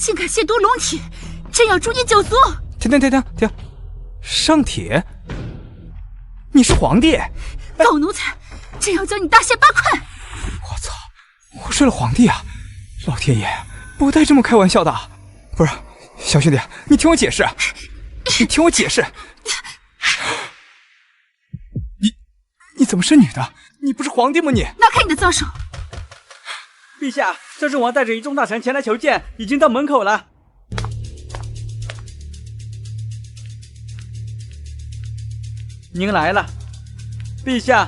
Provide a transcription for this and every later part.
竟敢亵渎龙体，朕要诛你九族！停！上帖？你是皇帝？狗奴才，朕要将你大卸8块！我操！我睡了皇帝啊！老天爷，不带这么开玩笑的！不是，小兄弟，你听我解释。你怎么是女的？你不是皇帝吗？你拿开你的脏手！陛下，摄政王带着一众大臣前来求见，已经到门口了。您来了，陛下，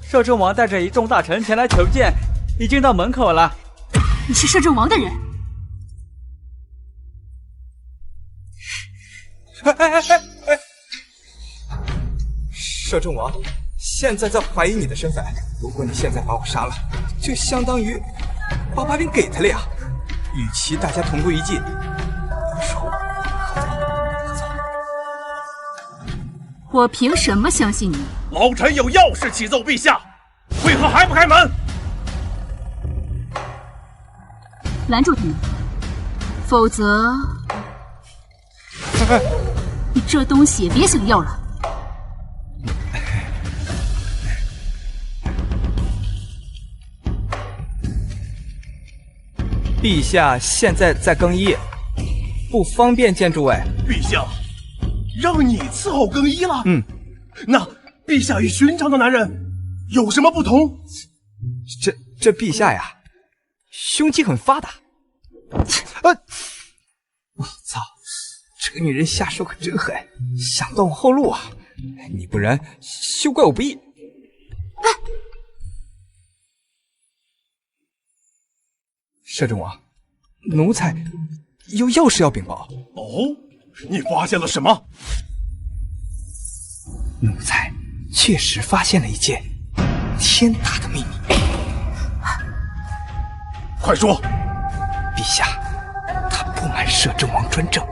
摄政王带着一众大臣前来求见，已经到门口了。你是摄政王的人？哎！摄政王现在在怀疑你的身份，如果你现在把我杀了，就相当于把把柄给他了呀。与其大家同归于尽，不如合奏。我凭什么相信你？老臣有要事启奏陛下，为何还不开门？拦住他们，否则你这东西也别想要了。陛下现在在更衣，不方便见诸位。陛下，让你伺候更衣了？那陛下与寻常的男人有什么不同？这陛下呀，胸肌很发达。我操，这个女人下手可真狠，想断我后路啊！你不仁，休怪我不义。摄政王，奴才有要事要禀报。哦，你发现了什么？奴才确实发现了一件天大的秘密。快说！陛下，他不满摄政王专政，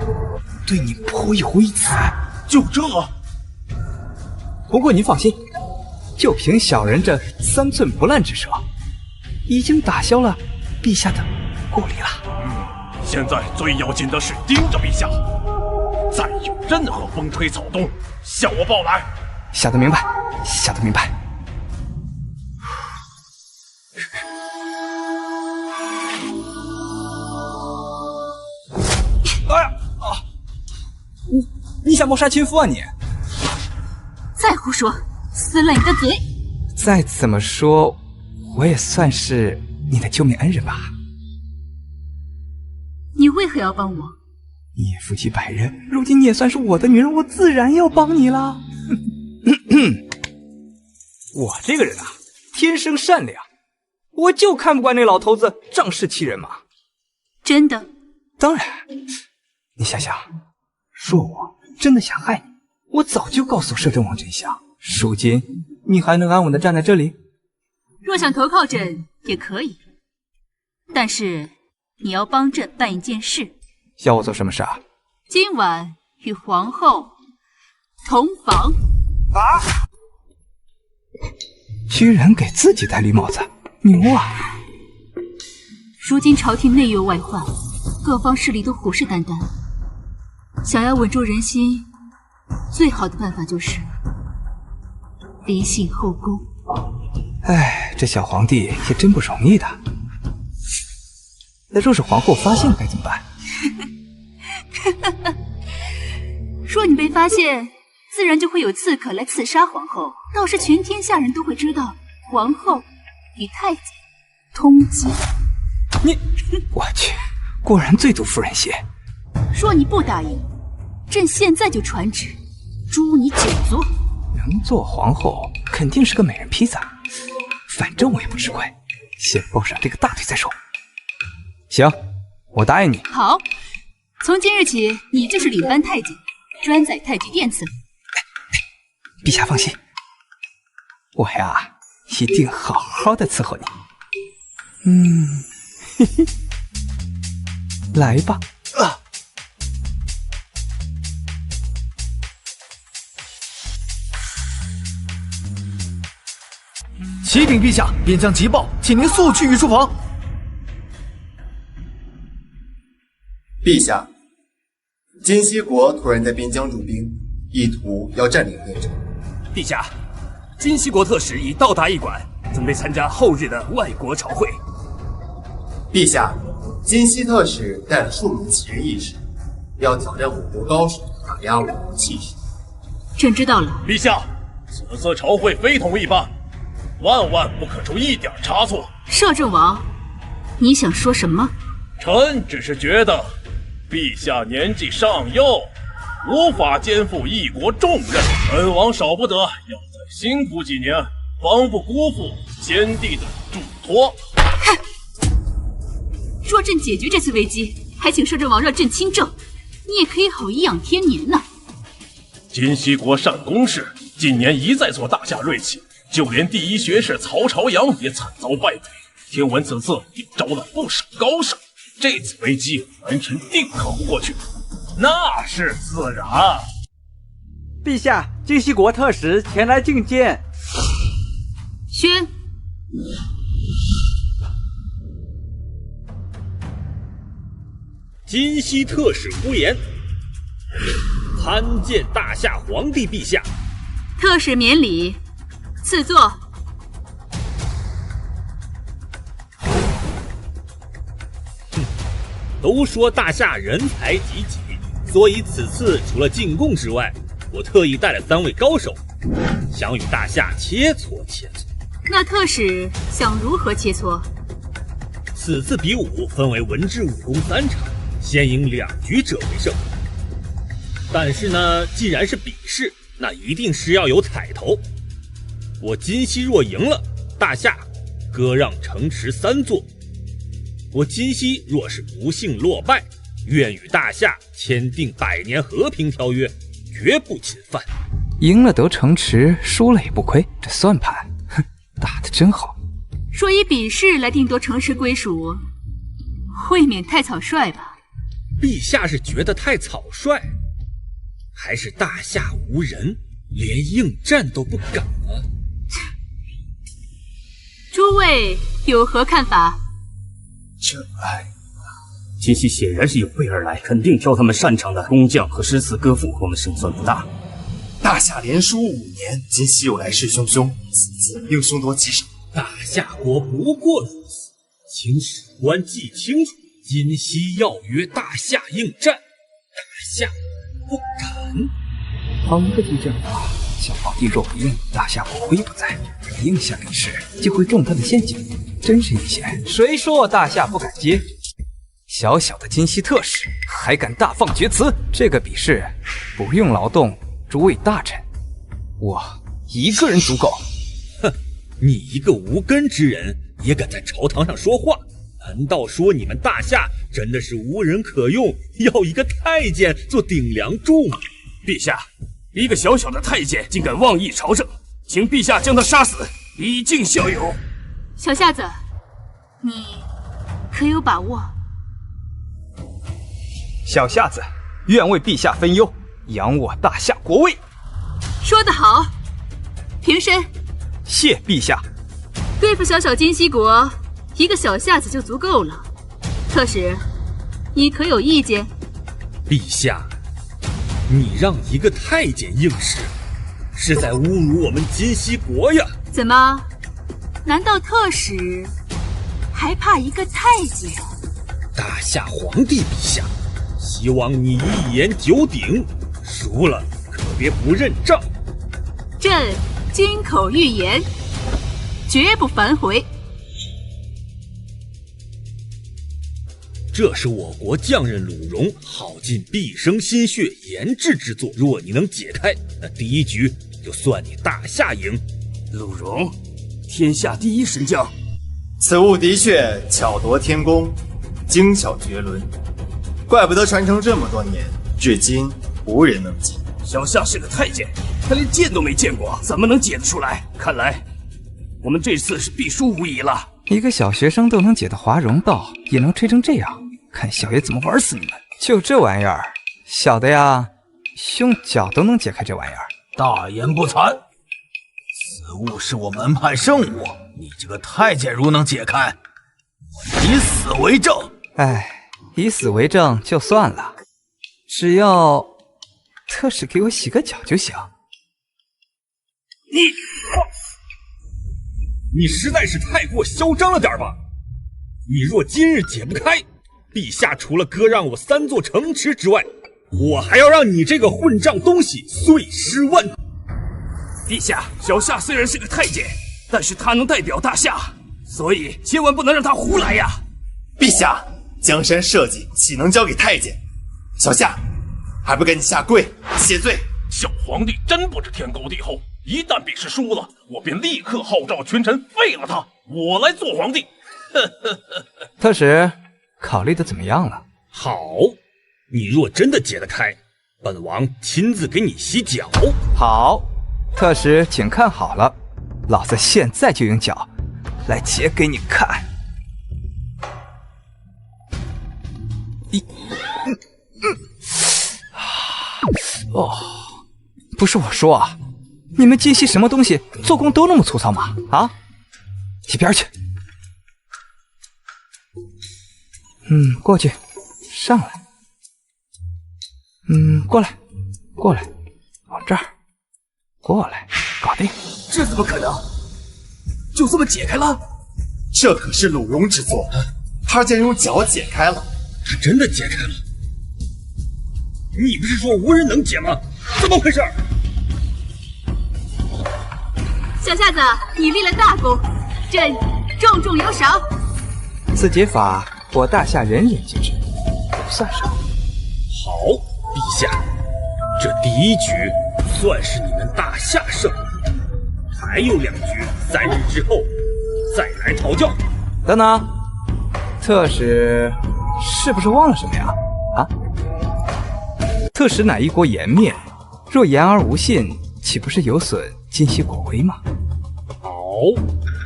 对你颇有微词。就这？不过您放心，就凭小人这3寸不烂之舌，已经打消了陛下的顾虑了。现在最要紧的是盯着陛下，再有任何风吹草动，向我报来。小的明白，小的明白。哎呀啊！你想谋杀亲夫啊你？再胡说，撕了你的嘴！再怎么说，我也算是你的救命恩人吧。你为何要帮我？你也夫妻百日，如今你也算是我的女人，我自然要帮你啦。我这个人啊，天生善良，我就看不惯那老头子仗势欺人嘛。真的？当然。你想想，若我真的想害你，我早就告诉摄政王真相。如今你还能安稳地站在这里？若想投靠朕也可以，但是你要帮朕办一件事。要我做什么事啊？今晚与皇后同房。啊！居然给自己戴绿帽子，牛啊！如今朝廷内忧外患，各方势力都虎视眈眈，想要稳住人心，最好的办法就是离性后宫。哎，这小皇帝也真不容易的。那若是皇后发现了该怎么办？若你被发现，自然就会有刺客来刺杀皇后，到时全天下人都会知道皇后与太监通奸。我去，果然最毒妇人心。若你不答应，朕现在就传旨诛你9族。能做皇后肯定是个美人坯子，反正我也不吃亏，先抱上这个大腿再说。行，我答应你。好，从今日起，你就是领班太监，专在太极殿伺候。陛下放心，我呀一定好好的伺候你。嘿嘿，来吧。启禀陛下，边将急报，请您速去御书房。陛下，金西国突然在边疆驻兵，意图要占领汴城。陛下，金西国特使已到达驿馆，准备参加后日的外国朝会。陛下，金西特使带了数名奇人异士，要挑战我国高手，打压我国气势。朕知道了。陛下，此次朝会非同一般，万万不可出一点差错。摄政王，你想说什么？臣只是觉得，陛下年纪尚幼，无法肩负一国重任。本王少不得要再辛苦几年，方不辜负先帝的嘱托。若朕解决这次危机，还请摄政王让朕亲政，你也可以好颐养天年呢。金西国善攻势，近年一再挫大夏锐气，就连第一学士曹朝阳也惨遭败北。听闻此次又招揽不少高手，这次危机文臣定扛不过去。那是自然。陛下，金西国特使前来觐见。宣。金西特使呼言，参见大夏皇帝陛下。特使免礼，赐座。都说大夏人才济济，所以此次除了进贡之外，我特意带了3位高手，想与大夏切磋切磋。那特使想如何切磋？此次比武分为文治武功3场，先赢2局者为胜。但是呢，既然是比试，那一定是要有彩头。我金西若赢了，大夏割让城池3座；我金西若是不幸落败，愿与大夏签订100年和平条约，绝不侵犯。赢了得城池，输了也不亏，这算盘，哼，打得真好。说以比试来定夺城池归属，未免太草率吧？陛下是觉得太草率，还是大夏无人，连应战都不敢啊？诸位有何看法？金西显然是有备而来，肯定挑他们擅长的工匠和诗词歌赋，我们胜算不大。大夏连输5年，金西又来势汹汹，此次应凶多吉少。大夏国不过如此，请史官记清楚，金西要约大夏应战，大夏不敢。好一个激将法！小皇帝若不应，大夏国徽不在，应下比试就会中他的陷阱，真是阴险。谁说大夏不敢接？小小的金西特使还敢大放厥词？这个比试不用劳动诸位大臣，我一个人足够。哼，你一个无根之人也敢在朝堂上说话？难道说你们大夏真的是无人可用，要一个太监做顶梁柱吗？陛下，一个小小的太监竟敢妄议朝政，请陛下将他杀死，以儆效尤。小夏子，你可有把握？小夏子愿为陛下分忧，扬我大夏国威。说得好，平身。谢陛下。对付小小金西国，一个小夏子就足够了。特使，你可有意见？陛下，你让一个太监应试，是在侮辱我们金西国呀！怎么？难道特使还怕一个太监？大夏皇帝陛下，希望你一言九鼎，输了可别不认账。朕金口玉言，绝不反悔。这是我国匠人鲁荣耗尽毕生心血研制之作，若你能解开，那第1局就算你大夏赢。鲁荣，天下第一神将，此物的确巧夺天工，精巧绝伦，怪不得传承这么多年，至今无人能及。小夏是个太监，他连剑都没见过，怎么能解得出来？看来我们这次是必输无疑了。一个小学生都能解的华容道，也能吹成这样，看小爷怎么玩死你们！就这玩意儿，小的呀，用脚都能解开这玩意儿。大言不惭！此物是我门派圣物，你这个太监如能解开？我以死为证！哎，以死为证就算了，只要特使给我洗个脚就行。你实在是太过嚣张了点吧！你若今日解不开，陛下除了割让我3座城池之外，我还要让你这个混账东西碎尸万段！陛下，小夏虽然是个太监，但是他能代表大夏，所以千万不能让他胡来呀！陛下，江山社稷岂能交给太监？小夏，还不赶紧下跪谢罪！小皇帝真不知天高地厚，一旦比试输了，我便立刻号召群臣废了他，我来做皇帝。特使考虑的怎么样了？好，你若真的解得开，本王亲自给你洗脚。好，特使请看好了，老子现在就用脚来解给你看。哦，不是我说啊，你们金熙什么东西做工都那么粗糙吗？啊，一边去。过去，上来。过来，过来，往这儿，过来，搞定。这怎么可能？就这么解开了？这可是鲁荣之作，他竟然用脚解开了。他真的解开了？你不是说无人能解吗？怎么回事？小夏子，你立了大功，朕重重有赏。此解法我大夏人人皆知，不算什么。好，陛下，这第一局算是你们大夏胜，还有2局，3日之后再来讨教。等等，特使是不是忘了什么呀？啊？特使乃一国颜面，若言而无信，岂不是有损今昔国威吗？好，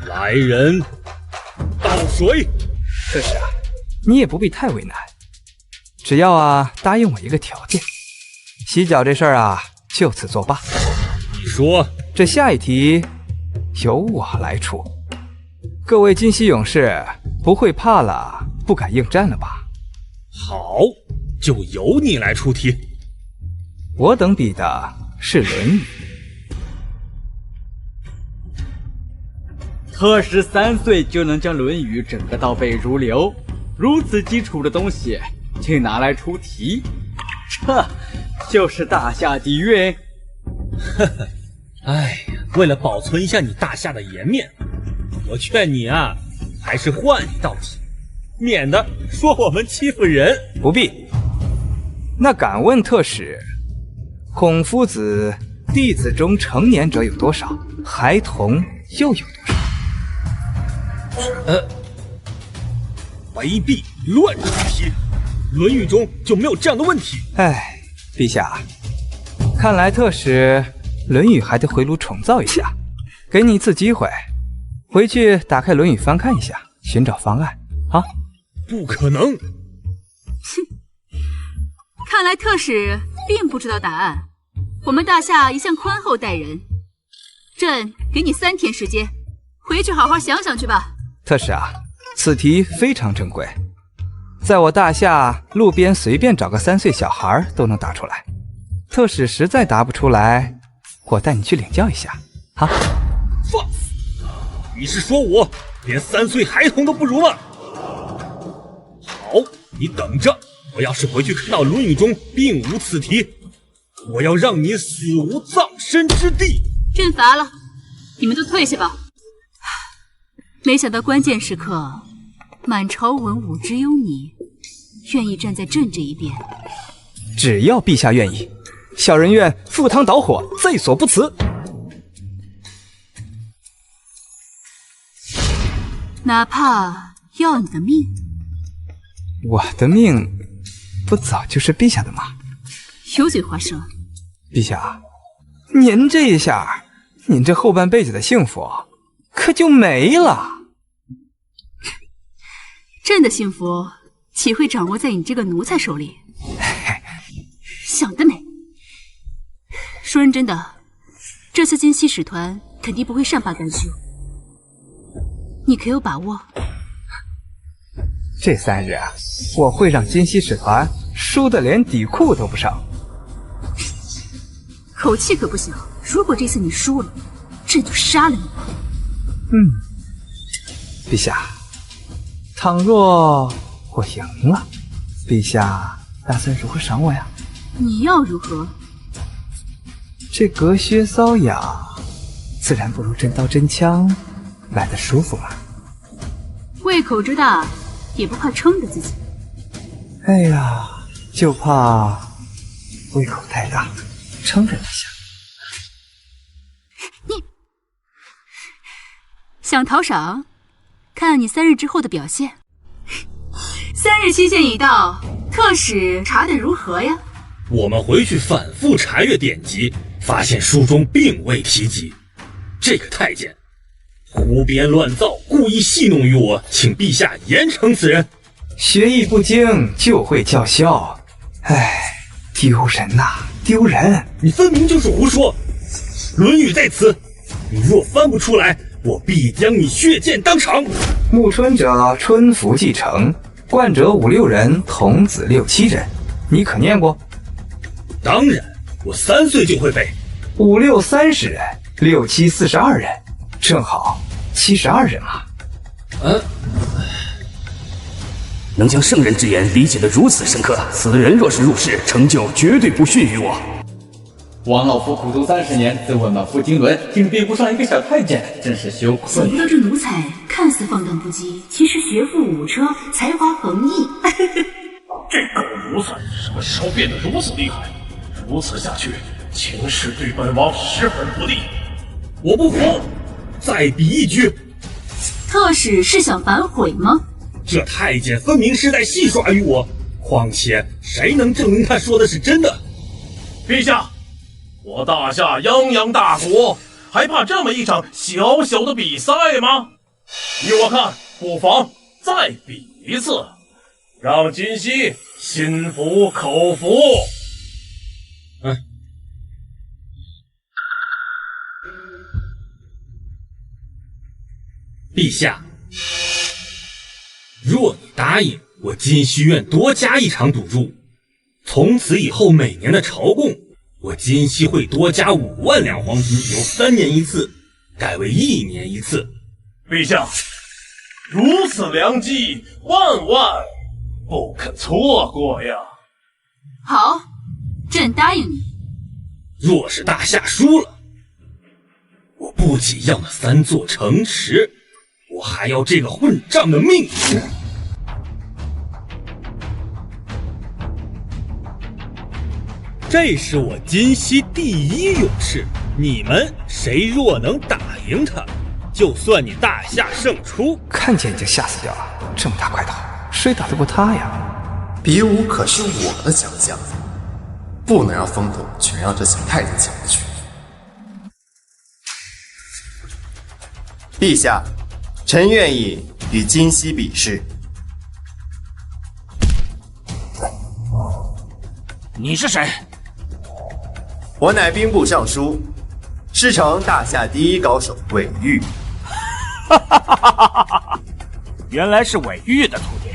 来人，倒水。特使啊，你也不必太为难，只要答应我一个条件，洗脚这事儿就此作罢。你说，这下一题由我来出。各位金熙勇士不会怕了，不敢应战了吧？好，就由你来出题。我等比的是《论语》。特使3岁就能将《论语》整个倒背如流，如此基础的东西，竟拿来出题，这就是大夏底蕴。呵呵，哎呀，为了保存一下你大夏的颜面，我劝你还是换一道题，免得说我们欺负人。不必。那敢问特使，孔夫子弟子中成年者有多少？孩童又有多少？卑鄙乱出题，《论语》中就没有这样的问题。哎，陛下，看来特使《论语》还得回炉重造一下，给你一次机会，回去打开《论语》翻看一下，寻找方案啊！不可能！看来特使并不知道答案。我们大夏一向宽厚待人，朕给你3天时间，回去好好想想去吧。特使此题非常珍贵，在我大夏路边随便找个3岁小孩都能答出来。特使实在答不出来，我带你去领教一下啊！放肆！你是说我连3岁孩童都不如吗？好，你等着，我要是回去看到《论语》中并无此题，我要让你死无葬身之地。朕罚了，你们都退下吧。没想到关键时刻，满朝文武只有你愿意站在朕这一边。只要陛下愿意，小人愿赴汤蹈火，在所不辞。哪怕要你的命。我的命不早就是陛下的吗？油嘴滑舌。陛下，您这一下，您这后半辈子的幸福可就没了。朕的幸福岂会掌握在你这个奴才手里？想得美！说认真的，这次金熙使团肯定不会善罢甘休。你可有把握？这3日啊，我会让金溪使团输得连底裤都不剩。口气可不小，如果这次你输了，朕就杀了你。陛下，倘若我赢了，陛下打算如何赏我呀？你要如何？这隔靴搔痒，自然不如真刀真枪来得舒服嘛。胃口之大，也不怕撑着自己。哎呀，就怕胃口太大，撑着一下。你想讨赏？看你3日之后的表现。3日期限已到，特使查得如何呀？我们回去反复查阅典籍，发现书中并未提及这个太监胡编乱造，故意戏弄于我，请陛下严惩此人。学艺不精就会叫嚣，哎，丢人呐，丢人！你分明就是胡说，《论语》在此，你若翻不出来，我必将你血溅当场。暮春者春服既成，冠者5、6人，童子6、7人。你可念过？当然，我3岁就会背。5、6、30人，6、7、42人，正好72人嘛。能将圣人之言理解得如此深刻，此人若是入世，成就绝对不逊于我。王老夫苦读30年，自问满腹经纶，竟比不上一个小太监，真是羞愧。想不到这奴才看似放荡不羁，其实学富五车，才华横溢。这狗奴才什么时候变得如此厉害？如此下去，情势对本王十分不利。我不服，再比一局。特使是想反悔吗？这太监分明是在戏耍于我，况且谁能证明他说的是真的？陛下，我大夏泱泱大国，还怕这么一场小小的比赛吗？依我看，不妨再比一次，让金熙心服口服。陛下，若你答应，我金熙院多加一场赌注，从此以后每年的朝贡，我金熙会多加5万两黄金，由3年一次改为1年一次。陛下，如此良机，万万不可错过呀！好，朕答应你。若是大夏输了，我不仅要那3座城池，我还要这个混账的命！这是我金熙第1勇士，你们谁若能打赢他，就算你大夏胜出。看见你就吓死掉了，这么大块头，谁打得过他呀？比武可是我的强项，不能让风头全让这小太监抢了去。陛下，臣愿意与金熙比试。你是谁？我乃兵部尚书，师承大夏第1高手韦玉。原来是韦玉的徒弟，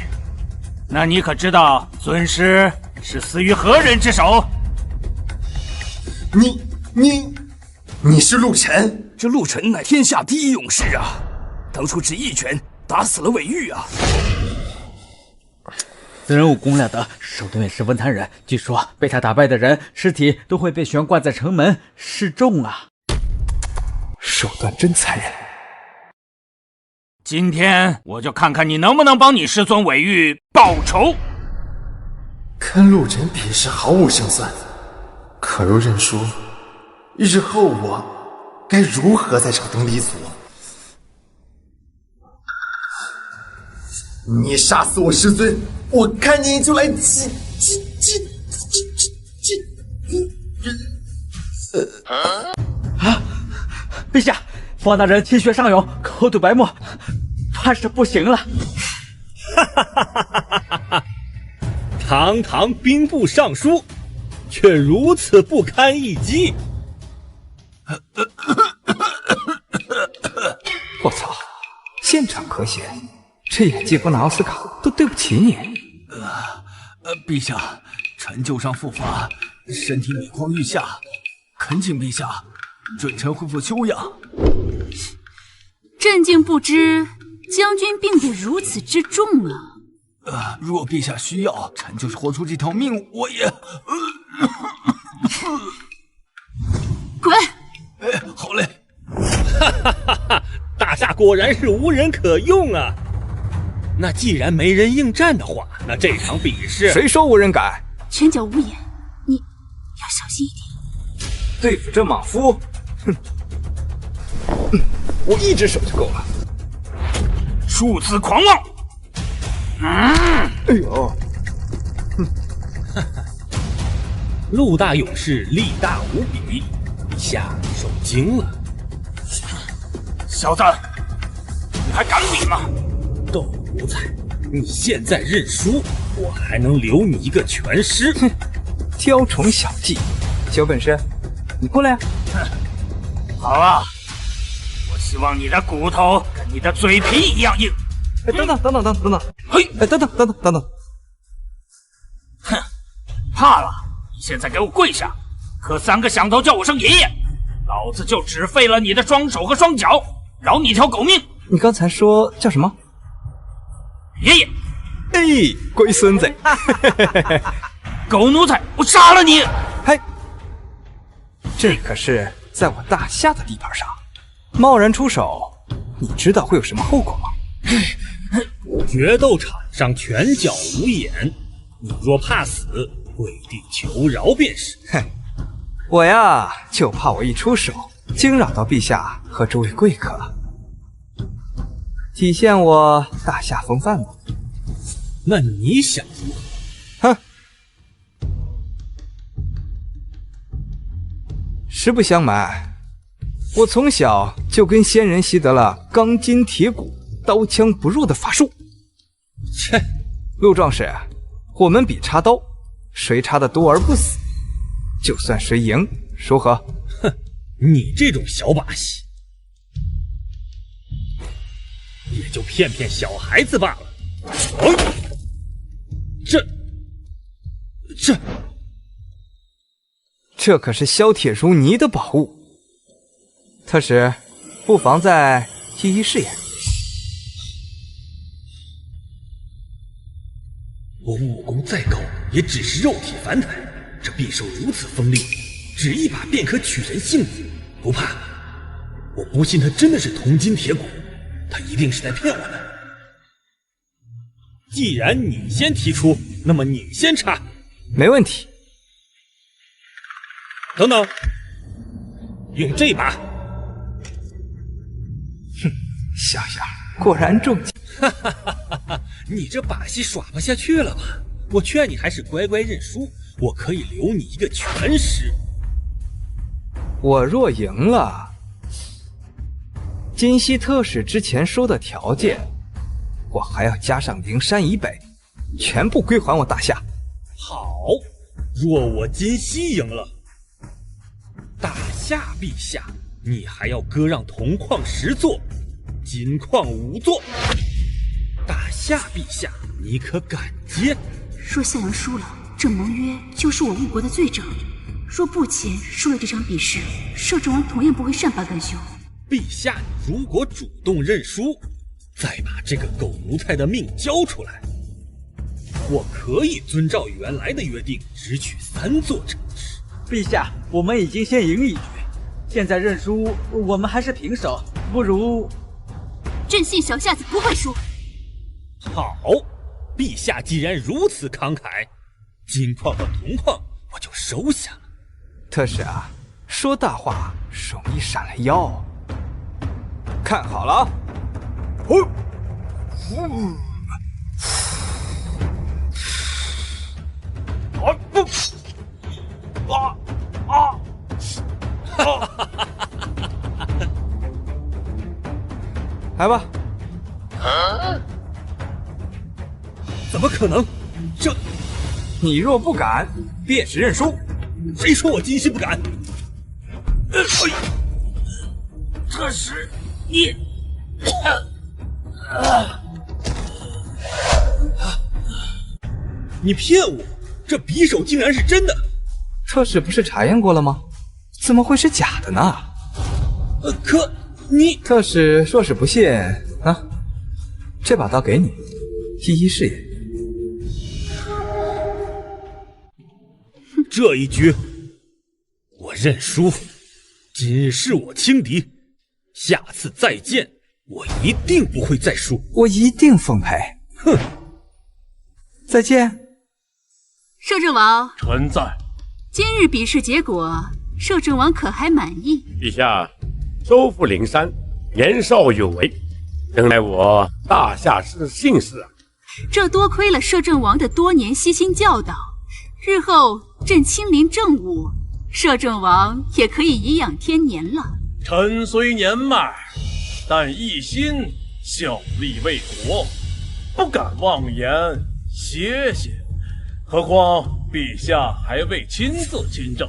那你可知道尊师是死于何人之手？你是陆晨？这陆晨乃天下第1勇士啊，当初只一拳打死了韦玉啊。此人武功了得，手段也十分残忍，据说被他打败的人尸体都会被悬挂在城门示众啊。手段真残忍。今天我就看看你能不能帮你师尊韦玉报仇。跟陆晨比是毫无胜算，可若认输，日后我该如何在朝中立足？你杀死我师尊，我看你就来陛下，方大人气血上涌，口吐白沫，怕是不行了。堂堂兵部尚书，却如此不堪一击。我操，现场咳血，这演技不拿奥斯卡都对不起你。陛下，臣旧伤复发，身体每况愈下，恳请陛下准臣恢复休养。朕竟不知将军病得如此之重啊！若陛下需要，臣就是豁出这条命，我也……滚！好嘞。哈哈哈哈！大夏果然是无人可用啊！那既然没人应战的话，那这场比试……谁说无人敢？拳脚无眼，你要小心一点。对付这莽夫，哼！我一只手就够了。庶子狂妄！哎呦！陆大勇士力大无比，陛下受惊了。小子，你还敢比吗？窦奴才，你现在认输，我还能留你一个全尸。哼，雕虫小技，小本事，你过来啊！哼，好啊，我希望你的骨头跟你的嘴皮一样硬。哎，等等，嘿，哎，等等，哼，怕了？你现在给我跪下，磕3个响头叫我声爷爷，老子就只废了你的双手和双脚，饶你条狗命。你刚才说叫什么？爷爷。哎，龟孙子！狗奴才，我杀了你！嘿，这可是在我大夏的地盘上，贸然出手，你知道会有什么后果吗？决斗场上拳脚无眼，你若怕死，跪地求饶便是。哼，我呀就怕我一出手，惊扰到陛下和诸位贵客，体现我大夏风范吗？那你想如何？哼，实不相瞒，我从小就跟仙人习得了钢筋铁骨、刀枪不入的法术。切，陆壮士，我们比插刀，谁插的多而不死，就算谁赢，如何？哼，你这种小把戏，也就骗骗小孩子罢了。这可是削铁如泥的宝物，特使不妨再一一试验。我武功再高，也只是肉体凡胎，这匕首如此锋利，只一把便可取人性命。不怕，我不信他真的是铜筋铁骨，他一定是在骗我们。既然你先提出，那么你先插。没问题。等等，用这把。哼，小样，果然中计。哈哈哈哈！你这把戏耍不下去了吧？我劝你还是乖乖认输，我可以留你一个全尸。我若赢了，金西特使之前说的条件，我还要加上灵山以北，全部归还我大夏。好，若我金西赢了，大夏陛下，你还要割让铜矿10座，金矿5座。大夏陛下，你可敢接？若夏阳输了，这盟约就是我误国的罪证；若不前，输了这场比试，摄政王同样不会善罢甘休。陛下，你如果主动认输，再把这个狗奴才的命交出来，我可以遵照原来的约定，只取3座城池。陛下，我们已经先赢一局，现在认输，我们还是平手，不如……朕信小夏子不会输。好，陛下既然如此慷慨，金矿和铜矿我就收下了。特使啊，说大话容易闪了腰。看好了啊！来吧。怎么可能？这……你若不敢，便是认输。谁说我金西不敢？特使，你……你骗我！这匕首竟然是真的！特使不是查验过了吗？怎么会是假的呢？可你……特使若是不信啊，这把刀给你，一一试验。这一局我认输，今日是我轻敌，下次再见，我一定不会再输，我一定奉陪。哼！再见。摄政王，臣在。今日比试结果，摄政王可还满意？陛下，收复灵山，年少有为，仍乃我大夏之幸事啊！这多亏了摄政王的多年悉心教导，日后朕亲临政务，摄政王也可以颐养天年了。臣虽年迈，但一心效力为国，不敢妄言歇歇。何况陛下还未亲自亲政，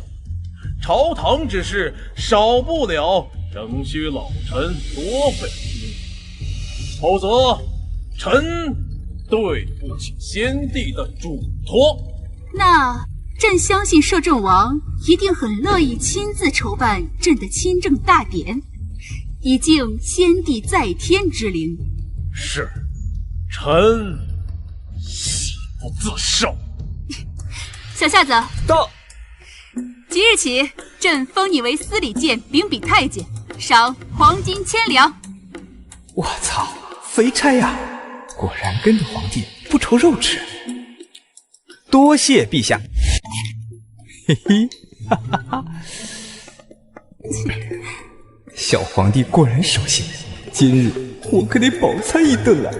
朝堂之事少不了仍需老臣多费心力，否则臣对不起先帝的嘱托。那朕相信摄政王一定很乐意亲自筹办朕的亲政大典，以敬先帝在天之灵。是，臣喜不自胜。小夏子，到。即日起，朕封你为司礼监秉笔太监，赏黄金1000两。我操，肥差呀！果然跟着皇帝不愁肉吃。多谢陛下。嘿嘿，哈哈哈。小皇帝果然守信，今日我可得饱餐一顿了。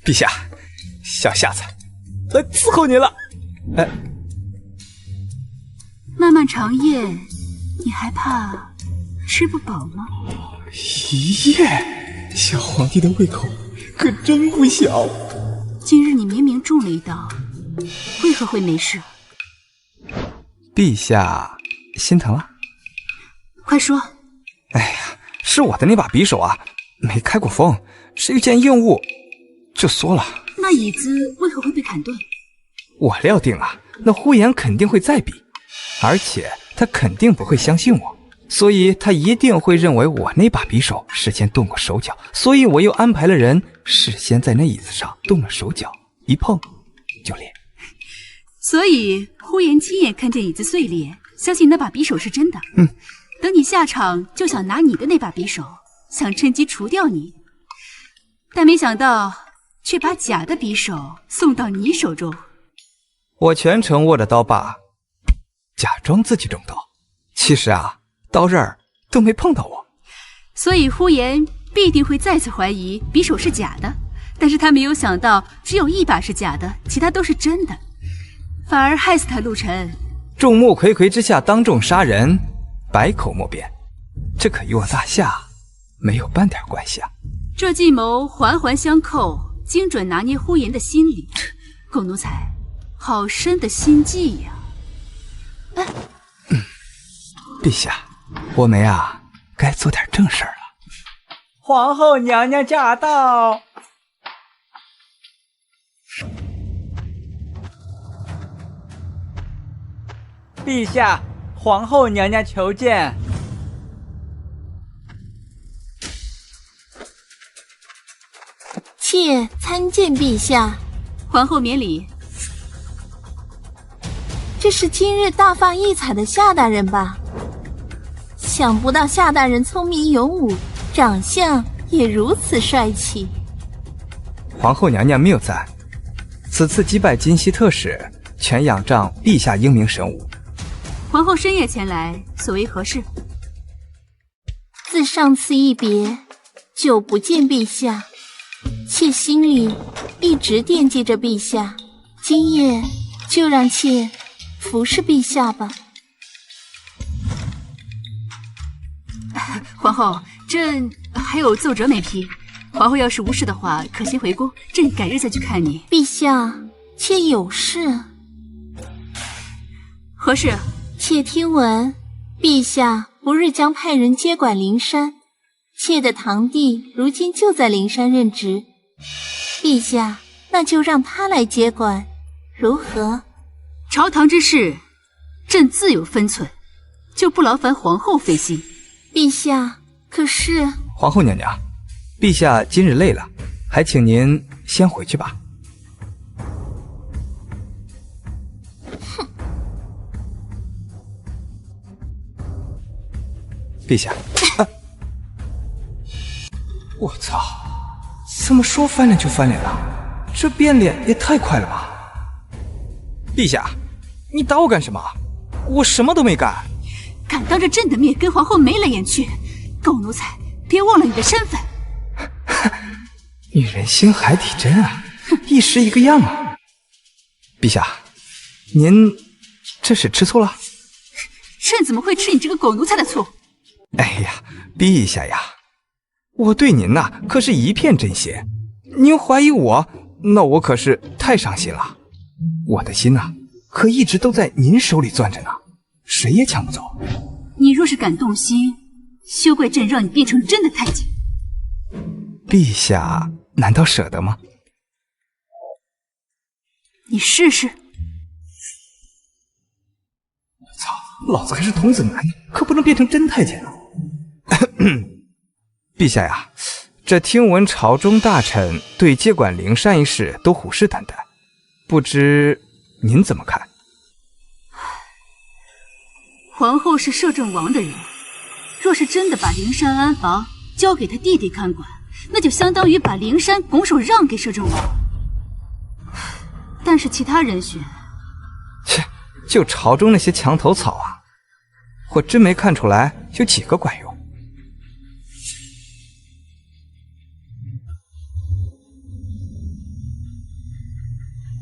陛下，小夏子来伺候您了。哎，漫漫长夜，你还怕吃不饱吗？一夜，小皇帝的胃口可真不小。今日你明明中了一刀，为何会没事？陛下心疼了？快说。哎呀，是我的那把匕首啊，没开过锋，是一件硬物，就缩了。那椅子为何会被砍断？我料定啊，那呼延肯定会再比，而且他肯定不会相信我，所以他一定会认为我那把匕首事先动过手脚，所以我又安排了人事先在那椅子上动了手脚，一碰就裂。所以呼延亲眼看见椅子碎裂，相信那把匕首是真的。等你下场就想拿你的那把匕首，想趁机除掉你，但没想到却把假的匕首送到你手中。我全程握着刀把，假装自己中刀，其实啊，刀刃儿都没碰到我。所以呼延必定会再次怀疑匕首是假的，但是他没有想到只有一把是假的，其他都是真的，反而害死他陆晨。众目睽睽之下当众杀人，百口莫辩，这可与我大夏没有半点关系啊！这计谋环环相扣，精准拿捏呼延的心理。龚奴才，好深的心计呀！哎，陛下，我们啊，该做点正事儿了。皇后娘娘驾到！陛下，皇后娘娘求见。妾参见陛下。皇后免礼。这是今日大放异彩的夏大人吧？想不到夏大人聪明勇武，长相也如此帅气。皇后娘娘谬赞，此次击败金西特使，全仰仗陛下英明神武。皇后深夜前来，所为何事？自上次一别，久不见陛下，妾心里一直惦记着陛下。今夜就让妾服侍陛下吧。皇后，朕还有奏折没批。皇后要是无事的话，可先回宫，朕改日再去看你。陛下，妾有事。何事？妾听闻，陛下不日将派人接管灵山，妾的堂弟如今就在灵山任职，陛下，那就让他来接管，如何？朝堂之事，朕自有分寸，就不劳烦皇后费心。陛下，可是皇后娘娘，陛下今日累了，还请您先回去吧。哼！陛下，我操！怎么说翻脸就翻脸了？这变脸也太快了吧！陛下，你打我干什么？我什么都没干。敢当着朕的面跟皇后眉来眼去，狗奴才，别忘了你的身份。女人心海底针啊，一时一个样啊。陛下，您这是吃醋了？朕怎么会吃你这个狗奴才的醋？哎呀，陛下呀，我对您呐可是一片真心。您怀疑我，那我可是太伤心了。我的心呐，可一直都在您手里攥着呢，谁也抢不走。你若是敢动心，休怪朕让你变成真的太监。陛下难道舍得吗？你试试。操，老子还是童子男呢，可不能变成真太监啊！陛下呀，这听闻朝中大臣对接管灵山一事都虎视眈眈，不知您怎么看？皇后是摄政王的人，若是真的把灵山安防交给他弟弟看管，那就相当于把灵山拱手让给摄政王。但是其他人选，切，就朝中那些墙头草啊，我真没看出来有几个管用。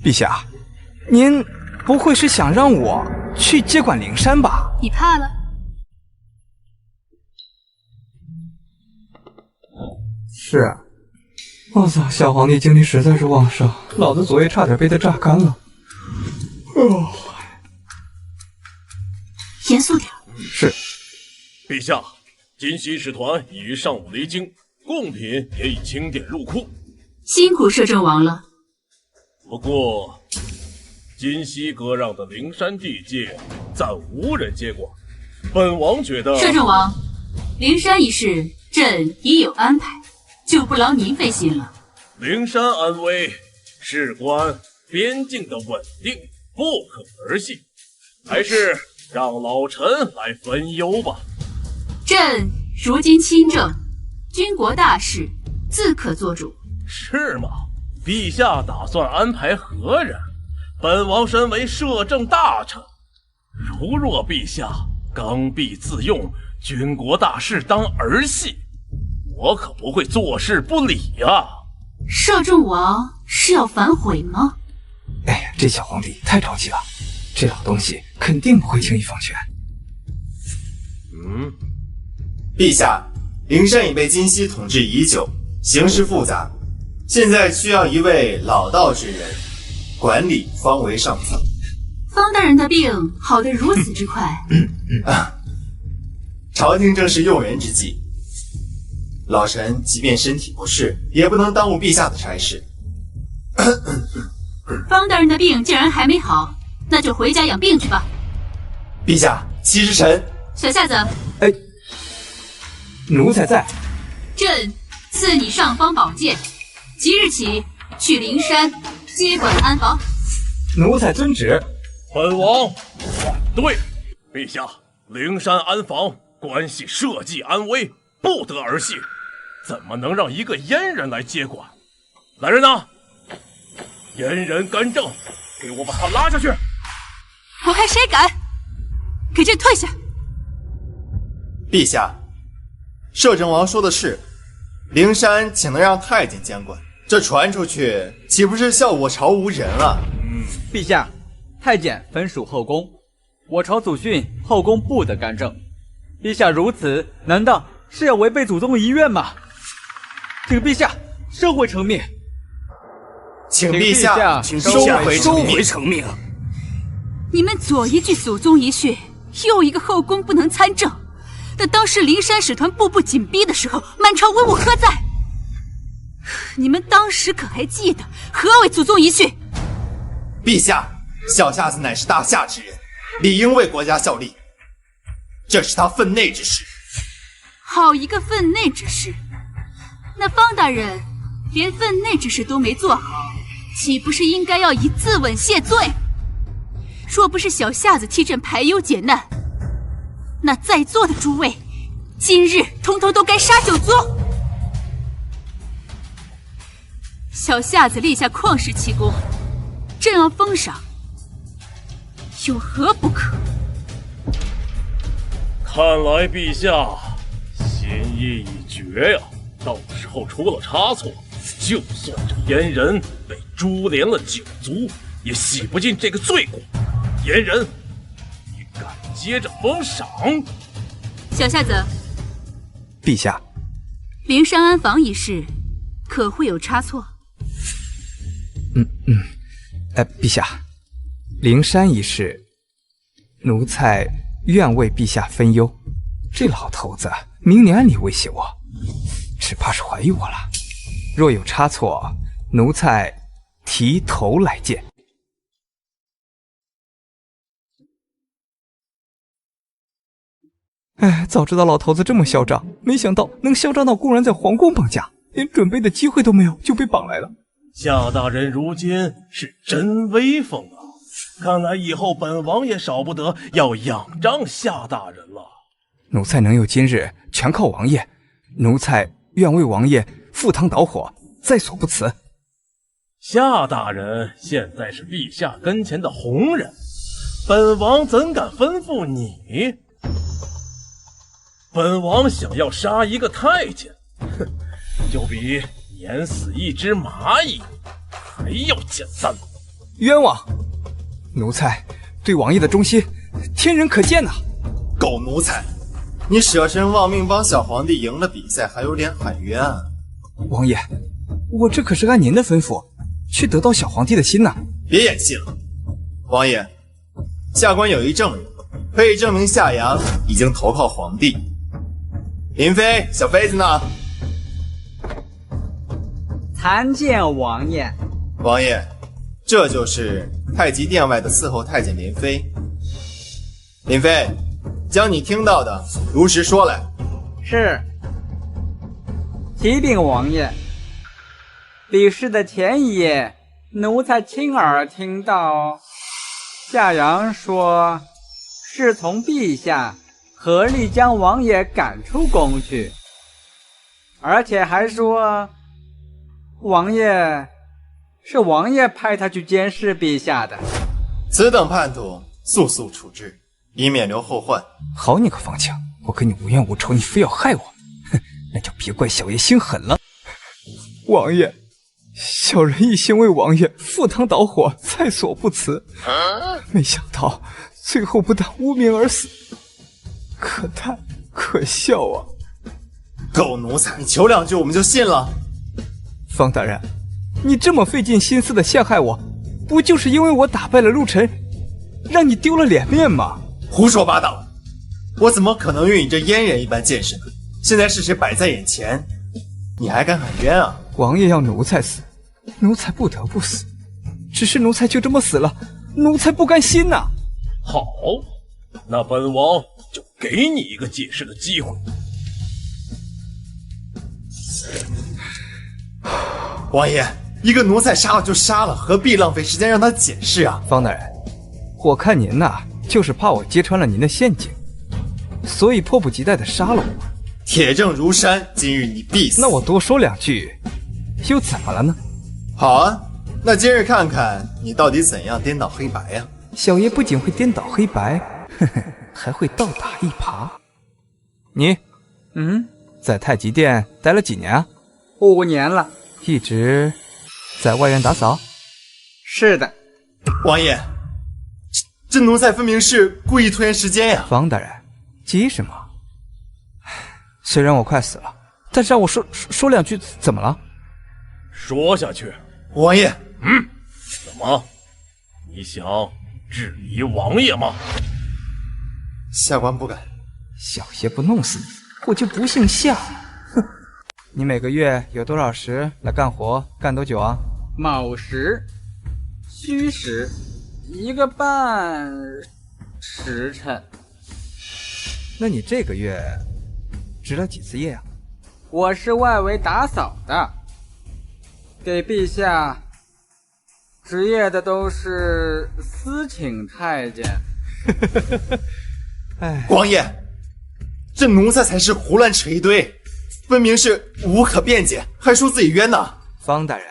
陛下，您不会是想让我去接管灵山吧？你怕了？是啊，我操，小皇帝精力实在是旺盛，老子昨夜差点被他榨干了。严肃点。是。陛下，金西使团已于上午离京，贡品也已清点入库。辛苦摄政王了。不过，金西割让的灵山地界暂无人接管，本王觉得……摄政王，灵山一事朕已有安排，就不劳您费心了。灵山安危事关边境的稳定，不可儿戏，还是让老臣来分忧吧。朕如今亲政，军国大事自可做主。是吗？陛下打算安排何人？本王身为摄政大臣，如若陛下刚愎自用，军国大事当儿戏，我可不会坐视不理呀。摄政王是要反悔吗？哎呀，这小皇帝太着急了，这老东西肯定不会轻易放权。陛下，灵山已被金西统治已久，形势复杂，现在需要一位老道之人管理方为上策。方大人的病好得如此之快。朝廷正是用人之际，老臣即便身体不适，也不能耽误陛下的差事。方大人的病既然还没好，那就回家养病去吧。陛下，其实臣……小夏子，奴才在。朕赐你尚方宝剑，即日起去灵山接管安防。奴才遵旨。本王反对。陛下，灵山安防关系社稷安危，不得儿戏，怎么能让一个阉人来接管？来人呐，阉人干政，给我把他拉下去！我看谁敢！给朕退下！陛下，摄政王说的是，灵山岂能让太监监管？这传出去，岂不是笑我朝无人啊？陛下，太监分属后宫，我朝祖训后宫不得干政。陛下如此，难道是要违背祖宗遗愿吗？请陛下收回成命。请陛下收回成命。你们左一句祖宗遗训，右一个后宫不能参政，那当时灵山使团步步紧逼的时候，满朝文武何在？你们当时可还记得何为祖宗遗训？陛下，小夏子乃是大夏之人，理应为国家效力，这是他分内之事。好一个分内之事！那方大人连分内之事都没做好，岂不是应该要以自刎谢罪？若不是小夏子替朕排忧解难，那在座的诸位，今日统统都该杀九族。小夏子立下旷世奇功，朕要封赏，有何不可？看来陛下心意已决呀！到时候出了差错，就算这阉人被株连了九族，也洗不尽这个罪过。阉人，你敢接着封赏？小夏子，陛下，灵山安防一事可会有差错？陛下，灵山一事，奴才愿为陛下分忧。这老头子明年里威胁我，只怕是怀疑我了。若有差错，奴才提头来见。哎，早知道老头子这么嚣张，没想到能嚣张到公然在皇宫绑架，连准备的机会都没有就被绑来了。夏大人如今是真威风啊！看来以后本王也少不得要仰仗夏大人了。奴才能有今日，全靠王爷。奴才愿为王爷赴汤蹈火，在所不辞。夏大人现在是陛下跟前的红人，本王怎敢吩咐你？本王想要杀一个太监，哼，就比碾死一只蚂蚁还要简单。冤枉！奴才对王爷的忠心，天人可见呐！狗奴才，你舍身忘命帮小皇帝赢了比赛，还有脸喊冤啊！王爷，我这可是按您的吩咐去得到小皇帝的心呐！别演戏了，王爷，下官有一证人，可以证明夏阳已经投靠皇帝。林妃，小妃子呢？参见王爷。王爷，这就是太极殿外的伺候太监林妃。林妃，将你听到的如实说来。是。启禀王爷，比试的前一夜，奴才亲耳听到夏阳说，是从陛下合力将王爷赶出宫去，而且还说王爷派他去监视陛下的。此等叛徒，速速处置，以免留后患。好你个方强，我跟你无冤无仇，你非要害我，哼，那就别怪小爷心狠了。王爷，小人一心为王爷赴汤蹈火，在所不辞。没想到最后不但无名而死，可叹可笑啊！狗奴才，你求两句我们就信了。方大人，你这么费尽心思的陷害我，不就是因为我打败了陆晨，让你丢了脸面吗？胡说八道！我怎么可能与你这阉人一般见识呢？现在事实摆在眼前，你还敢喊冤啊？王爷要奴才死，奴才不得不死。只是奴才就这么死了，奴才不甘心呐。好，那本王就给你一个解释的机会。王爷，一个奴才杀了就杀了，何必浪费时间让他解释啊？方大人，我看您呐，就是怕我揭穿了您的陷阱，所以迫不及待地杀了我。铁证如山，今日你必死。那我多说两句，又怎么了呢？好啊，那今日看看你到底怎样颠倒黑白呀？小爷不仅会颠倒黑白，呵呵，还会倒打一耙。你，在太极殿待了几年啊？5年了。一直在外院打扫？是的。王爷，这奴才分明是故意拖延时间呀！方大人，急什么？虽然我快死了，但是让我说两句，怎么了？说下去。王爷，怎么？你想质疑王爷吗？下官不敢。小些不弄死你，我就不姓夏。哼！你每个月有多少时来干活？干多久啊？卯时、戌时，1个半时辰。那你这个月值了几次夜啊？我是外围打扫的，给陛下值夜的都是私请太监。哎，王爷，这奴才才是胡乱扯一堆，分明是无可辩解，还说自己冤呢。方大人，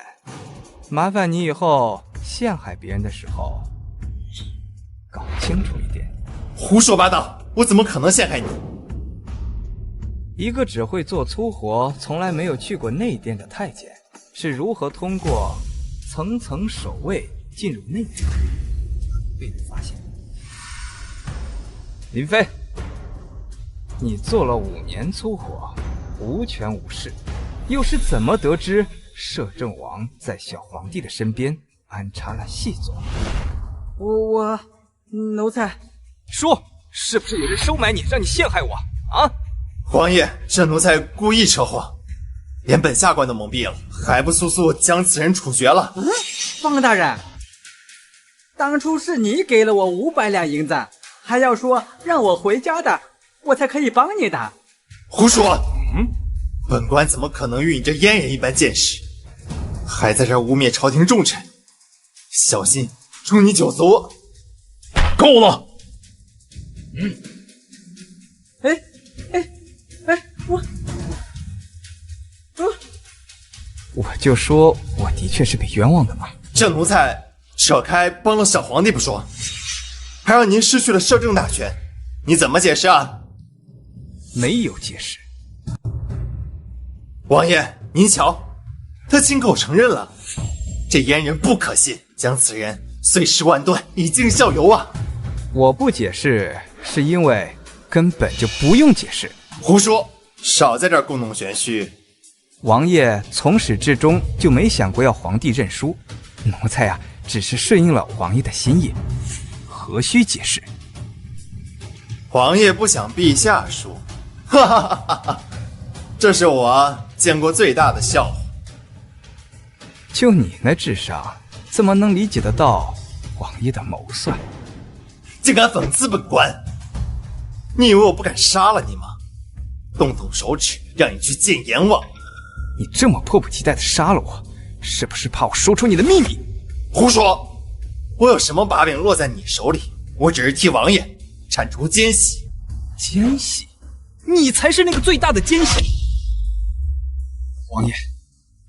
麻烦你以后陷害别人的时候搞清楚一点。胡说八道，我怎么可能陷害你？一个只会做粗活，从来没有去过内殿的太监，是如何通过层层守卫进入内殿被人发现？林飞，你做了5年粗活，无权无势，又是怎么得知摄政王在小皇帝的身边安插了细作？我奴才说，是不是有人收买你，让你陷害我啊？王爷，这奴才故意扯谎，连本下官都蒙蔽了，还不速速将此人处决了？方大人，当初是你给了我500两银子，还要说让我回家的，我才可以帮你的。胡说！本官怎么可能与你这阉人一般见识？还在这污蔑朝廷重臣，小心诛你9族！够了！我就说我的确是被冤枉的嘛。这奴才扯开帮了小皇帝不说，还让您失去了摄政大权，你怎么解释啊？没有解释。王爷，您瞧，他亲口承认了，这阉人不可信，将此人碎尸万段，以儆效尤啊！我不解释，是因为根本就不用解释。胡说！少在这儿故弄玄虚。王爷从始至终就没想过要皇帝认输，奴才呀，只是顺应了王爷的心意，何须解释？皇爷不想陛下输，哈哈哈哈哈！这是我见过最大的笑话。就你那智商，怎么能理解得到王爷的谋算？竟敢讽刺本官！你以为我不敢杀了你吗？动动手指，让你去见阎王！你这么迫不及待地杀了我，是不是怕我说出你的秘密？胡说！我有什么把柄落在你手里？我只是替王爷铲除奸细。奸细？你才是那个最大的奸细！王爷，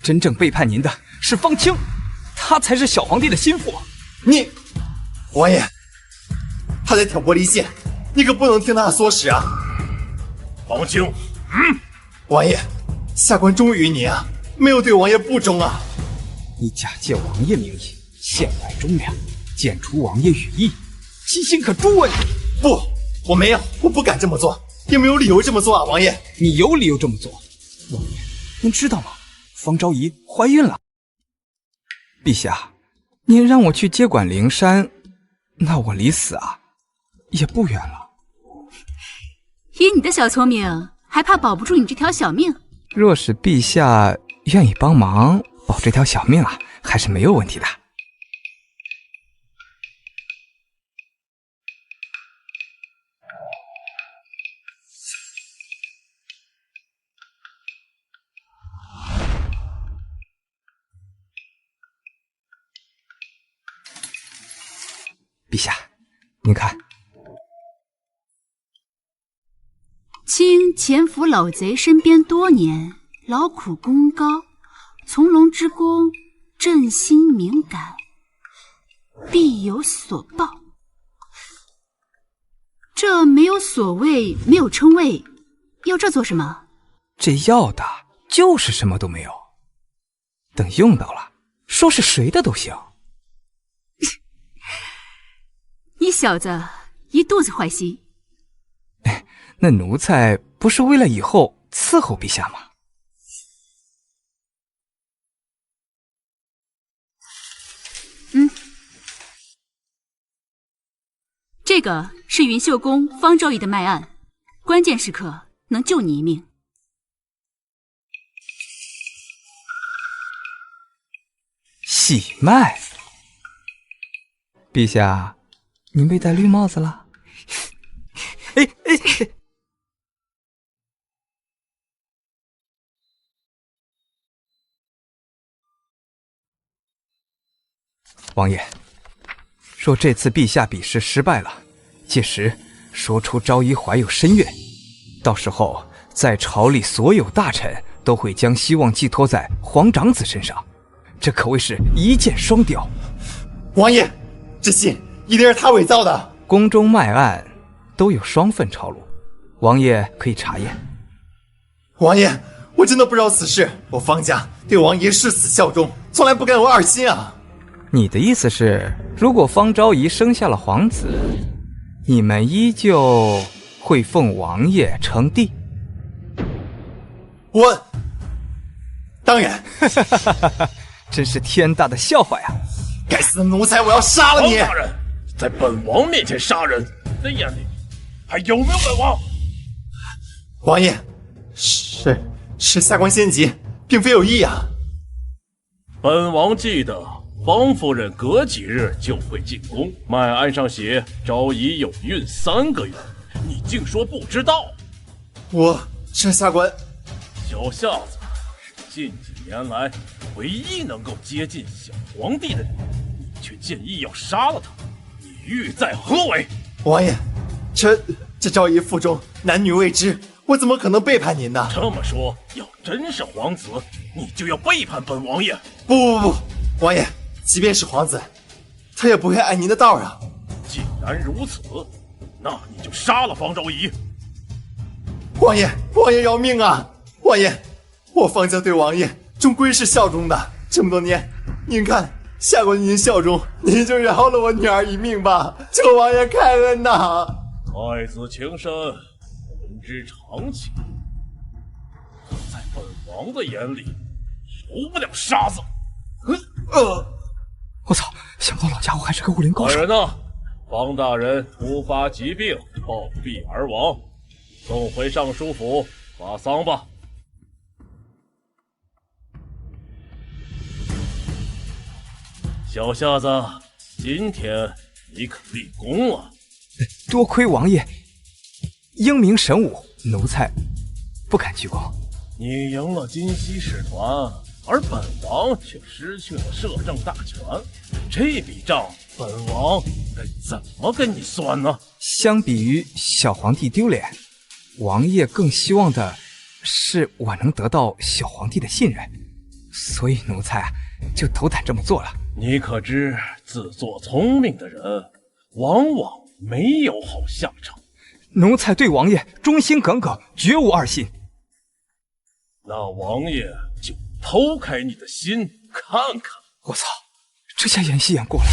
真正背叛您的是方清，他才是小皇帝的心腹。你，王爷，他在挑拨离间，你可不能听他唆使啊！方清，王爷，下官忠于您啊，没有对王爷不忠啊！你假借王爷名义陷害忠良，剪除王爷羽翼，其心可诛啊你！不，我没有，我不敢这么做，也没有理由这么做啊，王爷。你有理由这么做，王爷，您知道吗？方昭仪怀孕了。陛下，您让我去接管灵山，那我离死啊也不远了。以你的小聪明，还怕保不住你这条小命？若是陛下愿意帮忙保这条小命啊，还是没有问题的。陛下，您看。卿潜伏老贼身边多年，劳苦功高，从龙之功，朕心敏感，必有所报。这没有所谓，没有称谓，要这做什么？这要的就是什么都没有，等用到了，说是谁的都行。你小子一肚子坏心。那奴才不是为了以后伺候陛下吗？这个是云秀宫方昭仪的脉案，关键时刻能救你一命。喜脉，陛下，您被戴绿帽子了。哎，王爷，若这次陛下比试失败了，届时说出昭仪怀有深怨，到时候在朝里所有大臣都会将希望寄托在皇长子身上，这可谓是一箭双雕。王爷，这信一定是他伪造的。宫中脉案都有双份抄录，王爷可以查验。王爷，我真的不知道此事，我方家对王爷誓死效忠，从来不敢有二心啊。你的意思是，如果方昭仪生下了皇子，你们依旧会奉王爷称帝？我当然。真是天大的笑话呀！该死的奴才，我要杀了你！王大人，在本王面前杀人，你的眼里还有没有本王？王爷，是下官心急，并非有意啊。本王记得方夫人隔几日就会进宫，脉案上写昭仪有孕3个月，你竟说不知道？这下官小夏子是近几年来唯一能够接近小皇帝的人，你却建议要杀了他，你欲在何为？王爷，这昭仪腹中男女未知，我怎么可能背叛您呢？这么说，要真是皇子，你就要背叛本王爷？不，王爷，即便是皇子，他也不会按您的道啊。既然如此，那你就杀了方昭仪。王爷饶命啊！王爷，我方家对王爷终归是效忠的，这么多年，您看，下官您效忠，您就饶了我女儿一命吧，求王爷开恩呐！太子情深，人之常情，可在本王的眼里，受不了杀子。我操！想不到老家伙还是个武林高手。大人呐，方大人突发疾病，暴毙而亡，送回尚书府发丧吧。小夏子，今天你可立功了。多亏王爷英明神武，奴才不敢鞠躬。你赢了金西使团，而本王却失去了摄政大权，这笔账本王该怎么跟你算呢？相比于小皇帝丢脸，王爷更希望的是我能得到小皇帝的信任，所以奴才就斗胆这么做了。你可知自作聪明的人往往没有好下场。奴才对王爷忠心耿耿，绝无二心。那王爷就剖开你的心看看。我操，这下演戏演过了。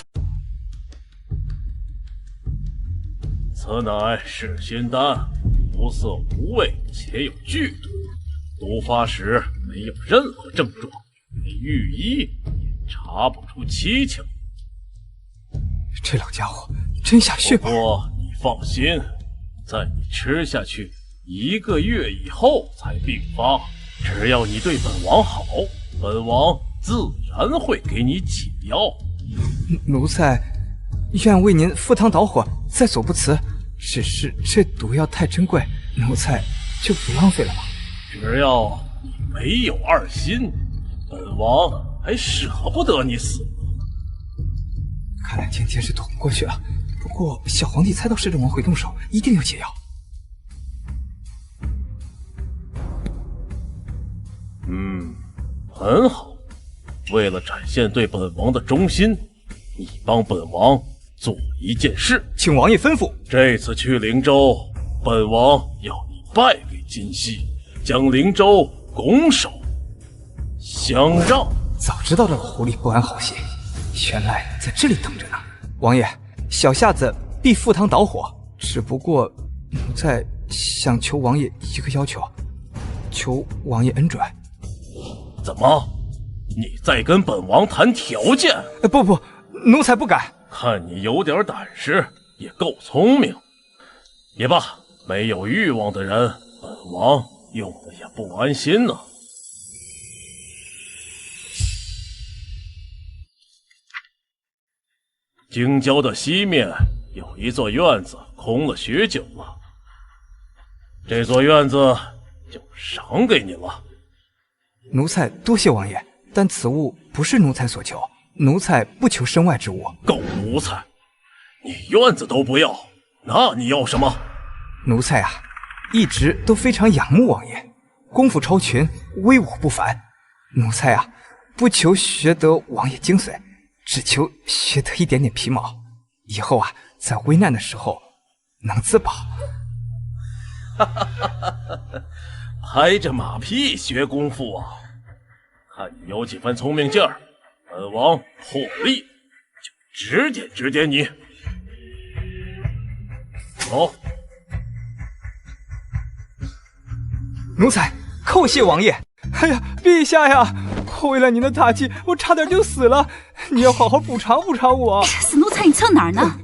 此乃噬心丹，无色无味，且有剧毒。毒发时没有任何症状，连御医也查不出蹊跷。这老家伙真下血本。不过你放心，在你吃下去1个月以后才病发。只要你对本王好，本王自然会给你解药。奴才愿为您赴汤蹈火，在所不辞。只是这毒药太珍贵，奴才就不浪费了吧。只要你没有二心，本王还舍不得你死。看来今天是躲不过去了。不过小皇帝猜到摄政王会动手，一定有解药。很好。为了展现对本王的忠心，你帮本王做一件事，请王爷吩咐。这次去灵州，本王要你败给金熙，将灵州拱手相让。早知道这个狐狸不安好心，原来在这里等着呢。王爷，小夏子必赴汤蹈火，只不过奴才想求王爷一个要求，求王爷恩准。怎么？你在跟本王谈条件？不，奴才不敢。看你有点胆识，也够聪明。也罢，没有欲望的人，本王用的也不安心呢。京郊的西面有一座院子空了许久了，这座院子就赏给你了。奴才多谢王爷，但此物不是奴才所求，奴才不求身外之物。狗奴才，你院子都不要，那你要什么？奴才啊，一直都非常仰慕王爷，功夫超群，威武不凡。奴才啊，不求学得王爷精髓，只求学得一点点皮毛，以后啊，在危难的时候能自保。拍着马屁学功夫啊！看你有几分聪明劲儿，本王破例就指点指点你。走。奴才叩谢王爷。哎呀，陛下呀，为了您的大计，我差点就死了，你要好好补偿补偿我。死奴才，你蹭哪儿呢？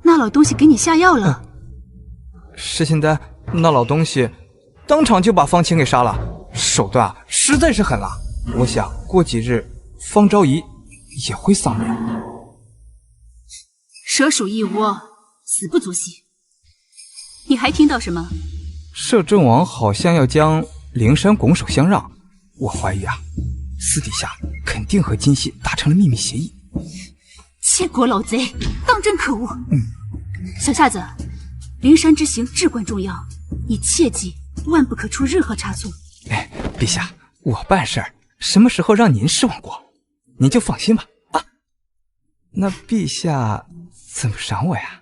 那老东西给你下药了。石信丹，那老东西当场就把方清给杀了，手段实在是狠了。我想过几日方昭仪也会丧命。蛇鼠一窝，死不足惜。你还听到什么？摄政王好像要将灵山拱手相让，我怀疑啊，私底下肯定和金熙达成了秘密协议。窃国老贼，当真可恶！小夏子，灵山之行至关重要，你切记万不可出任何差错。哎，陛下，我办事儿什么时候让您失望过？您就放心吧。啊，那陛下怎么赏我呀？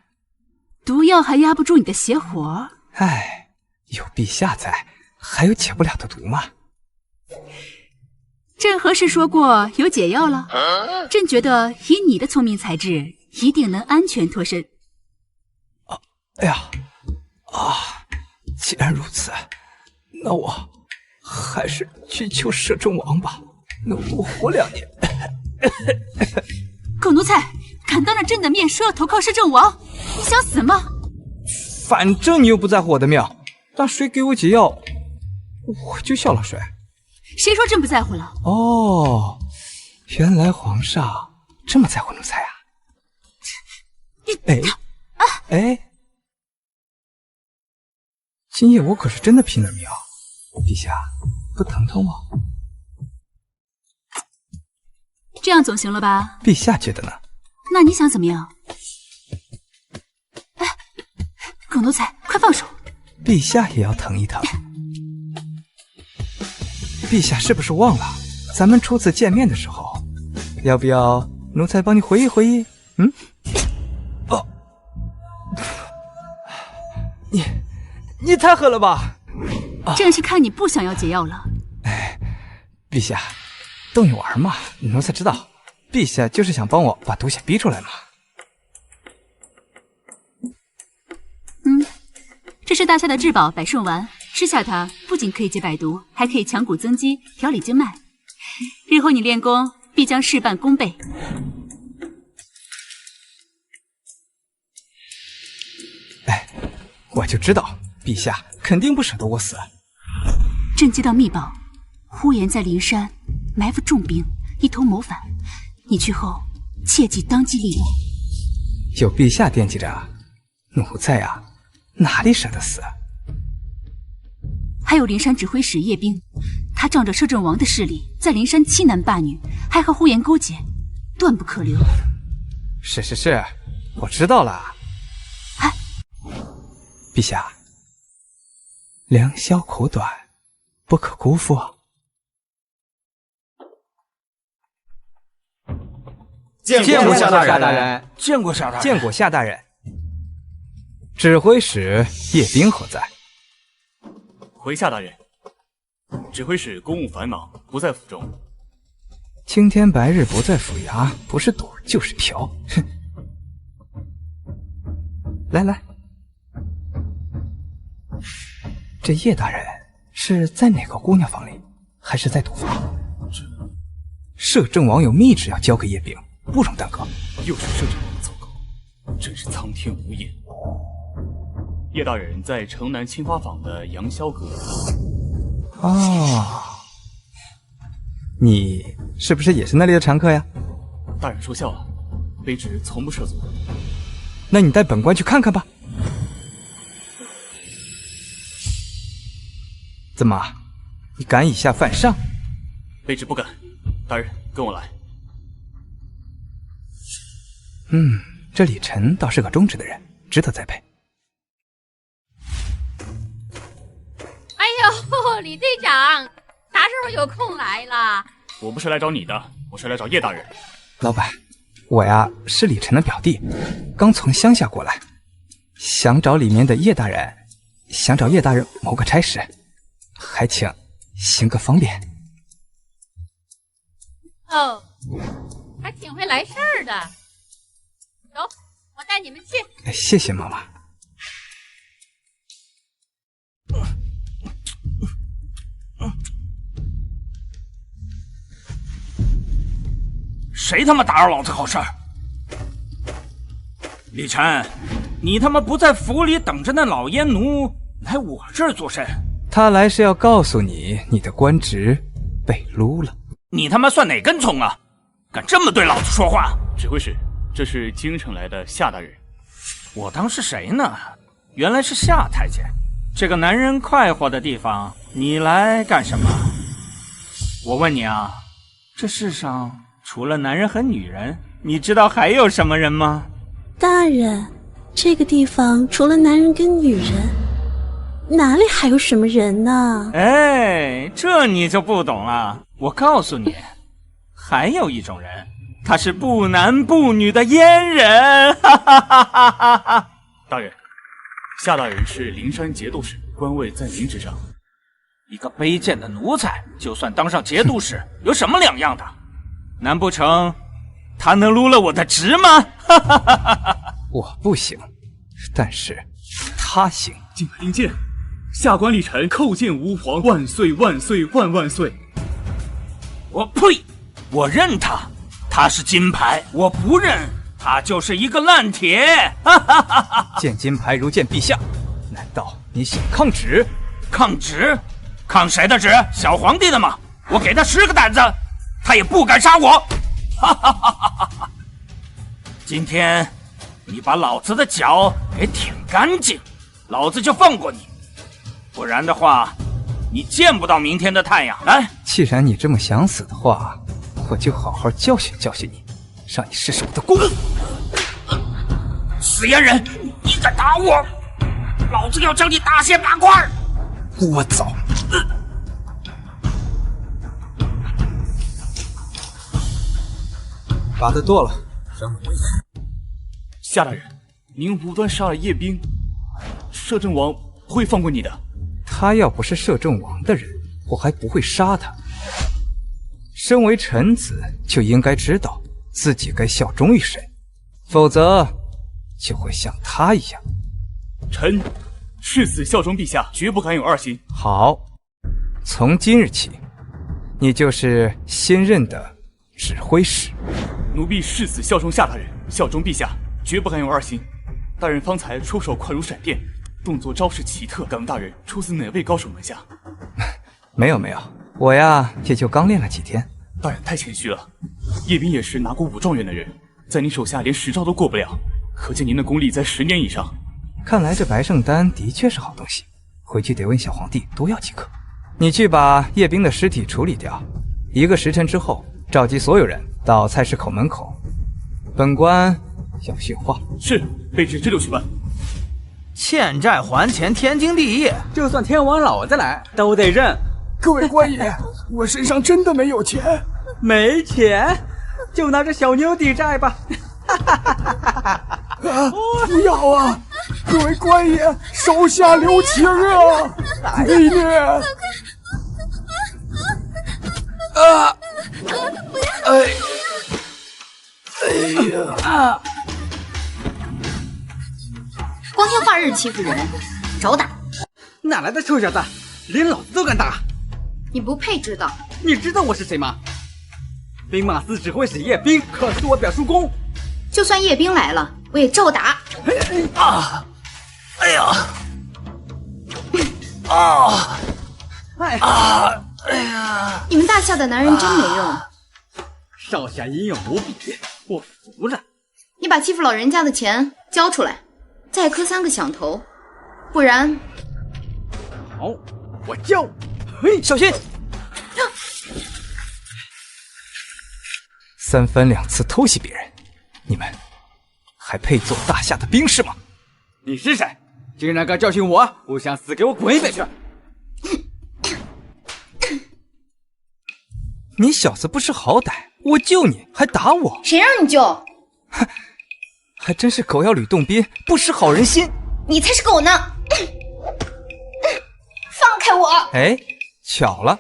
毒药还压不住你的邪火。哎，有陛下在，还有解不了的毒吗？朕何时说过有解药了？朕觉得以你的聪明才智，一定能安全脱身。哎呀，既然如此，那我还是去求摄政王吧，能多活2年。狗奴才，敢当着朕的面说要投靠摄政王，你想死吗？反正你又不在乎我的命，那谁给我解药，我就效劳谁。谁说朕不在乎了？哦，原来皇上这么在乎奴才啊！哎，今夜我可是真的拼了命，陛下不疼疼我？这样总行了吧？陛下觉得呢？那你想怎么样？哎，狗奴才，快放手！陛下也要疼一疼。陛下是不是忘了咱们初次见面的时候？要不要奴才帮你回忆回忆？你太狠了吧！正是看你不想要解药了。哎，陛下，逗你玩嘛，奴才知道，陛下就是想帮我把毒血逼出来嘛。这是大夏的至宝百顺丸，吃下它不仅可以解百毒，还可以强骨增肌，调理经脉。日后你练功必将事半功倍。哎，我就知道陛下肯定不舍得我死。朕接到密报，呼延在灵山埋伏重兵，一同谋反。你去后切记当机立断。有陛下惦记着，奴才呀，哪里舍得死？还有灵山指挥使叶冰，他仗着摄政王的势力，在灵山欺男霸女，还和呼延勾结，断不可留。是，我知道了。陛下，良宵苦短，不可辜负。见过夏大人，见过夏大人，见过夏大人。指挥使叶冰何在？回夏大人，指挥使公务繁忙，不在府中。青天白日不在府衙，不是赌就是嫖。哼！来，这叶大人是在哪个姑娘房里，还是在赌房？摄政王有密旨要交给叶冰，不容耽搁。又是摄政王的奏告，真是苍天无眼。叶大人在城南青花坊的杨逍阁。哦，你是不是也是那里的常客呀？大人说笑了，卑职从不涉足。那你带本官去看看吧。怎么，你敢以下犯上？卑职不敢。大人，跟我来。这李晨倒是个忠直的人，值得栽培。哎呦，李队长，啥时候有空来了？我不是来找你的，我是来找叶大人。老板，我呀是李晨的表弟，刚从乡下过来，想找里面的叶大人，想找叶大人谋个差事，还请行个方便。哦，还挺会来事儿的。走，我带你们去。谢谢妈妈。谁他妈打扰老子好事儿？李晨，你他妈不在府里等着那老阉奴，来我这儿做甚？他来是要告诉你，你的官职被撸了。你他妈算哪根葱啊？敢这么对老子说话？指挥使，这是京城来的夏大人。我当是谁呢？原来是夏太监。这个男人快活的地方，你来干什么？我问你啊，这世上除了男人和女人，你知道还有什么人吗？大人，这个地方除了男人跟女人，哪里还有什么人呢？哎，这你就不懂了。我告诉你，还有一种人，他是不男不女的阉人。哈哈哈哈哈哈！大人，夏大人是灵山节度使，官位在您之上。一个卑贱的奴才，就算当上节度使，有什么两样的？难不成他能撸了我的职吗？哈哈哈哈哈！我不行，但是他行。金牌令箭，下官李晨叩见吾皇，万岁万岁万万岁！我呸！我认他，他是金牌；我不认，他就是一个烂铁。哈哈哈哈！见金牌如见陛下，难道你想抗旨？抗旨？抗谁的旨？小皇帝的吗？我给他10个胆子，他也不敢杀我。哈哈哈哈哈！今天你把老子的脚给舔干净，老子就放过你；不然的话，你见不到明天的太阳。来，既然你这么想死的话，我就好好教训教训你，让你试试我的功。死阉人，你敢打我，老子要将你大卸8块！聒噪！把他剁了，让我夏大人，您无端杀了叶冰，摄政王会放过你的。他要不是摄政王的人，我还不会杀他。身为臣子，就应该知道自己该效忠于谁，否则就会像他一样。臣誓死效忠陛下，绝不敢有二心。好，从今日起，你就是新任的指挥使。奴婢誓死效忠夏大人，效忠陛下，绝不敢有二心。大人方才出手快如闪电，动作招式奇特，敢问大人出自哪位高手门下？没有，我呀也就刚练了几天。大人太谦虚了，叶斌也是拿过5状元的人，在您手下连10招都过不了，可见您的功力在10年以上。看来这白圣丹的确是好东西，回去得问小皇帝多要几颗。你去把叶冰的尸体处理掉，1个时辰之后召集所有人到菜市口门口，本官要训话。是，卑职这就去办。欠债还钱，天经地义，就算天王老子来都得认。各位官爷，我身上真的没有钱。没钱，就拿着小妞抵债吧。不要啊！各位官爷，手下留情啊！美女。光天化日欺负人，找打！哪来的臭小子，连老子都敢打？你不配知道。你知道我是谁吗？兵马司指挥使叶冰，可是我表叔公。就算叶冰来了，我我也照打。啊！哎呀！啊！哎啊！哎呀！你们大夏的男人真没用。少侠英勇无比，我服了。你把欺负老人家的钱交出来，再磕3个响头，不然……好，我交。嘿，小心！3番2次偷袭别人，你们还配做大夏的兵士吗？你是谁？竟然敢教训我！不想死，给我滚一边去！你小子不识好歹，我救你还打我！谁让你救？还真是狗咬吕洞宾，不识好人心！你才是狗呢！放开我！哎，巧了，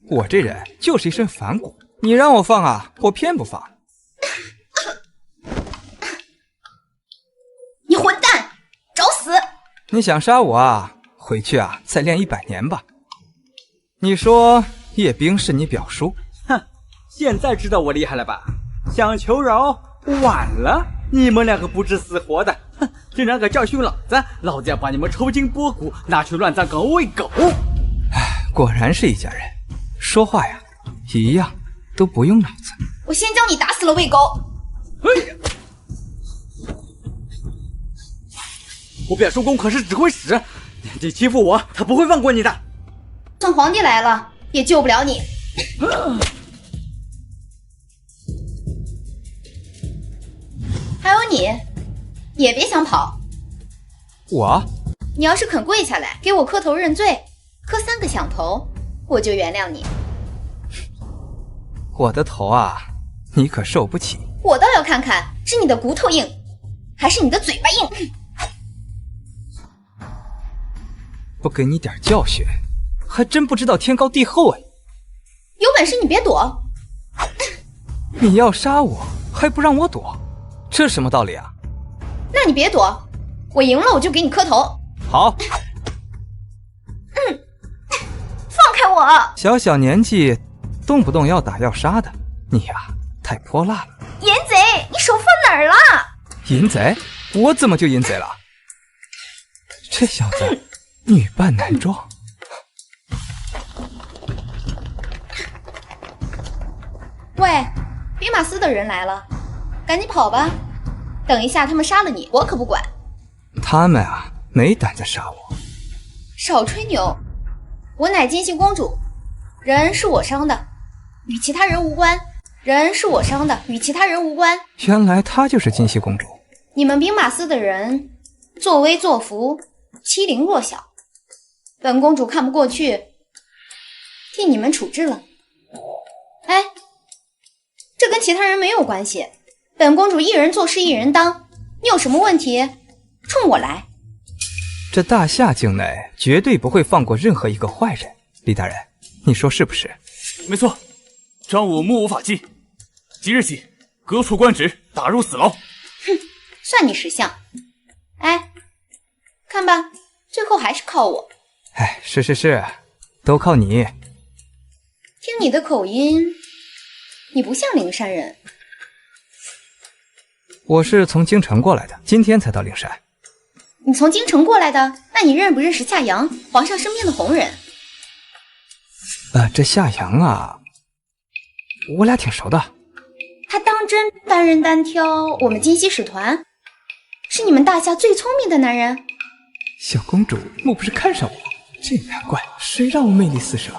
我这人就是一身反骨，你让我放啊，我偏不放。你混蛋，找死！你想杀我啊？回去啊，再练100年吧。你说叶冰是你表叔？哼，现在知道我厉害了吧？想求饶，晚了！你们2个不知死活的，哼，竟然敢教训老子！老子要把你们抽筋剥骨，拿去乱葬岗喂狗！哎，果然是一家人，说话呀，一样都不用脑子。我先将你打死了，喂狗！哎呀！我表叔公可是指挥使，你欺负我，他不会放过你的。算皇帝来了，也救不了你。还有你，也别想跑。我？你要是肯跪下来给我磕头认罪，磕3个响头，我就原谅你。我的头啊，你可受不起。我倒要看看是你的骨头硬，还是你的嘴巴硬。不给你点教训，还真不知道天高地厚哎！有本事你别躲！你要杀我，还不让我躲，这什么道理啊？那你别躲，我赢了我就给你磕头。好。放开我！小小年纪，动不动要打要杀的，你呀，太泼辣了。淫贼，你手放哪儿了？淫贼？我怎么就淫贼了？这小子女扮男装。喂，兵马司的人来了，赶紧跑吧！等一下他们杀了你，我可不管。他们啊，没胆子杀我。少吹牛！我乃金熙公主，人是我伤的，与其他人无关。人是我伤的，与其他人无关。原来她就是金熙公主。你们兵马司的人作威作福，欺凌弱小，本公主看不过去，替你们处置了。哎，这跟其他人没有关系，本公主一人做事一人当，你有什么问题冲我来。这大夏境内绝对不会放过任何一个坏人，李大人，你说是不是？没错，张武目无法纪，即日起革除官职，打入死牢。哼，算你识相。哎，看吧，最后还是靠我。哎，是，都靠你。听你的口音，你不像灵山人。我是从京城过来的，今天才到灵山。你从京城过来的，那你认不认识夏阳，皇上身边的红人？这夏阳啊，我俩挺熟的。他当真单人单挑我们金熙使团，是你们大夏最聪明的男人。小公主莫不是看上我？这难怪，谁让我魅力四射？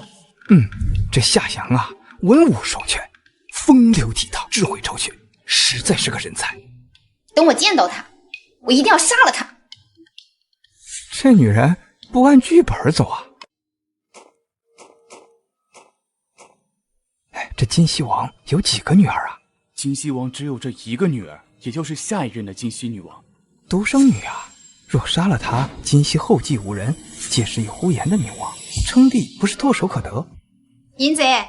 这夏阳啊，文武双全，风流倜傥，智慧超群，实在是个人才。等我见到他，我一定要杀了他。这女人不按剧本走啊！哎，这金熙王有几个女儿啊？金熙王只有这一个女儿，也就是下一任的金熙女王。独生女啊！若杀了她，金熙后继无人，届时以呼延的名望，称帝不是唾手可得？淫贼，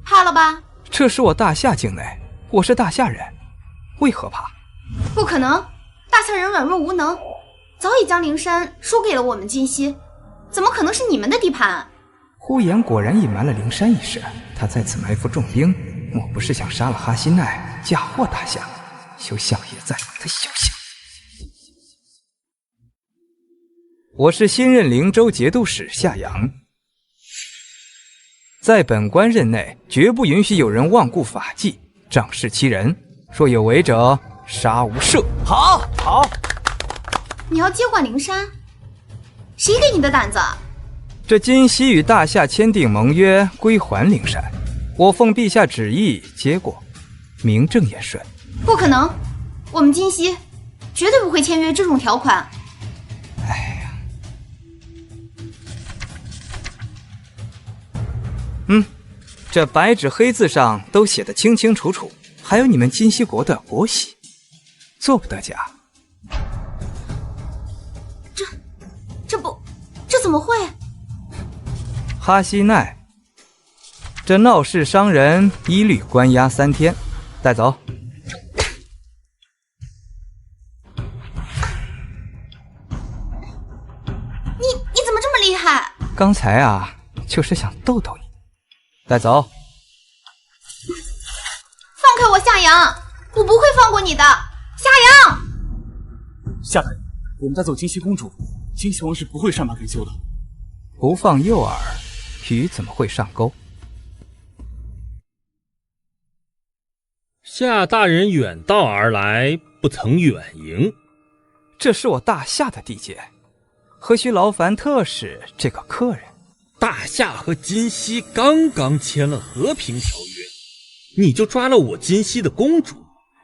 怕了吧？这是我大夏境内，我是大夏人，为何怕？不可能，大夏人软弱无能，早已将灵山输给了我们金熙，怎么可能是你们的地盘？呼延果然隐瞒了灵山一事，他在此埋伏重兵，莫不是想杀了哈希奈，嫁祸大夏？休想也在，他休想！我是新任灵州节度使夏阳，在本官任内，绝不允许有人罔顾法纪，仗势欺人。若有违者，杀无赦。好，好。你要接管灵山？谁给你的胆子？这今夕与大夏签订盟约，归还灵山。我奉陛下旨意接过，名正言顺。不可能，我们今夕绝对不会签约这种条款。哎呀，这白纸黑字上都写得清清楚楚，还有你们今夕国的国玺，做不得假。这怎么会？哈希奈，这闹事伤人，一律关押3天，带走。你怎么这么厉害？刚才啊，就是想逗逗你，带走。放开我，夏阳！我不会放过你的，夏阳！夏大人，我们带走金熙公主，金熙王是不会善罢甘休的。不放诱饵，鱼怎么会上钩？夏大人远道而来，不曾远迎。这是我大夏的地界，何须劳烦特使这个客人？大夏和金熙刚刚签了和平条约，你就抓了我金熙的公主，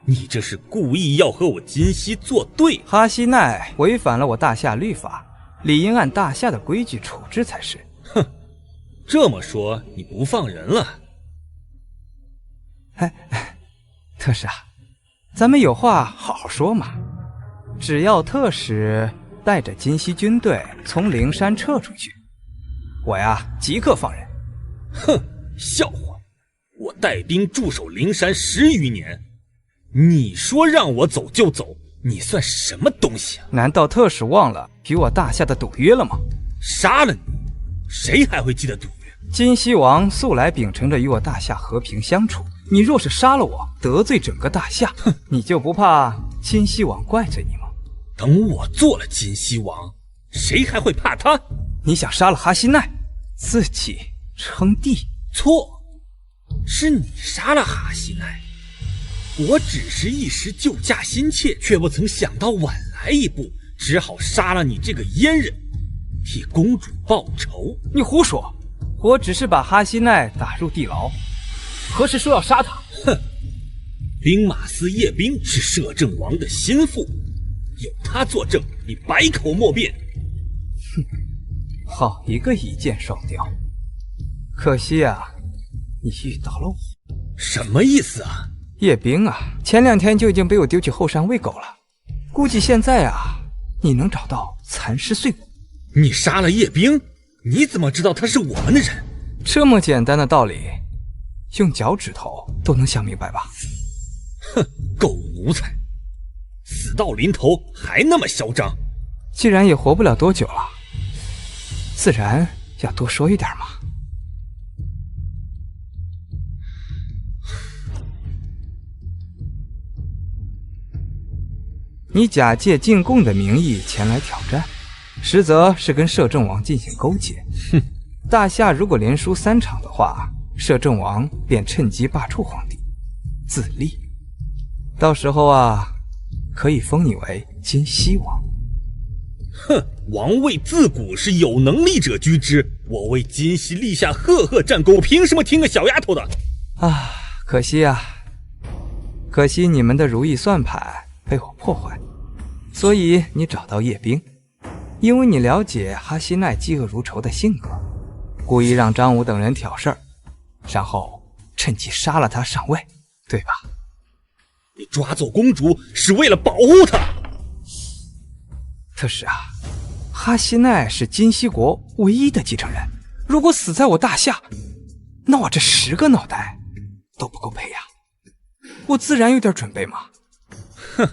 你这是故意要和我金熙作对。哈希奈违反了我大夏律法，理应按大夏的规矩处置才是。哼，这么说你不放人了？特使啊，咱们有话好好说嘛。只要特使带着金熙军队从灵山撤出去，我呀即刻放人。哼，笑话！我带兵驻守灵山10余年，你说让我走就走，你算什么东西啊？难道特使忘了与我大夏的赌约了吗？杀了你，谁还会记得赌约？金熙王素来秉承着与我大夏和平相处，你若是杀了我，得罪整个大夏，你就不怕金熙王怪罪你吗？等我做了金熙王，谁还会怕他？你想杀了哈希奈，自己称帝？错，是你杀了哈希奈。我只是一时救驾心切，却不曾想到晚来一步，只好杀了你这个阉人，替公主报仇。你胡说！我只是把哈希奈打入地牢，何时说要杀他？哼！兵马司叶兵是摄政王的心腹，有他作证，你百口莫辩。哼，好一个一箭双雕！可惜啊，你遇到了我。什么意思啊？叶兵啊，前2天就已经被我丢去后山喂狗了，估计现在啊，你能找到残尸碎骨。你杀了叶兵？你怎么知道他是我们的人？这么简单的道理，用脚趾头都能想明白吧？哼，狗奴才，死到临头还那么嚣张。既然也活不了多久了，自然要多说一点嘛。你假借进贡的名义前来挑战，实则是跟摄政王进行勾结。哼，大夏如果连输3场的话，摄政王便趁机罢黜皇帝，自立。到时候啊，可以封你为金熙王。哼，王位自古是有能力者居之，我为金熙立下赫赫战功，凭什么听个小丫头的？啊，可惜啊，可惜你们的如意算盘被我破坏，所以你找到叶兵，因为你了解哈希奈嫉恶如仇的性格，故意让张武等人挑事儿，然后趁机杀了他上位，对吧？你抓走公主是为了保护她。特使啊，哈希奈是金熙国唯一的继承人，如果死在我大夏，那我这10个脑袋都不够配呀，我自然有点准备嘛。哼，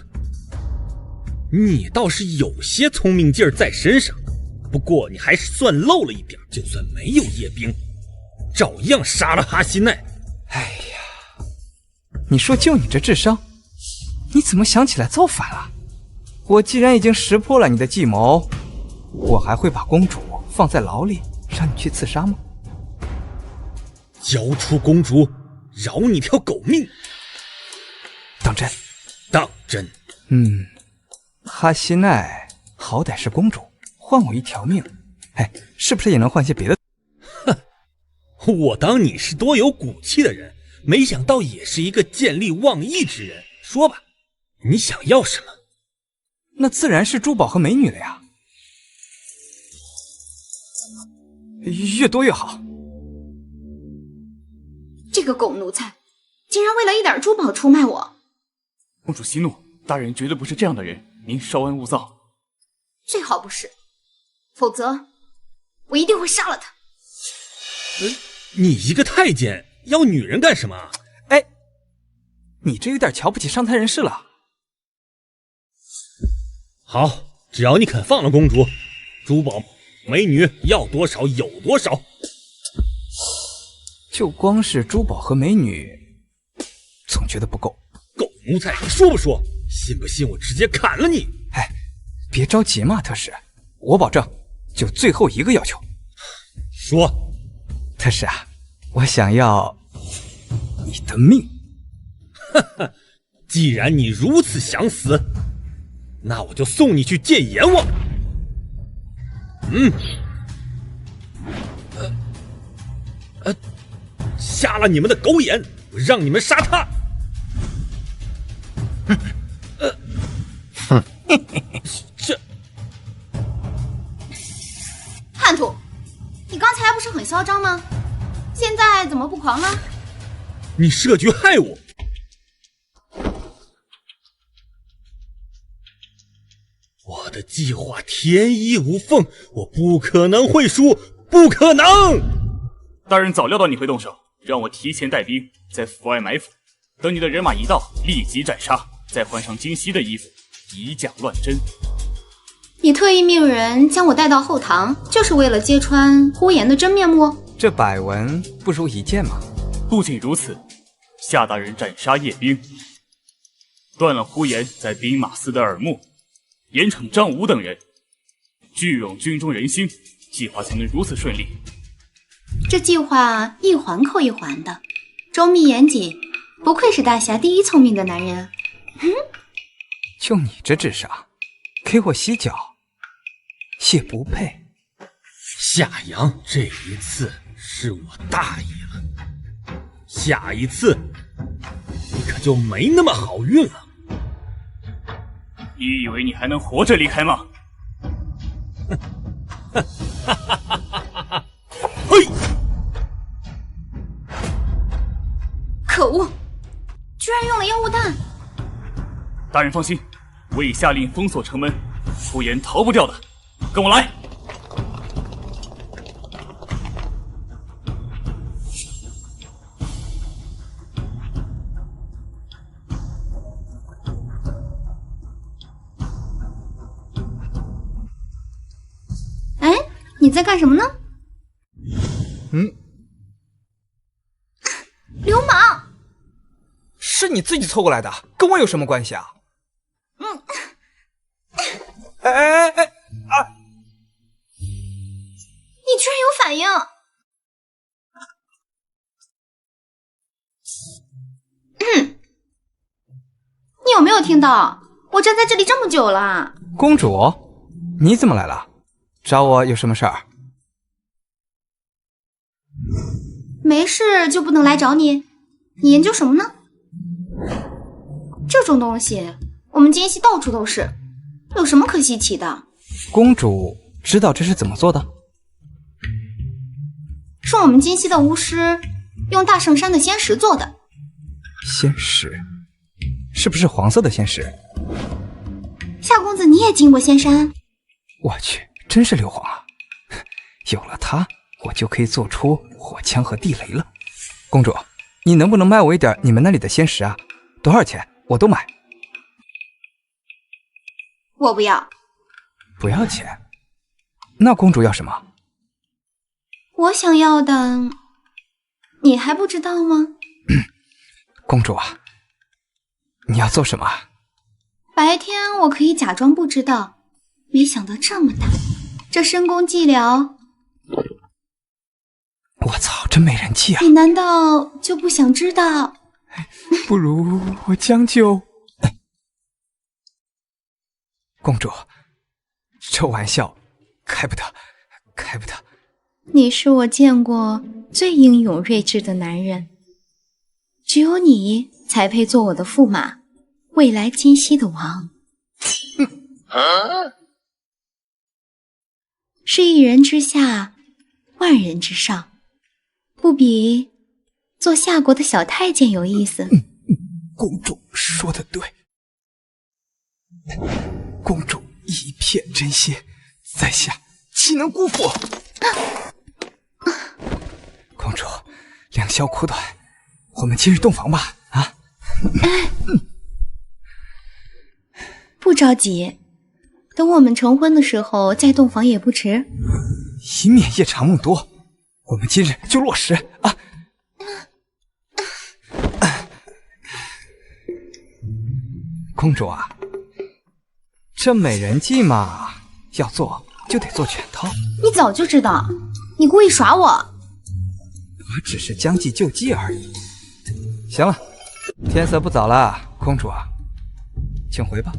你倒是有些聪明劲儿在身上，不过你还是算漏了一点，就算没有叶兵，照样杀了哈希奈。哎呀，你说就你这智商，你怎么想起来造反了？我既然已经识破了你的计谋，我还会把公主放在牢里，让你去刺杀吗？交出公主，饶你条狗命！当真？当真。哈希奈好歹是公主，换我一条命，是不是也能换些别的？哼，我当你是多有骨气的人，没想到也是一个见利忘义之人。说吧，你想要什么？那自然是珠宝和美女了呀，越多越好。这个狗奴才，竟然为了一点珠宝出卖我！公主息怒，大人绝对不是这样的人，您稍安勿躁。最好不是，否则我一定会杀了他。你一个太监要女人干什么？你这有点瞧不起上层人士了。好，只要你肯放了公主，珠宝美女要多少有多少。就光是珠宝和美女，总觉得不够。狗奴才，你说不说？信不信我直接砍了你？别着急嘛，特使，我保证，就最后一个要求。说。特使啊，我想要你的命。既然你如此想死，那我就送你去见阎王。瞎了你们的狗眼，我让你们杀他！这叛徒，你刚才不是很嚣张吗？现在怎么不狂了？你设局害我！我的计划天衣无缝，我不可能会输，不可能！大人早料到你会动手，让我提前带兵在府外埋伏，等你的人马一到，立即斩杀，再换上金熙的衣服，以假乱真。你特意命人将我带到后堂，就是为了揭穿呼延的真面目？这百闻不如一见嘛。不仅如此，夏大人斩杀叶兵，断了呼延在兵马司的耳目，严惩张武等人，聚拢军中人心，计划才能如此顺利。这计划一环扣一环的，周密严谨，不愧是大侠第一聪明的男人。就你这智商，给我洗脚也不配。夏阳，这一次是我大意了，下一次你可就没那么好运了。你以为你还能活着离开吗？嘿！可恶，居然用了烟雾弹！大人放心，我已下令封锁城门，呼延逃不掉的。跟我来！你在干什么呢？流氓！是你自己凑过来的，跟我有什么关系啊？你居然有反应！你有没有听到？我站在这里这么久了。公主，你怎么来了？找我有什么事儿？没事就不能来找你？你研究什么呢？这种东西我们京西到处都是，有什么可稀奇的？公主知道这是怎么做的？是我们京西的巫师用大圣山的仙石做的。仙石？是不是黄色的仙石？夏公子，你也进过仙山？我去，真是硫磺啊！有了它，我就可以做出火枪和地雷了。公主，你能不能卖我一点你们那里的仙石啊？多少钱我都买。我不要。不要钱？那公主要什么？我想要的，你还不知道吗？公主啊，你要做什么？白天我可以假装不知道，没想到这么大，这深宫寂寥，我操，真没人气啊！你难道就不想知道？不如我将就。公主，这玩笑开不得，开不得。你是我见过最英勇睿智的男人，只有你才配做我的驸马，未来今夕的王。是一人之下，万人之上，不比做夏国的小太监有意思。公主说的对，公主一片真心，在下岂能辜负？公主，两宵苦短，我们今日洞房吧。啊！不着急，等我们成婚的时候再洞房也不迟。以免夜长梦多，我们今日就落实啊！公主啊，这美人计嘛，要做就得做全套。你早就知道，你故意耍我。我只是将计就计而已。行了，天色不早了，公主啊，请回吧。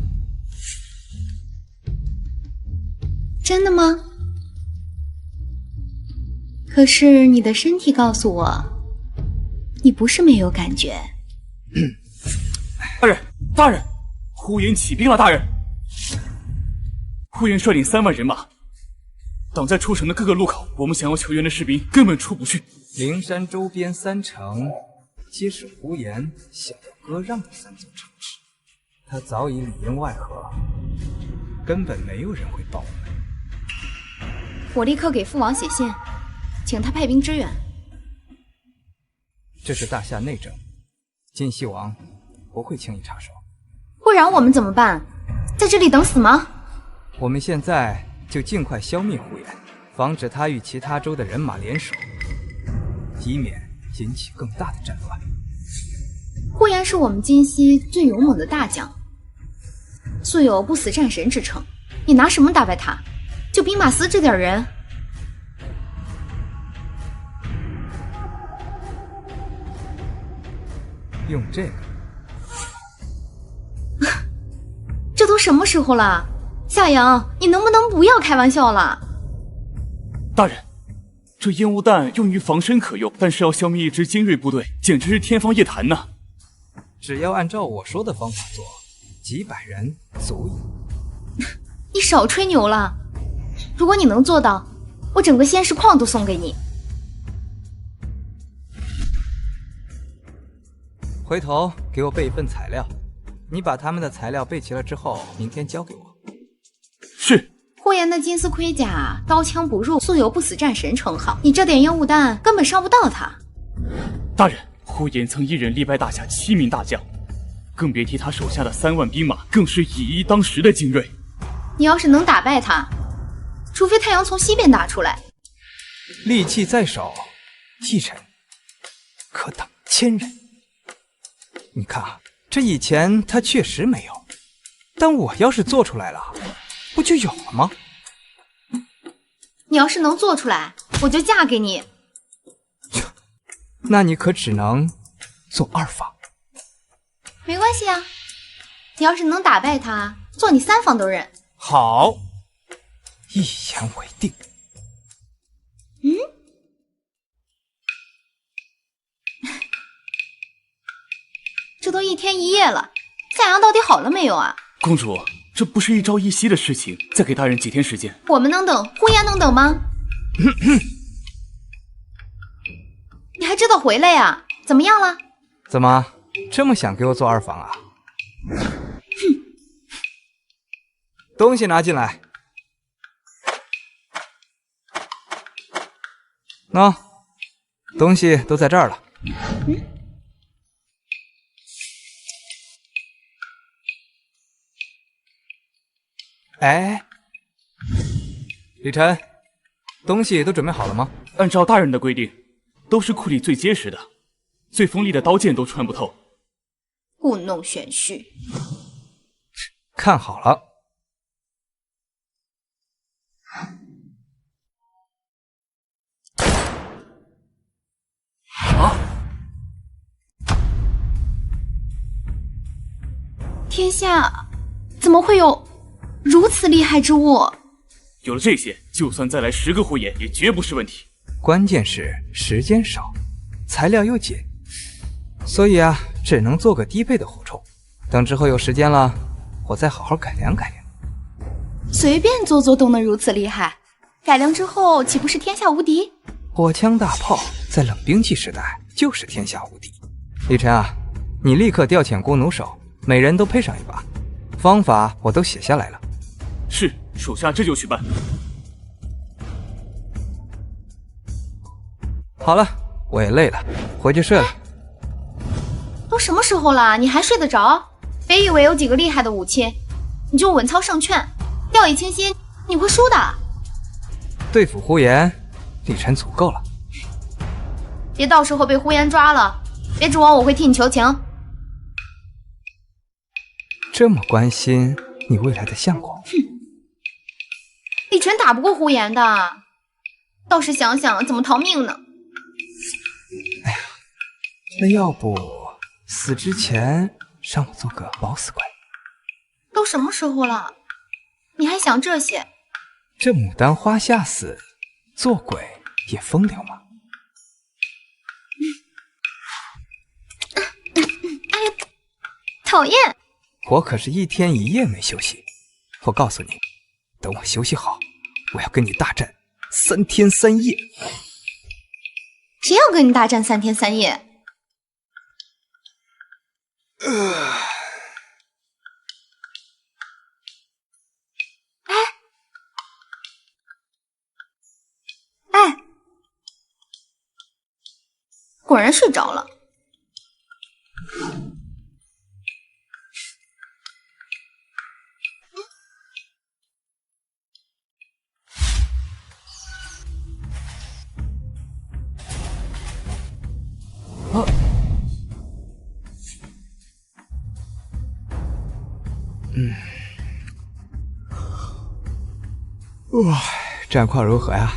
真的吗？可是你的身体告诉我，你不是没有感觉。大人，大人，呼延起兵了！大人，呼延率领3万人马，挡在出城的各个路口，我们想要求援的士兵根本出不去。灵山周边3城皆是呼延想要割让的3座城池，他早已里应外合，根本没有人会帮我们。我立刻给父王写信，请他派兵支援。这是大夏内政，晋西王不会轻易插手。不然我们怎么办？在这里等死吗？我们现在就尽快消灭呼延，防止他与其他州的人马联手，以免引起更大的战乱。呼延是我们今西最勇猛的大将，素有不死战神之称。你拿什么打败他？就兵马司这点人？用这个？这都什么时候了？夏阳，你能不能不要开玩笑了？大人，这烟雾弹用于防身可用，但是要消灭一支精锐部队，简直是天方夜谭呐！只要按照我说的方法做，几百人足矣。你少吹牛了！如果你能做到，我整个仙石矿都送给你。回头给我备一份材料，你把他们的材料备齐了之后，明天交给我。是。呼延的金丝盔甲，刀枪不入，素有不死战神称号。你这点烟雾弹根本伤不到他。大人，呼延曾一人力败大夏7名大将，更别提他手下的3万兵马，更是以一当十的精锐。你要是能打败他，除非太阳从西边打出来。利器在手，一人可挡1000人。你看啊，这以前他确实没有，但我要是做出来了，不就有了吗？你要是能做出来，我就嫁给你。那你可只能做2房。没关系啊，你要是能打败他，做你3房都认。好，一言为定。这都1天1夜了，夏阳到底好了没有啊？公主，这不是一朝一夕的事情，再给大人几天时间。我们能等，呼延能等吗？你还知道回来呀？怎么样了？怎么这么想给我做2房啊？东西拿进来。喏，东西都在这儿了。哎，李晨，东西都准备好了吗？按照大人的规定，都是库里最结实的、最锋利的刀剑都穿不透。故弄玄虚。看好了。天下怎么会有如此厉害之物？有了这些，就算再来10个护眼，也绝不是问题。关键是时间少，材料又紧，所以啊，只能做个低配的火铳。等之后有时间了，我再好好改良改良。随便做做都能如此厉害，改良之后岂不是天下无敌？火枪大炮在冷兵器时代就是天下无敌。李晨啊，你立刻调遣弓弩手，每人都配上一把，方法我都写下来了。是，属下这就去办。好了，我也累了，回去睡了。都什么时候了，你还睡得着？别以为有几个厉害的武器，你就稳操胜券，掉以轻心，你会输的。对付呼延，李晨足够了。别到时候被呼延抓了，别指望我会替你求情。这么关心你未来的相公，李晨打不过呼延的，倒是想想怎么逃命呢。哎呀，那要不死之前让我做个保死鬼？都什么时候了，你还想这些？这牡丹花下死，做鬼也风流吗？哎呀，讨厌！我可是1天1夜没休息。我告诉你，等我休息好，我要跟你大战3天3夜。谁要跟你大战3天3夜？哎，果然睡着了。哇，战况如何呀？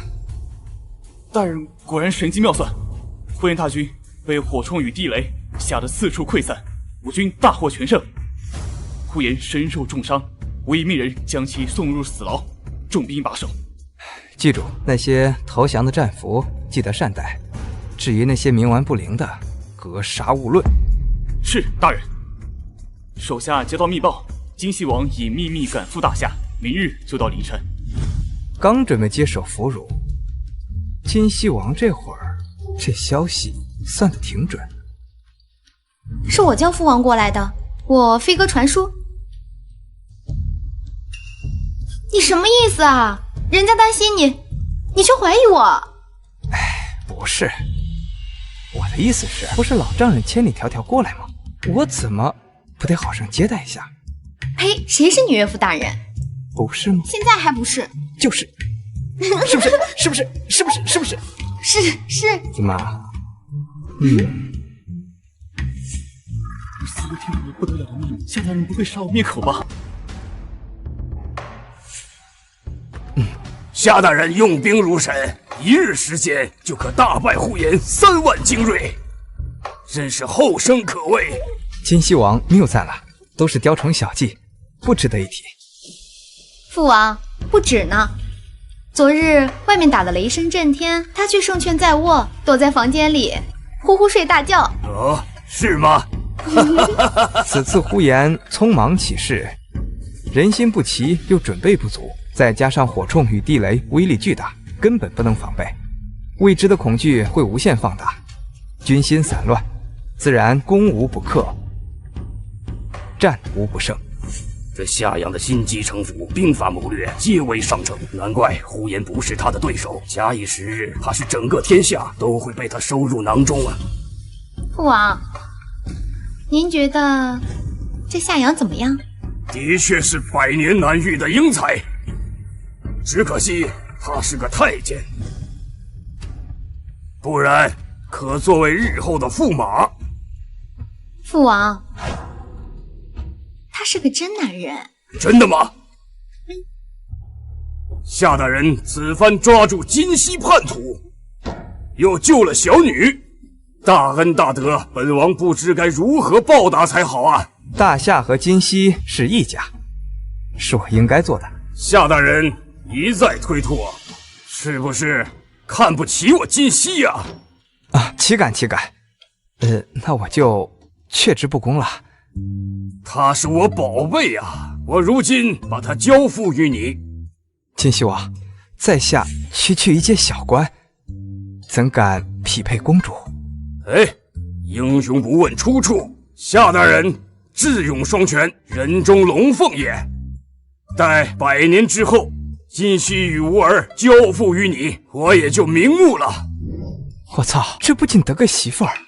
大人果然神机妙算，呼延大军被火铳与地雷吓得四处溃散，我军大获全胜。呼延身受重伤，我已命人将其送入死牢，重兵把守。记住，那些投降的战俘记得善待，至于那些冥顽不灵的，格杀勿论。是，大人。手下接到密报，金西王已秘密赶赴大夏，明日就到临城。刚准备接手俘虏，金西王这会儿这消息算得挺准。是我叫父王过来的，我飞鸽传书。你什么意思啊？人家担心你，你却怀疑我？哎，不是，我的意思是，不是老丈人千里迢迢过来吗？我怎么不得好生接待一下？呸！谁是你岳父大人？不是吗？现在还不是？就是，是不是？是不是？是不是？是不是？是。怎么？死了听我不得了的命，夏大人不会杀我灭口吧？夏大人用兵如神，1日时间就可大败呼延3万精锐，真是后生可畏。金西王谬赞了，都是雕虫小技，不值得一提。父王不止呢，昨日外面打得雷声震天，他却胜券在握，躲在房间里呼呼睡大觉。是吗？此次呼延匆忙起事，人心不齐又准备不足，再加上火铳与地雷威力巨大，根本不能防备，未知的恐惧会无限放大，军心散乱，自然攻无不克，战无不胜。这夏阳的心机城府、兵法谋略皆为上乘，难怪呼延不是他的对手。假以时日，怕是整个天下都会被他收入囊中啊！父王，您觉得这夏阳怎么样？的确是100年难遇的英才，只可惜他是个太监，不然可作为日后的驸马。父王，他是个真男人，真的吗？夏大人此番抓住金溪叛徒，又救了小女，大恩大德，本王不知该如何报答才好啊！大夏和金溪是一家，是我应该做的。夏大人一再推脱，是不是看不起我金溪呀？岂敢。那我就却之不恭了。他是我宝贝啊，我如今把他交付于你。金溪王，在下区区一介小官，怎敢匹配公主？英雄不问出处，夏大人智勇双全，人中龙凤也。待100年之后，金溪与吾儿交付于你，我也就瞑目了。我操，这不仅得个媳妇儿，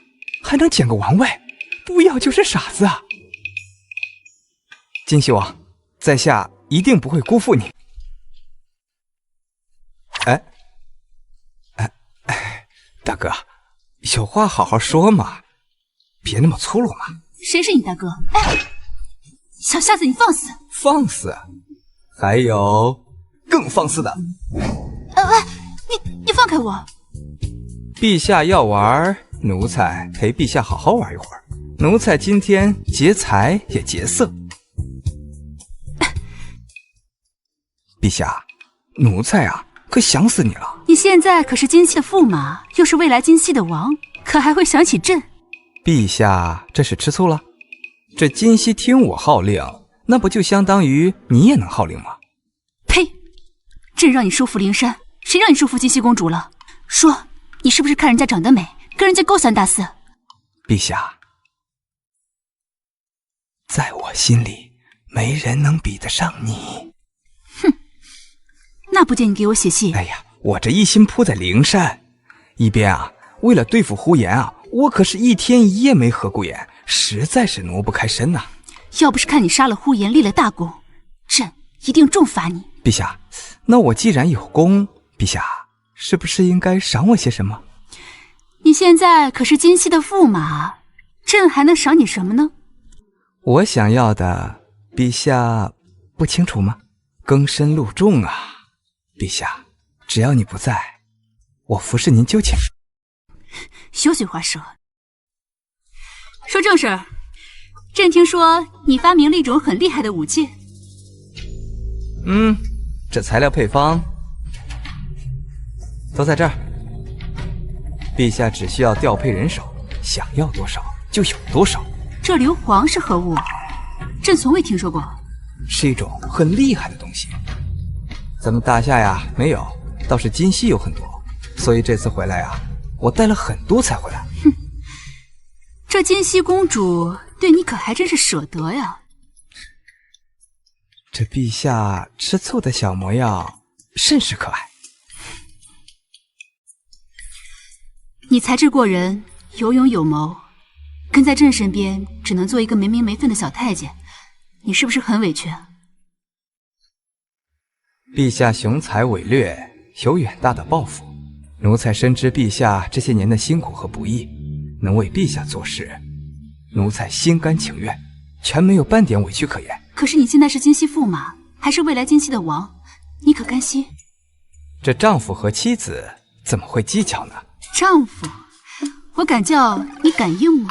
还能捡个王位，不要就是傻子啊！金溪王，在下一定不会辜负你。大哥，有话好好说嘛，别那么粗鲁嘛。谁是你大哥？小瞎子，你放肆！放肆？还有更放肆的。你放开我！陛下要玩，奴才陪陛下好好玩一会儿。奴才今天劫财也劫色。陛下，奴才啊，可想死你了。你现在可是金溪的驸马，又是未来金溪的王，可还会想起朕？陛下这是吃醋了？这金溪听我号令，那不就相当于你也能号令吗？呸！朕让你收复灵山，谁让你收复金溪公主了？说，你是不是看人家长得美，跟人家勾三搭四？陛下，在我心里，没人能比得上你。哼，那不见你给我写信。我这一心扑在灵山，一边为了对付呼延我可是1天1夜没合过眼，实在是挪不开身呐。要不是看你杀了呼延，立了大功，朕一定重罚你。陛下，那我既然有功，陛下是不是应该赏我些什么？你现在可是金溪的驸马，朕还能赏你什么呢？我想要的，陛下不清楚吗？更深露重啊！陛下，只要你不在，我服侍您就寝。休嘴滑舌。说正事儿，朕听说你发明了一种很厉害的武器。这材料配方都在这儿。陛下只需要调配人手，想要多少就有多少。这硫磺是何物？朕从未听说过。是一种很厉害的东西，咱们大夏呀没有，倒是金溪有很多，所以这次回来我带了很多才回来。哼，这金溪公主对你可还真是舍得呀。这陛下吃醋的小模样甚是可爱。你才智过人，有勇有谋，跟在朕身边只能做一个没名没分的小太监，你是不是很委屈啊？陛下雄才伟略，有远大的抱负，奴才深知陛下这些年的辛苦和不易，能为陛下做事，奴才心甘情愿，全没有半点委屈可言。可是你现在是金溪驸马，还是未来金溪的王，你可甘心？这丈夫和妻子怎么会计较呢？丈夫，我敢叫你敢应吗？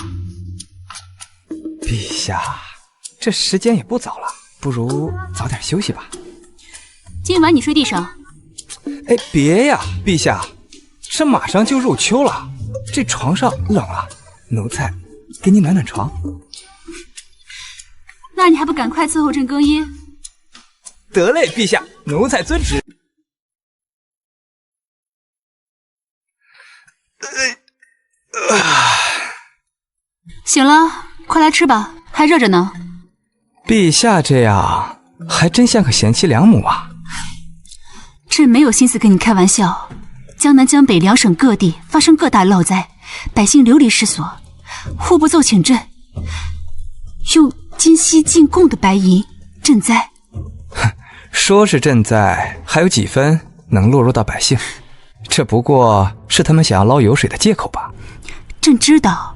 陛下，这时间也不早了，不如早点休息吧。今晚你睡地上。别呀，陛下，这马上就入秋了，这床上冷啊，奴才给你暖暖床。那你还不赶快伺候朕更衣？得嘞，陛下，奴才遵旨。醒了，快来吃吧，还热着呢。陛下这样还真像个贤妻良母啊。朕没有心思跟你开玩笑，江南江北两省各地发生各大涝灾，百姓流离失所，户部奏请朕用金溪进贡的白银赈灾。说是赈灾，还有几分能落入到百姓？这不过是他们想要捞油水的借口吧？朕知道，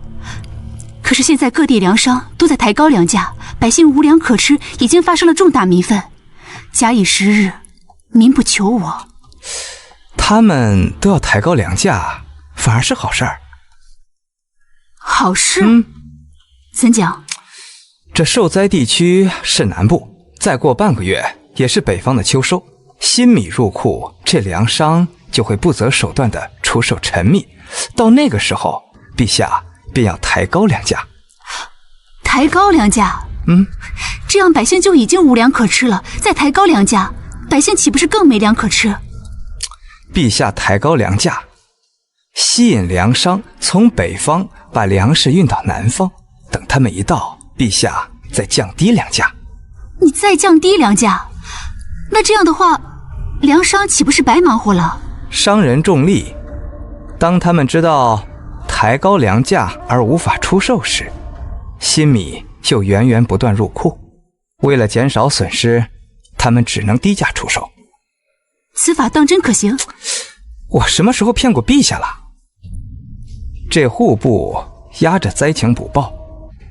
可可是现在各地粮商都在抬高粮价，百姓无粮可吃，已经发生了重大民愤。假以时日，民不求我。他们都要抬高粮价，反而是好事儿。好事？怎讲？这受灾地区是南部，再过半个月也是北方的秋收。新米入库，这粮商就会不择手段地出售陈米。到那个时候，陛下便要抬高粮价。抬高粮价？这样百姓就已经无粮可吃了，再抬高粮价，百姓岂不是更没粮可吃？陛下抬高粮价，吸引粮商从北方把粮食运到南方，等他们一到，陛下再降低粮价。你再降低粮价，那这样的话，粮商岂不是白忙活了？商人重利，当他们知道抬高粮价而无法出售时，新米就源源不断入库。为了减少损失，他们只能低价出售。此法当真可行？我什么时候骗过陛下了？这户部压着灾情补报，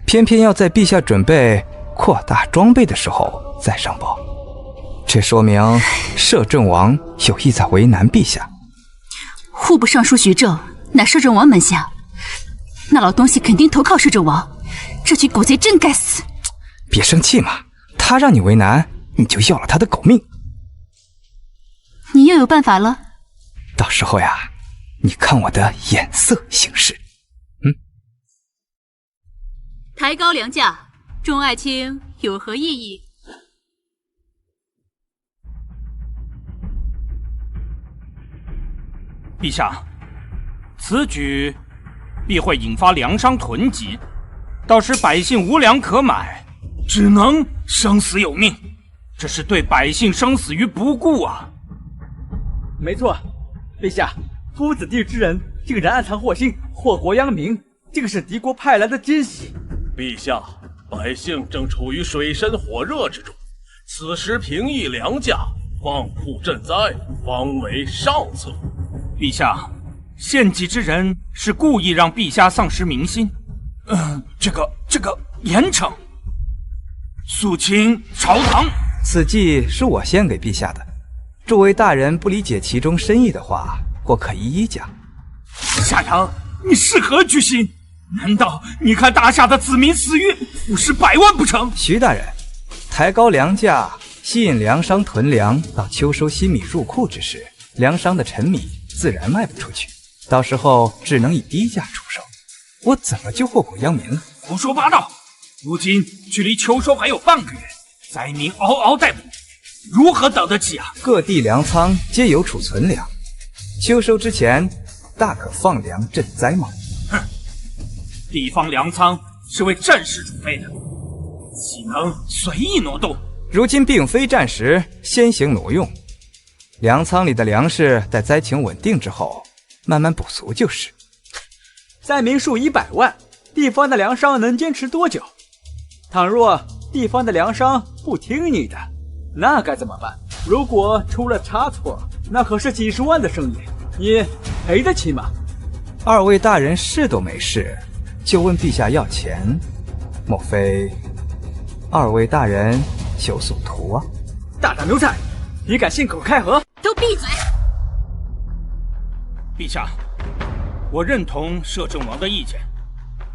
偏偏要在陛下准备扩大装备的时候再上报，这说明摄政王有意在为难陛下。户部尚书徐正乃摄政王门下，那老东西肯定投靠摄政王，这群狗贼真该死。别生气嘛，他让你为难，你就要了他的狗命。你又有办法了？到时候呀，你看我的眼色行事。抬高粮价，众爱卿有何异议？陛下，此举必会引发粮商囤积，到时百姓无粮可买，只能生死有命，这是对百姓生死于不顾啊！没错，陛下，夫子弟之人竟然暗藏祸心，祸国殃民，竟是敌国派来的奸细。陛下，百姓正处于水深火热之中，此时平抑粮价，放库赈灾，方为上策。陛下，献计之人是故意让陛下丧失民心。这个严惩，肃清朝堂。此计是我献给陛下的，诸位大人不理解其中深意的话，我可一一讲。夏阳，你是何居心？难道你看大夏的子民死于腐蚀百万不成？徐大人，抬高粮价，吸引粮商囤粮，到秋收新米入库之时，粮商的陈米自然卖不出去，到时候只能以低价出售。我怎么就祸国殃民了？胡说八道！如今距离秋收还有半个月，灾民嗷嗷待哺，如何等得起啊？各地粮仓皆有储存粮，秋收之前大可放粮赈灾嘛。哼，地方粮仓是为战时储备的，岂能随意挪动？如今并非战时，先行挪用。粮仓里的粮食待灾情稳定之后，慢慢补足就是。灾民数以百万，地方的粮商能坚持多久？倘若地方的粮商不听你的，那该怎么办？如果出了差错，那可是几十万的生意，你赔得起吗？二位大人事都没事，就问陛下要钱，莫非二位大人有所图啊？大胆奴才，你敢信口开河？都闭嘴！陛下，我认同摄政王的意见，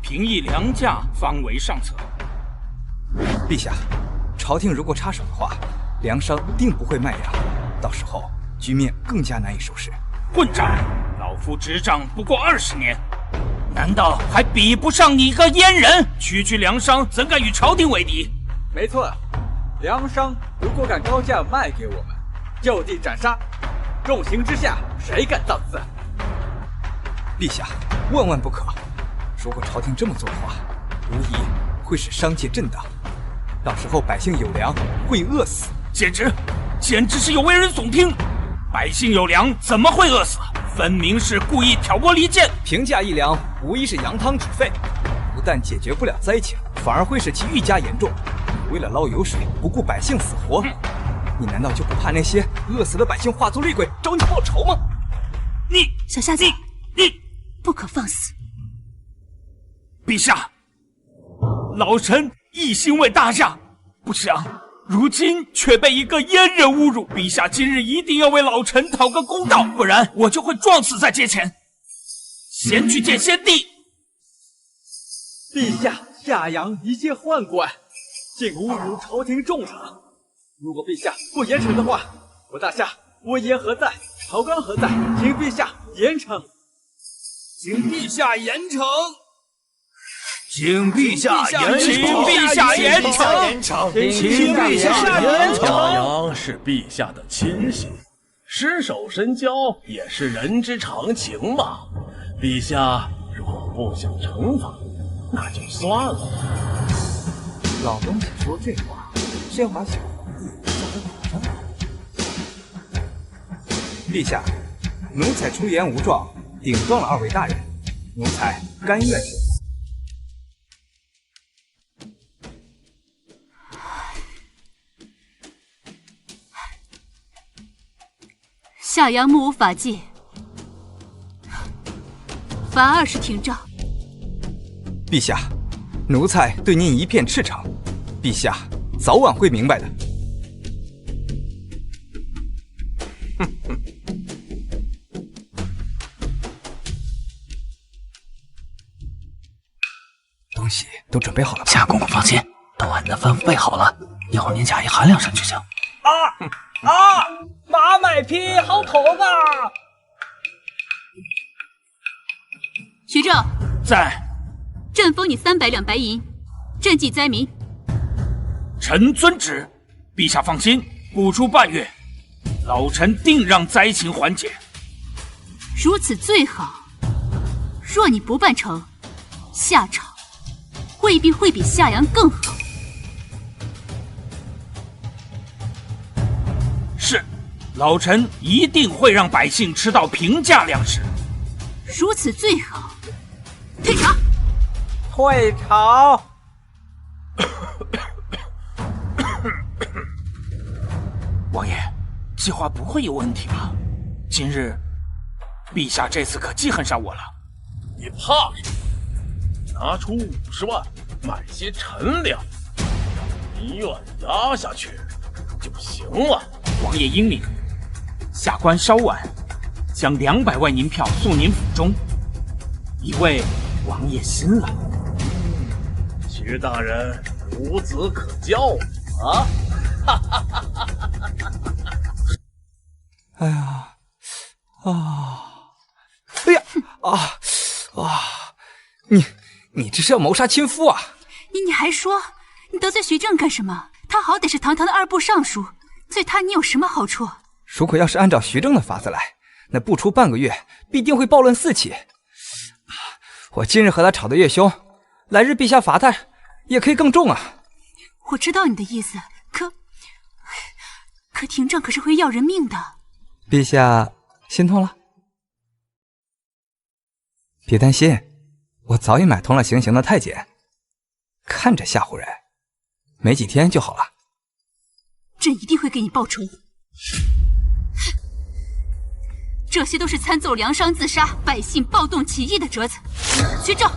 平抑粮价方为上策。陛下，朝廷如果插手的话，粮商定不会卖粮，到时候局面更加难以收拾。混账！老夫执掌不过20年，难道还比不上你个阉人？区区粮商怎敢与朝廷为敌？没错，粮商如果敢高价卖给我们，就地斩杀，重刑之下，谁敢造次？陛下，万万不可！如果朝廷这么做的话，无疑会使商界震荡，到时候百姓有粮会饿死，简直是有违人耸听！百姓有粮怎么会饿死？分明是故意挑拨离间。平价一粮无疑是扬汤止沸，不但解决不了灾情，反而会使其愈加严重。为了捞油水，不顾百姓死活，你难道就不怕那些饿死的百姓化作厉鬼找你报仇吗？小瞎子，你不可放肆！陛下，老臣一心为大夏，不想如今却被一个阉人侮辱。陛下今日一定要为老臣讨个公道，不然我就会撞死在阶前。先去见先帝。陛下，夏阳一介宦官，竟侮辱朝廷重赏。如果陛下不严惩的话，我大夏威严何在？朝纲何在？请陛下严惩。请陛下严惩。请陛下严惩！请陛下严惩！请陛下严惩！夏阳是陛下的亲信，失手深交也是人之常情嘛。陛下若不想惩罚，那就算了。老东西说这话是要把小皇帝架在马上吗？陛下，奴才出言无状，顶撞了二位大人，奴才甘愿受罚。夏阳目无法纪，罚20廷杖。陛下，奴才对您一片赤诚，陛下早晚会明白的。东西都准备好了吧？夏公公放心，等俺的吩咐备好了，一会儿您加一韩粮上就行。马买批好头子。徐正在。朕封你300两白银，赈济灾民。臣遵旨。陛下放心，不出半月，老臣定让灾情缓解。如此最好。若你不办成，下场未必会比夏阳更好。是，老臣一定会让百姓吃到平价粮食。如此最好。退朝。退朝。王爷，计划不会有问题吧？今日，陛下这次可记恨上我了。你怕什么？拿出50万买些陈粮，医院压下去就行了。王爷英明，下官稍晚将200万银票送您府中，以慰王爷心劳。徐大人孺子可教啊！哎呀，哎呀，你这是要谋杀亲夫啊！你还说你得罪徐正干什么？他好歹是堂堂的2部尚书，对他你有什么好处？如果要是按照徐正的法子来，那不出半个月必定会暴乱四起。我今日和他吵得越凶，来日陛下罚他也可以更重啊。我知道你的意思，可廷杖可是会要人命的。陛下心痛了？别担心，我早已买通了行刑的太监，看着吓唬人，没几天就好了。朕一定会给你报仇。这些都是参奏粮商自杀、百姓暴动起义的折子。徐正，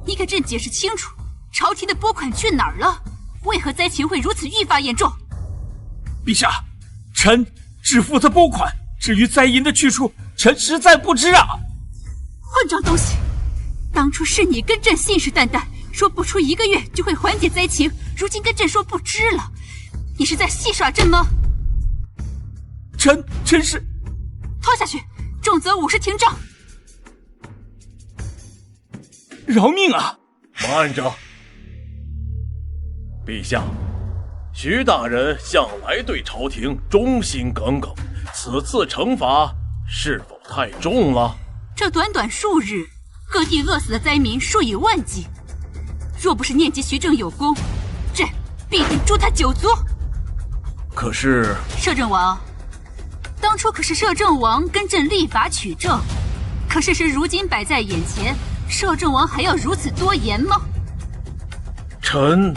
你给朕解释清楚，朝廷的拨款去哪儿了？为何灾情会如此愈发严重？陛下，臣只负责拨款，至于灾银的去处，臣实在不知啊。混账东西！当初是你跟朕信誓旦旦说不出1个月就会缓解灾情，如今跟朕说不知了，你是在戏耍朕吗？臣是。拖下去，重则50廷杖。饶命啊！慢着，陛下，徐大人向来对朝廷忠心耿耿，此次惩罚是否太重了？这短短数日，各地饿死的灾民数以万计，若不是念及徐正有功，朕必定诛他9族。可是，摄政王，当初可是摄政王跟朕立法取证，可事实如今摆在眼前，摄政王还要如此多言吗？臣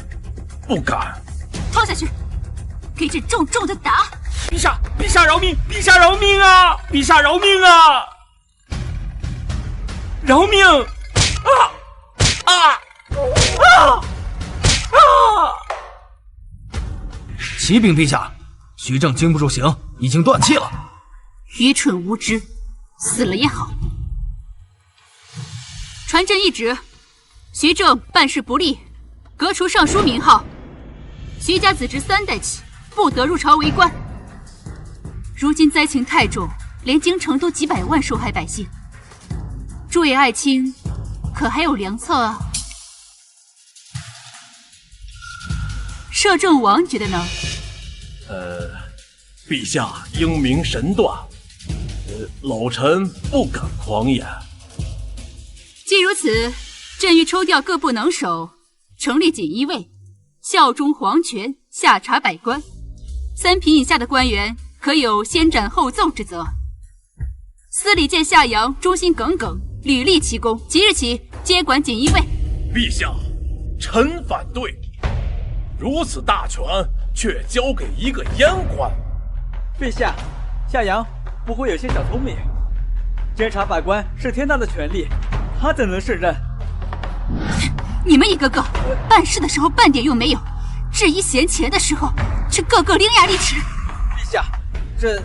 不敢。拖下去，给朕重重的打！陛下，陛下饶命！陛下饶命啊！陛下饶命啊！饶命！启禀陛下，徐正经不住刑，已经断气了。愚蠢无知，死了也好。传朕懿旨，徐正办事不力，革除尚书名号。徐家子侄3代起不得入朝为官。如今灾情太重，连京城都几百万受害百姓。诸位爱卿，可还有良策啊？摄政王觉得呢？陛下英明神断，老臣不敢狂言。既如此，朕欲抽调各部能手，成立锦衣卫，效忠皇权，下查百官。3品以下的官员可有先斩后奏之责。司礼监夏阳忠心耿耿，屡立奇功，即日起接管锦衣卫。陛下，臣反对。如此大权却交给一个阉官。陛下，夏阳不会有些小聪明？监察百官是天大的权力，他怎能胜任？你们一个个办事的时候半点用没有，质疑嫌钱的时候却个个伶牙俐齿。陛下，这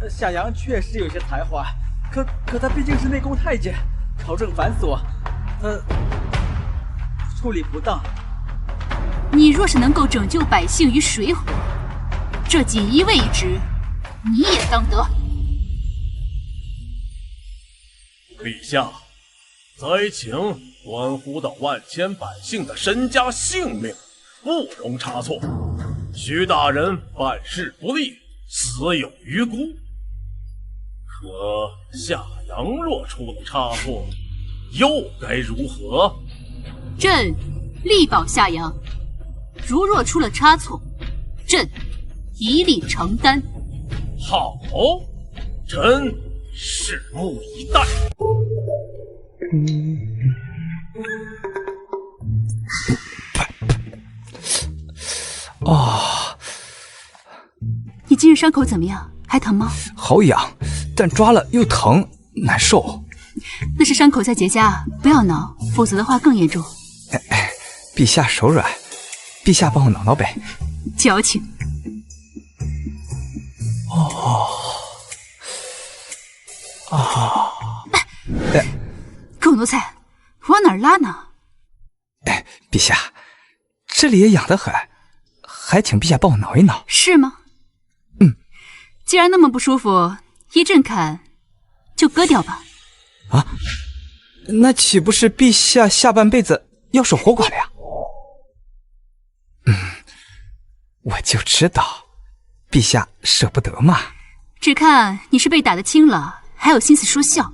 夏阳确实有些才华，可他毕竟是内宫太监，朝政繁琐，处理不当。你若是能够拯救百姓于水火，这锦衣卫一职你也当得。陛下，灾情关乎到万千百姓的身家性命，不容差错。徐大人办事不力，死有余辜。可夏阳若出了差错，又该如何？朕力保夏阳，如若出了差错，朕一力承担。好，臣拭目以待。你今日伤口怎么样？还疼吗？好痒，但抓了又疼，难受。那是伤口在结痂，不要挠，否则的话更严重。陛下手软，陛下帮我挠挠呗。矫情。狗奴才，往哪儿拉呢？陛下，这里也痒得很，还请陛下帮我挠一挠。是吗？既然那么不舒服，依朕看，就割掉吧。啊，那岂不是陛下下半辈子要守活寡了呀？我就知道，陛下舍不得嘛。只看你是被打得轻了，还有心思说笑。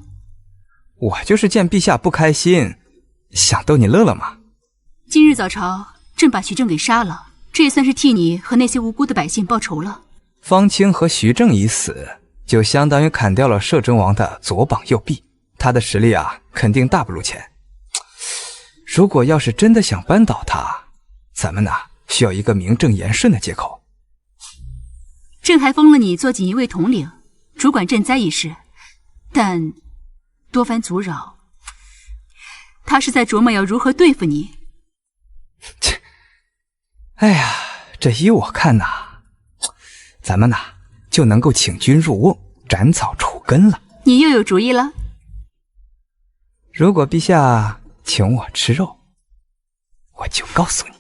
我就是见陛下不开心，想逗你乐乐嘛。今日早朝，朕把徐正给杀了，这也算是替你和那些无辜的百姓报仇了。方清和徐正一死，就相当于砍掉了摄政王的左膀右臂，他的实力啊，肯定大不如前。如果要是真的想扳倒他，咱们需要一个名正言顺的借口。朕还封了你做锦衣卫统领，主管赈灾一事，但多番阻扰，他是在琢磨要如何对付你。哎呀，这依我看咱们就能够请君入瓮，斩草除根了。你又有主意了？如果陛下请我吃肉，我就告诉你。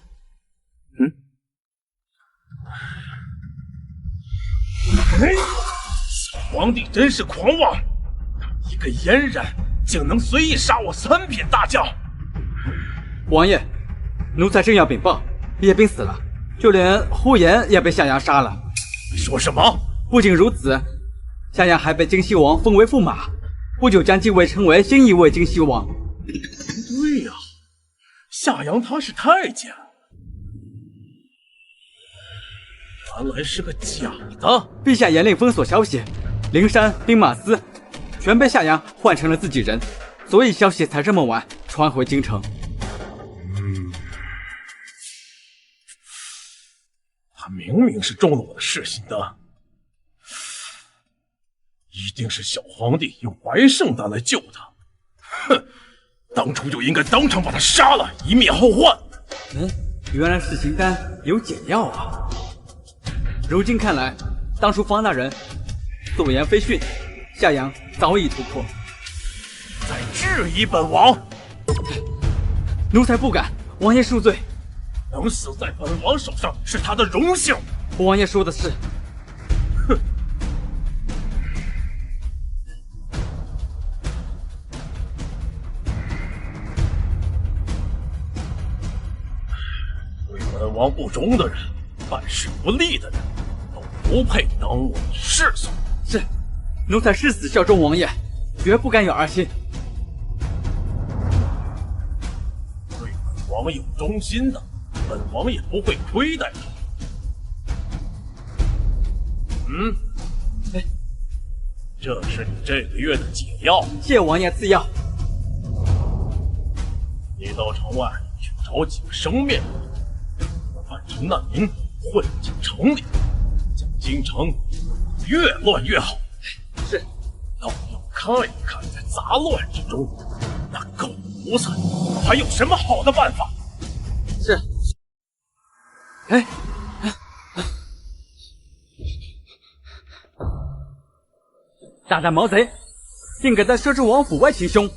小皇帝真是狂妄，一个阉人竟能随意杀我3品大将。王爷，奴才正要禀报，叶兵死了，就连呼延也被夏阳杀了。你说什么？不仅如此，夏阳还被京西王封为驸马，不久将继位成为新一位京西王。对呀，夏阳他是太监，原来是个假的。陛下严令封锁消息，灵山、兵马司全被夏阳换成了自己人，所以消息才这么晚传回京城。他明明是中了我的嗜心的，一定是小皇帝用白圣丹来救他。哼，当初就应该当场把他杀了，以免后患。原来是秦丹有解药啊！如今看来，当初方大人所言非训，夏阳早已突破。在质疑本王？奴才不敢，王爷恕罪。能死在本王手上是他的荣幸。王爷说的是。哼。对本王不忠的人，办事不力的人，都不配当我的侍从。是，奴才誓死效忠王爷，绝不敢有二心。对本王有忠心的，本王也不会亏待他。这是你这个月的解药。谢王爷赐药。你到城外去找几个生面孔，扮成难民混进城里，将京城越乱越好。是，让我看一看，在杂乱之中，那狗奴才还有什么好的办法？是。哎。大胆毛贼，竟敢在摄政王府外行凶！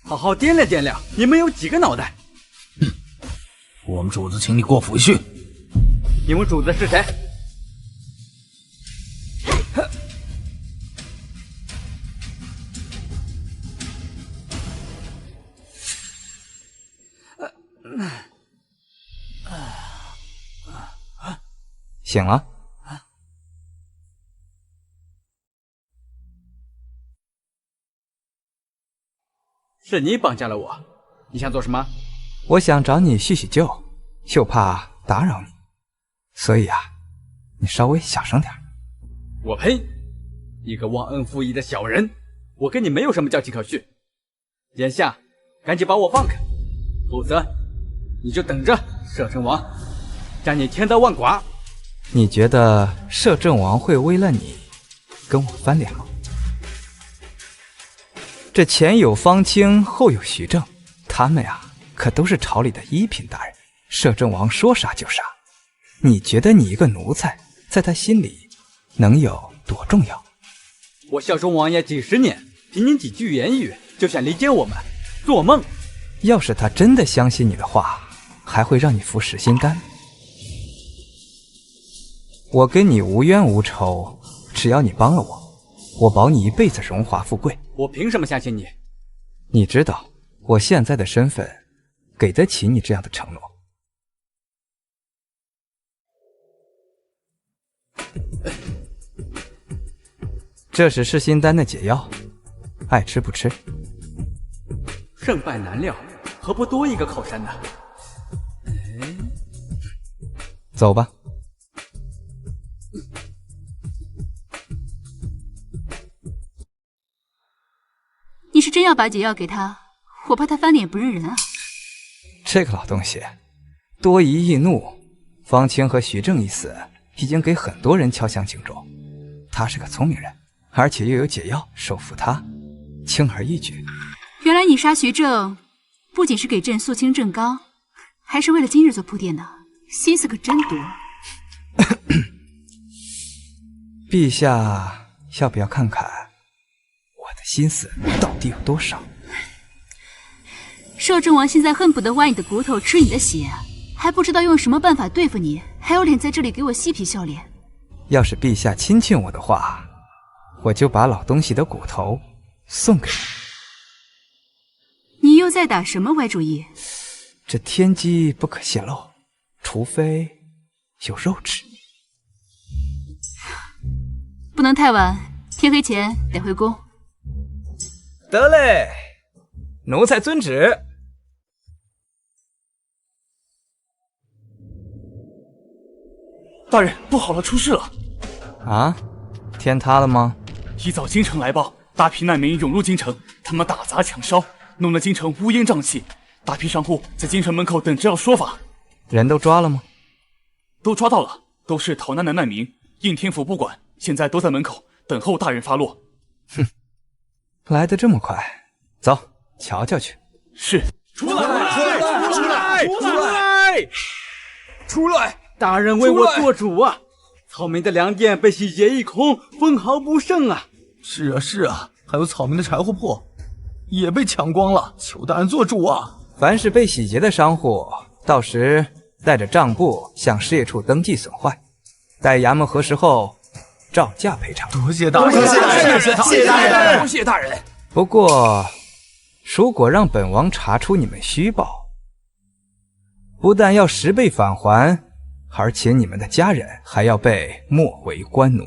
好好掂量掂量，你们有几个脑袋？我们主子请你过府去。你们主子是谁？醒了。是你绑架了我，你想做什么？我想找你叙叙旧，又怕打扰你，所以啊，你稍微小声点。我呸！一个忘恩负义的小人，我跟你没有什么交情可叙。眼下，赶紧把我放开，否则你就等着摄政王将你千刀万剐。你觉得摄政王会为了你跟我翻脸吗？这前有方清，后有徐正，他们呀，可都是朝里的一品大人。摄政王说杀就杀，你觉得你一个奴才，在他心里能有多重要？我效忠王爷几十年，凭你几句言语就想离间我们，做梦！要是他真的相信你的话，还会让你服食心丹。我跟你无冤无仇，只要你帮了我，我保你一辈子荣华富贵。我凭什么相信你？你知道我现在的身份给得起你这样的承诺。这是噬心丹的解药，爱吃不吃。胜败难料，何不多一个靠山呢？走吧。你是真要把解药给他？我怕他翻脸不认人啊。这个老东西多疑易怒，方清和徐正一死，已经给很多人敲响警钟。他是个聪明人，而且又有解药，收服他轻而易举。原来你杀徐正，不仅是给朕肃清正纲，还是为了今日做铺垫呢，心思可真多。陛下要不要看看我的心思到底有多少？摄政王现在恨不得挖你的骨头吃你的血，还不知道用什么办法对付你，还有脸在这里给我嬉皮笑脸。要是陛下亲近我的话，我就把老东西的骨头送给你。你又在打什么歪主意？这天机不可泄露，除非有肉吃。不能太晚，天黑前得回宫。得嘞，奴才遵旨。大人，不好了，出事了！啊，天塌了吗？一早京城来报，大批难民涌入京城，他们打砸抢烧，弄得京城乌烟瘴气。大批商户在京城门口等着要说法。人都抓了吗？都抓到了，都是逃难的难民，应天府不管，现在都在门口等候大人发落。哼，来得这么快，走，瞧瞧去。是。出来！出来！出来！大人为我做主啊！草民的粮店被洗劫一空，分毫不剩啊！是啊，还有草民的柴火铺也被抢光了，求大人做主啊！凡是被洗劫的商户，到时带着账簿向事业处登记损坏，待衙门核实后照价赔偿。多谢大人，多谢大人。不过，如果让本王查出你们虚报，不但要10倍返还，而且你们的家人还要被没为官奴。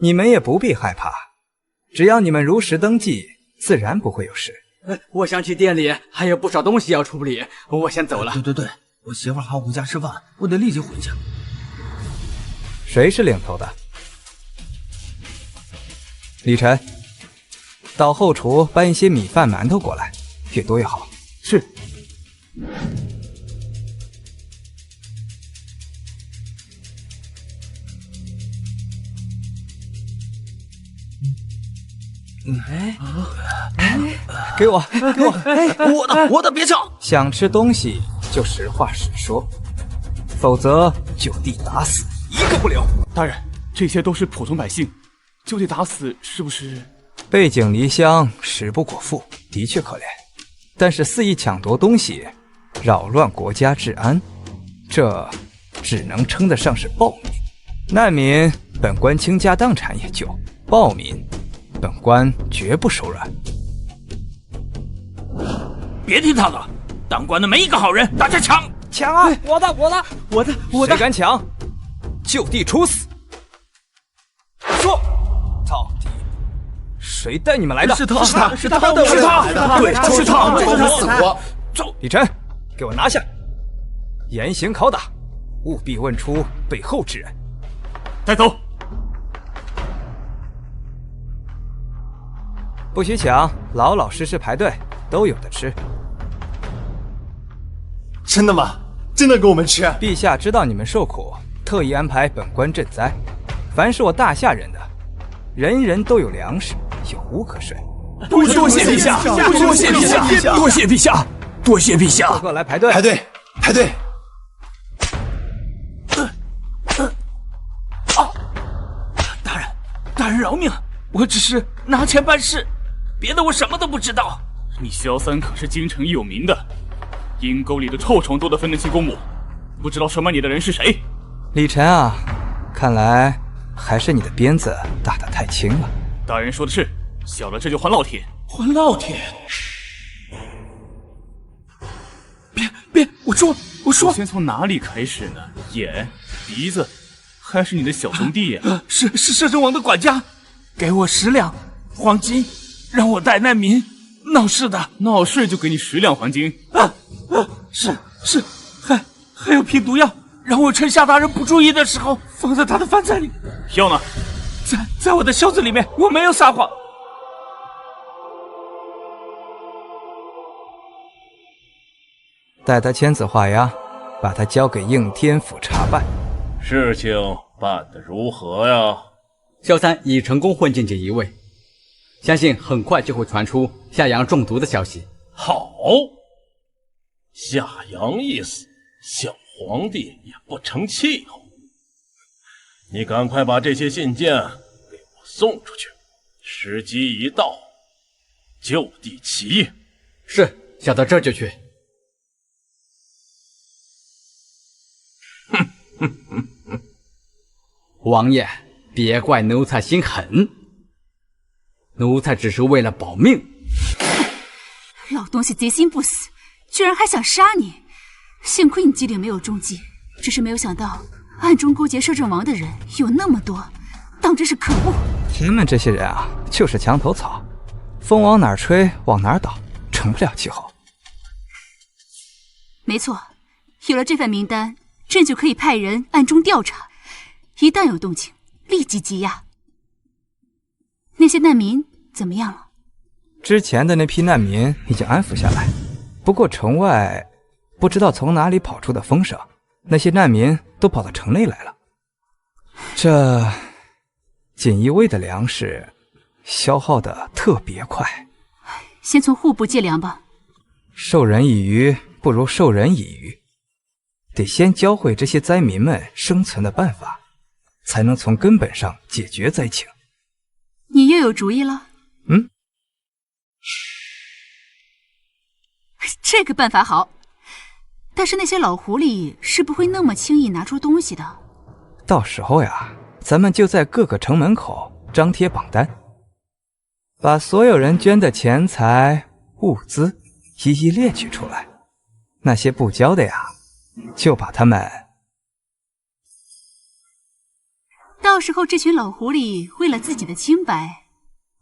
你们也不必害怕，只要你们如实登记，自然不会有事。我想起店里还有不少东西要处理，我先走了。对，我媳妇还要回家吃饭，我得立即回去。谁是领头的？李晨，到后厨搬一些米饭、馒头过来，越多越好。是。给我！我的别抢！想吃东西就实话实说，否则就地打死，一个不留。大人，这些都是普通百姓，就地打死是不是？背井离乡，食不果腹，的确可怜。但是肆意抢夺东西，扰乱国家治安，这只能称得上是暴民。难民，本官倾家荡产也就；暴民，本官绝不手软。别听他的，当官的没一个好人，大家抢！抢啊！我的！谁敢抢，就地处死！说，到底谁带你们来的？是他，对，是他，死活！走，李晨，给我拿下！严刑拷打，务必问出背后之人。带走。不许抢，老老实实排队，都有的吃。真的吗？真的给我们吃？陛下知道你们受苦，特意安排本官赈灾。凡是我大夏人的，人人都有粮食，有屋可睡。多谢陛下，多谢陛下，多谢陛下，多谢陛下！个个来排队，排队，排队！大人饶命！我只是拿钱办事，别的我什么都不知道。你萧三可是京城有名的，阴沟里的臭虫都得分得清公母，不知道收买你的人是谁？李晨啊，看来还是你的鞭子打得太轻了。大人说的是，小的这就还烙铁。还烙铁？别！我说，先从哪里开始呢？眼、鼻子，还是你的小兄弟呀？是摄政王的管家，给我10两黄金，让我带难民。闹事的，闹事就给你10两黄金。是，还有瓶毒药，让我趁夏大人不注意的时候放在他的饭菜里。药呢？在我的箱子里面，我没有撒谎。待他签字画押，把他交给应天府查办。事情办得如何呀？萧三已成功混进锦衣卫，相信很快就会传出夏阳中毒的消息。好，夏阳一死，小皇帝也不成气候。你赶快把这些信件给我送出去，时机一到，就地起义。是，小的这就去。王爷，别怪奴才心狠，奴才只是为了保命。老东西贼心不死，居然还想杀你！幸亏你机灵没有中计，只是没有想到暗中勾结摄政王的人有那么多，当真是可恶。他们这些人啊，就是墙头草，风往哪儿吹往哪儿倒，成不了气候。没错，有了这份名单，朕就可以派人暗中调查，一旦有动静，立即羁押。那些难民怎么样了？之前的那批难民已经安抚下来，不过城外不知道从哪里跑出的风声，那些难民都跑到城内来了。这锦衣卫的粮食消耗的特别快。先从户部借粮吧。授人以鱼不如授人以渔，得先教会这些灾民们生存的办法，才能从根本上解决灾情。你又有主意了？这个办法好，但是那些老狐狸是不会那么轻易拿出东西的。到时候呀，咱们就在各个城门口张贴榜单，把所有人捐的钱财物资一一列举出来，那些不交的呀，就把他们……到时候这群老狐狸为了自己的清白，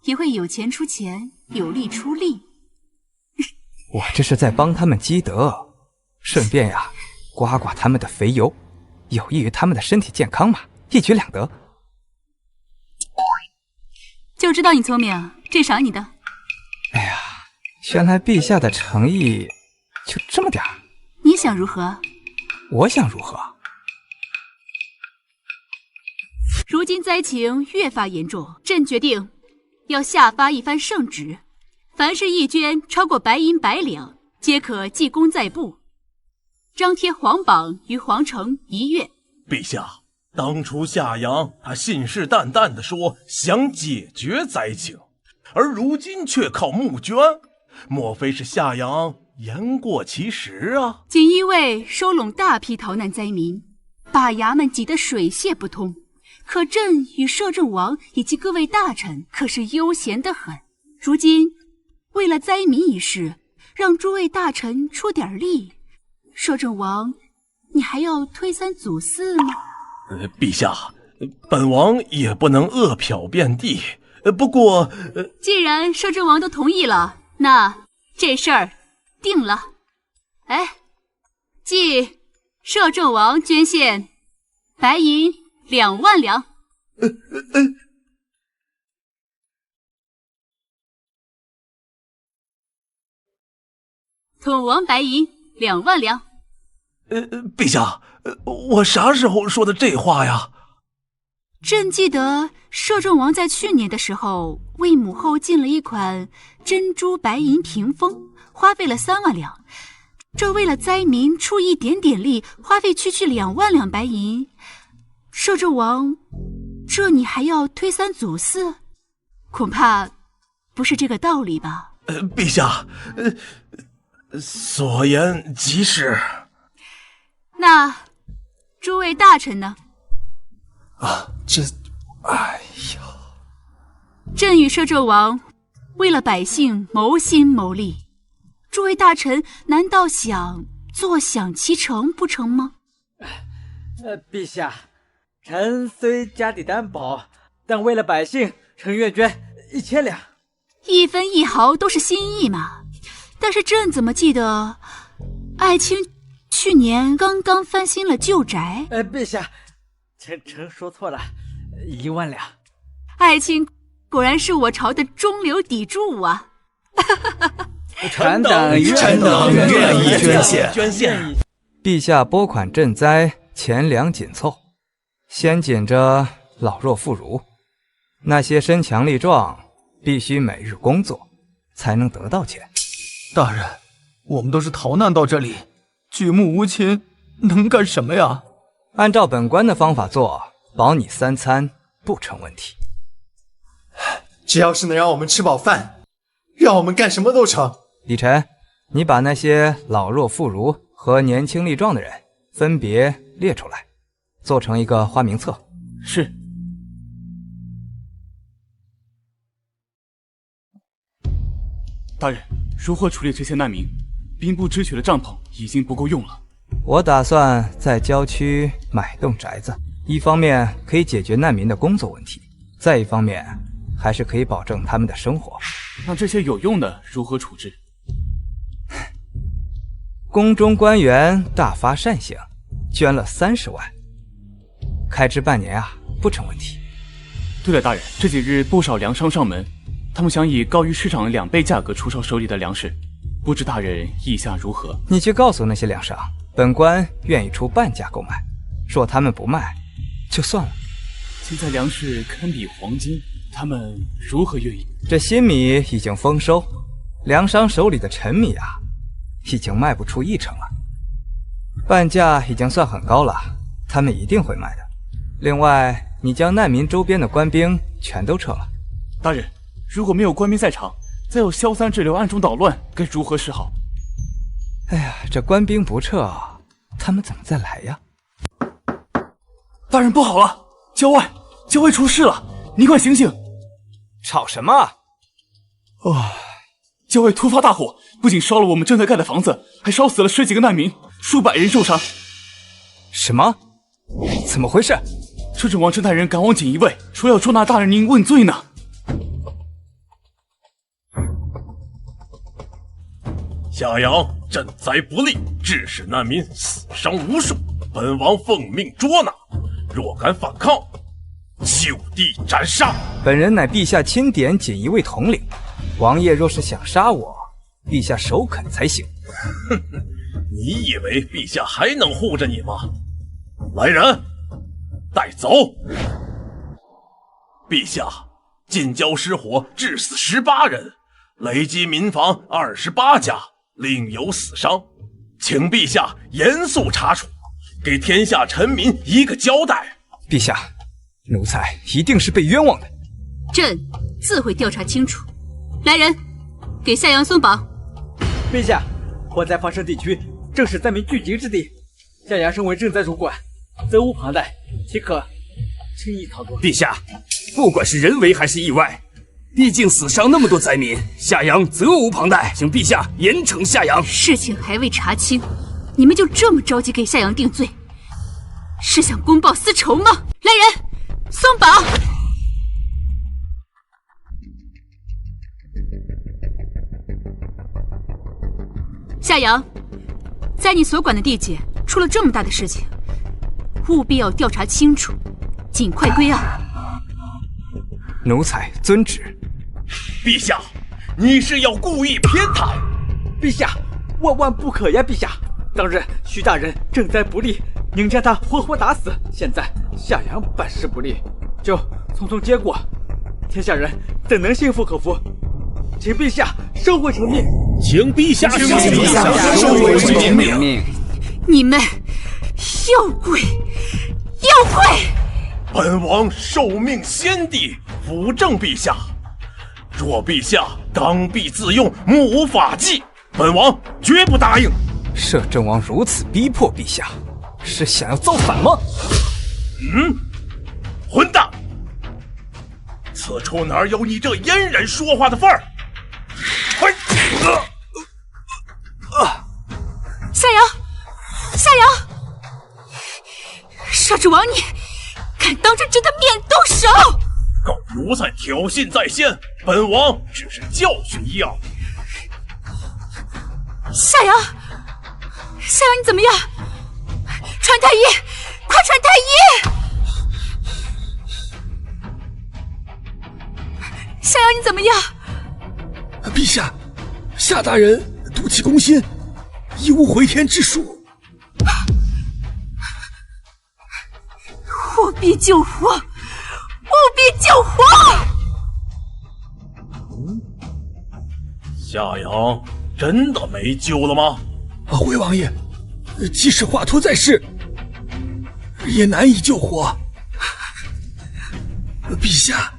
也会有钱出钱，有力出力。我这是在帮他们积德，顺便呀，刮刮他们的肥油，有益于他们的身体健康嘛，一举两得。就知道你聪明，这赏你的。哎呀，原来陛下的诚意就这么点儿。你想如何？我想如何？如今灾情越发严重，朕决定要下发一番圣旨，凡是义捐超过白银100两，皆可记功在簿，张贴皇榜于皇城1月。陛下，当初夏阳他信誓旦旦地说想解决灾情，而如今却靠募捐，莫非是夏阳言过其实啊？锦衣卫收拢大批逃难灾民，把衙门挤得水泄不通。可朕与摄政王以及各位大臣可是悠闲得很。如今为了灾民一事，让诸位大臣出点力，摄政王，你还要推三阻四吗？陛下，本王也不能饿殍遍地。不过，既然摄政王都同意了，那这事儿定了。哎，即摄政王捐献白银2万两。统王白银2万两。陛下，我啥时候说的这话呀？朕记得摄政王在去年的时候为母后进了一款珍珠白银屏风，花费了3万两。这为了灾民出一点点力，花费区2万两白银。摄政王，这你还要推三阻四？恐怕不是这个道理吧？陛下，所言极是。那诸位大臣呢？哎呀，朕与摄政王为了百姓谋心谋力，诸位大臣难道想坐享其成不成吗？陛下，臣虽家底担保，但为了百姓，臣愿捐1000两。一分一毫都是心意嘛。但是朕怎么记得爱卿去年刚刚翻新了旧宅？陛下，臣说错了，1万两。爱卿果然是我朝的中流砥柱啊！臣等愿意捐献。陛下拨款赈灾，钱粮紧凑，先紧着老弱妇孺，那些身强力壮必须每日工作才能得到钱。大人，我们都是逃难到这里，举目无亲，能干什么呀？按照本官的方法做，保你3餐不成问题。只要是能让我们吃饱饭，让我们干什么都成。李晨，你把那些老弱妇孺和年轻力壮的人分别列出来，做成一个花名册。是。大人，如何处理这些难民？兵部支取的帐篷已经不够用了。我打算在郊区买栋宅子，一方面可以解决难民的工作问题，再一方面还是可以保证他们的生活。那这些有用的如何处置？宫中官员大发善行，捐了30万，开支半年啊，不成问题。对了，大人，这几日不少粮商上门，他们想以高于市场2倍价格出售手里的粮食，不知大人意下如何？你去告诉那些粮商，本官愿意出半价购买，若他们不卖，就算了。现在粮食堪比黄金，他们如何愿意？这新米已经丰收，粮商手里的陈米啊，已经卖不出1成了。半价已经算很高了，他们一定会买的。另外，你将难民周边的官兵全都撤了。大人，如果没有官兵在场，再有萧三滞留暗中捣乱，该如何是好？哎呀，这官兵不撤，他们怎么再来呀？大人，不好了，郊外出事了，你快醒醒！吵什么？郊外突发大火，不仅烧了我们正在盖的房子，还烧死了10几个难民，数百人受伤。什么？怎么回事？摄政王郑大人赶往锦衣卫，说要捉拿大人您问罪呢。夏阳赈灾不力，致使难民死伤无数，本王奉命捉拿，若敢反抗，就地斩杀。本人乃陛下钦点锦衣卫统领，王爷若是想杀我，陛下首肯才行。哼，你以为陛下还能护着你吗？来人，带走！陛下，近郊失火，致死18人，累积民房28家，另有死伤，请陛下严肃查处，给天下臣民一个交代。陛下，奴才一定是被冤枉的，朕自会调查清楚。来人，给夏阳松绑。陛下，火灾发生地区正是灾民聚集之地，夏阳身为赈灾主管，责无旁贷，岂可轻易逃脱？陛下，不管是人为还是意外，毕竟死伤那么多灾民，夏阳责无旁贷，请陛下严惩夏阳。事情还未查清，你们就这么着急给夏阳定罪，是想公报私仇吗？来人，松绑！夏阳，在你所管的地界出了这么大的事情，务必要调查清楚，尽快归案。奴才遵旨。陛下，你是要故意偏袒？陛下，万万不可呀！陛下，当日徐大人赈灾不力，您将他活活打死。现在夏阳办事不力，就匆匆接过，天下人怎能心服口服？请陛下收回成命。请陛下收回成命。你们要跪，要跪！本王受命先帝，辅政陛下。若陛下刚愎自用，目无法纪，本王绝不答应。摄政王如此逼迫陛下，是想要造反吗？混蛋！此处哪有你这阉人说话的份儿？夏阳，夏阳，摄政王你敢当着朕的面动手！狗奴才挑衅在先，本王只是教训一二。夏阳，夏阳你怎么样？传太医，快传太医！夏阳你怎么样？陛下，夏大人毒气攻心，已无回天之术。务必救活，务必救活！夏阳真的没救了吗？回王爷，即使华佗在世，也难以救活。陛下，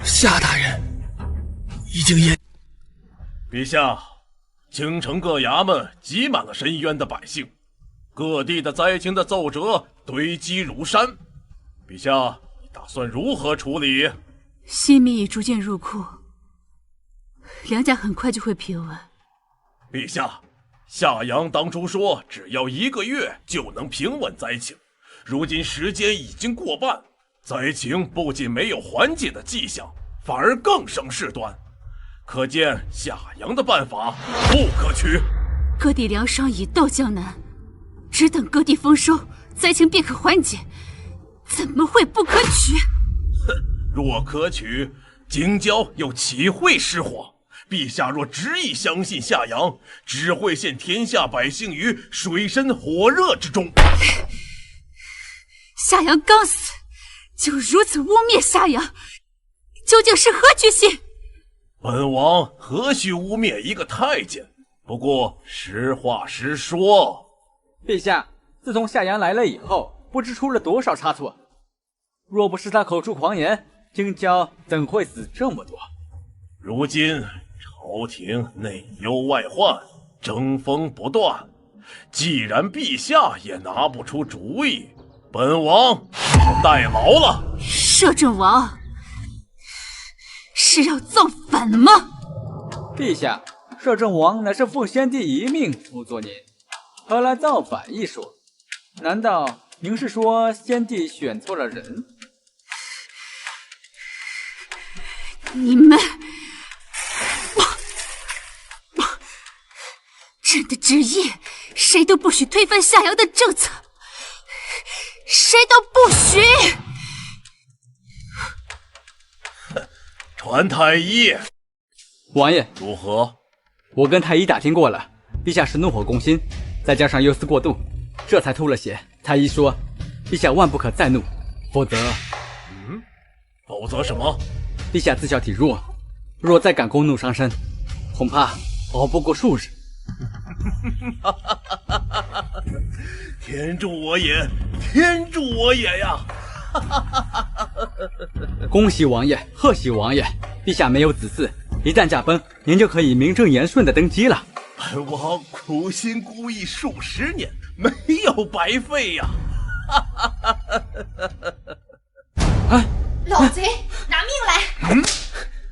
夏大人已经淹。陛下，京城各衙门挤满了申冤的百姓，各地的灾情的奏折堆积如山。陛下，你打算如何处理？新民已逐渐入库，梁家很快就会平稳。陛下，夏阳当初说只要1个月就能平稳灾情，如今时间已经过半，灾情不仅没有缓解的迹象，反而更生事端。可见夏阳的办法不可取。各地粮商已到江南，只等各地丰收，灾情便可缓解，怎么会不可取？哼，若可取，京郊又岂会失火？陛下若执意相信夏阳，只会陷天下百姓于水深火热之中。夏阳刚死，就如此污蔑夏阳，究竟是何居心？本王何须污蔑一个太监？不过实话实说，陛下，自从夏阳来了以后，不知出了多少差错。若不是他口出狂言，京郊怎会死这么多？如今朝廷内忧外患，争锋不断。既然陛下也拿不出主意，本王要代劳了。摄政王是要造反吗？陛下，摄政王乃是奉先帝遗命辅佐您，何来造反一说？难道您是说先帝选错了人？你们，朕的旨意，谁都不许推翻夏阳的政策，谁都不许！传太医，王爷如何？我跟太医打听过了，陛下是怒火攻心，再加上忧思过度，这才吐了血。太医说，陛下万不可再怒，否则……否则什么？陛下自小体弱，若再敢攻怒伤身，恐怕熬不过数日。天助我也！天助我也呀！恭喜王爷，贺喜王爷！陛下没有子嗣，一旦驾崩，您就可以名正言顺的登基了。本王苦心孤诣数十年，没有白费呀！老贼，拿命来！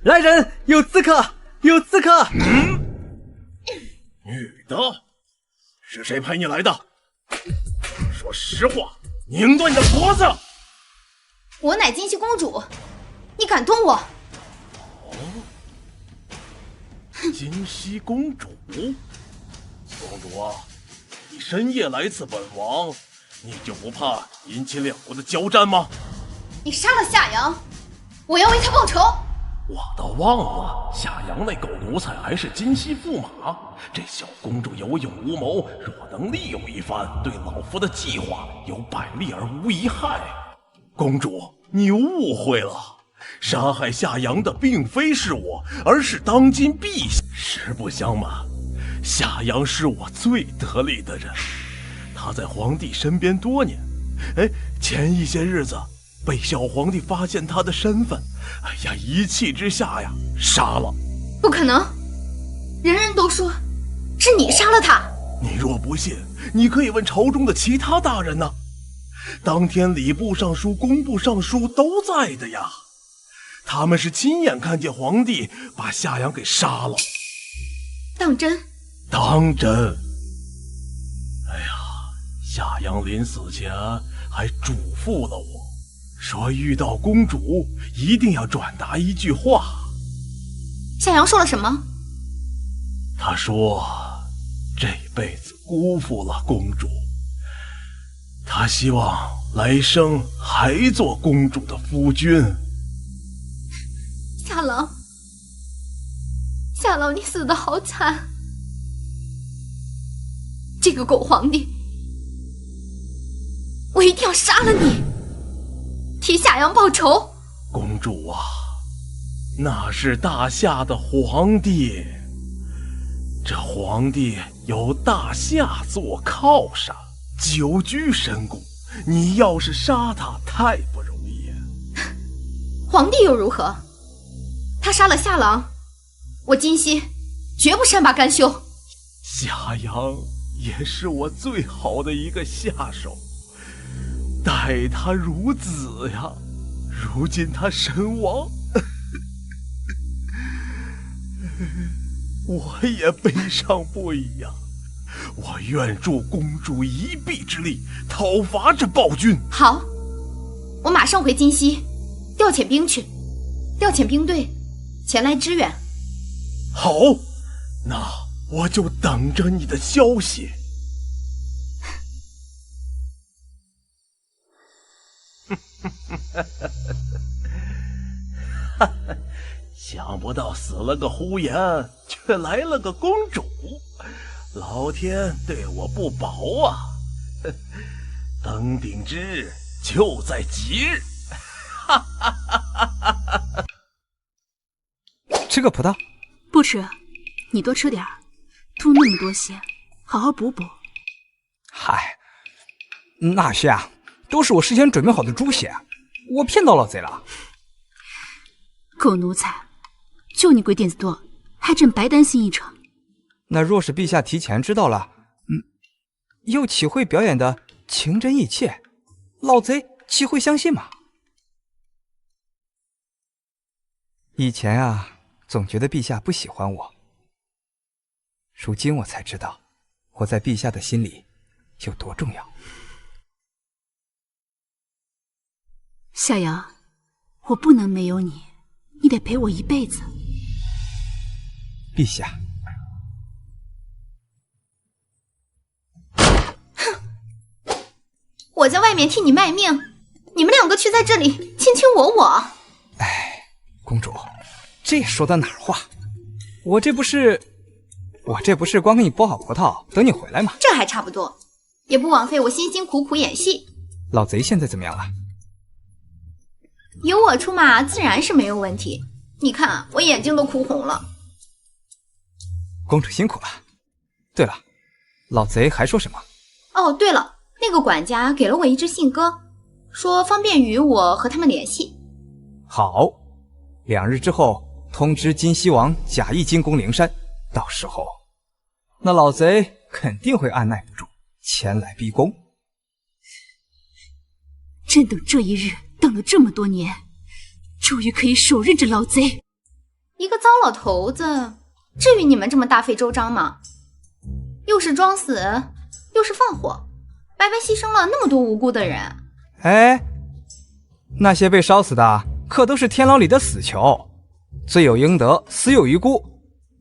来人，有刺客！有刺客！女的，是谁派你来的？说实话，拧断你的脖子！我乃金熙公主，你敢动我？金熙公主，公主啊，你深夜来刺本王，你就不怕引起两国的交战吗？你杀了夏阳，我要为他报仇。我倒忘了，夏阳那狗奴才还是金熙驸马。这小公主有勇无谋，若能利用一番，对老夫的计划有百利而无一害。公主，你误会了，杀害夏阳的并非是我，而是当今陛下。实不相瞒，夏阳是我最得力的人，他在皇帝身边多年。前一些日子被小皇帝发现他的身份，一气之下呀，杀了。不可能，人人都说是你杀了他。你若不信，你可以问朝中的其他大人呢。当天礼部尚书、工部尚书都在的呀，他们是亲眼看见皇帝把夏阳给杀了。当真？当真。夏阳临死前还嘱咐了我，说遇到公主一定要转达一句话。夏阳说了什么？他说这辈子辜负了公主，他希望来生还做公主的夫君。夏郎，夏郎，你死得好惨！这个狗皇帝，我一定要杀了你，替夏阳报仇。公主啊，那是大夏的皇帝，这皇帝有大夏做靠山，久居深宫，你要是杀他，太不容易。皇帝又如何？他杀了夏郎，我金熙绝不善罢甘休。夏阳也是我最好的一个下手，待他如子呀。如今他身亡，我也悲伤不已呀。我愿助公主一臂之力，讨伐这暴君。好，我马上回金熙，调遣兵去，调遣兵队前来支援。好，那我就等着你的消息。想不到死了个呼延，却来了个公主，老天对我不薄啊！登顶之日就在即日。吃个葡萄？不吃，你多吃点儿，吐那么多血，好好补补。嗨，那些啊，都是我事先准备好的猪血，我骗到老贼了。狗奴才，就你鬼点子多，害朕白担心一场。那若是陛下提前知道了，又岂会表演的情真意切？老贼岂会相信嘛？以前啊，总觉得陛下不喜欢我，如今我才知道，我在陛下的心里有多重要。夏阳，我不能没有你，你得陪我一辈子。陛下，我在外面替你卖命，你们两个却在这里卿卿我我。哎，公主，这说的哪儿话？我这不是光给你剥好葡萄等你回来吗？这还差不多，也不枉费我辛辛苦苦演戏。老贼现在怎么样了？有我出马自然是没有问题，你看我眼睛都哭红了。公主辛苦了。对了，老贼还说什么？哦，对了，那个管家给了我一支信鸽，说方便与我和他们联系。好，2日之后通知金西王假意进攻灵山，到时候那老贼肯定会按耐不住，前来逼宫。朕等这一日等了这么多年，终于可以手刃这老贼。一个糟老头子，至于你们这么大费周章吗？又是装死，又是放火，白白牺牲了那么多无辜的人。哎，那些被烧死的可都是天牢里的死囚，罪有应得，死有余辜，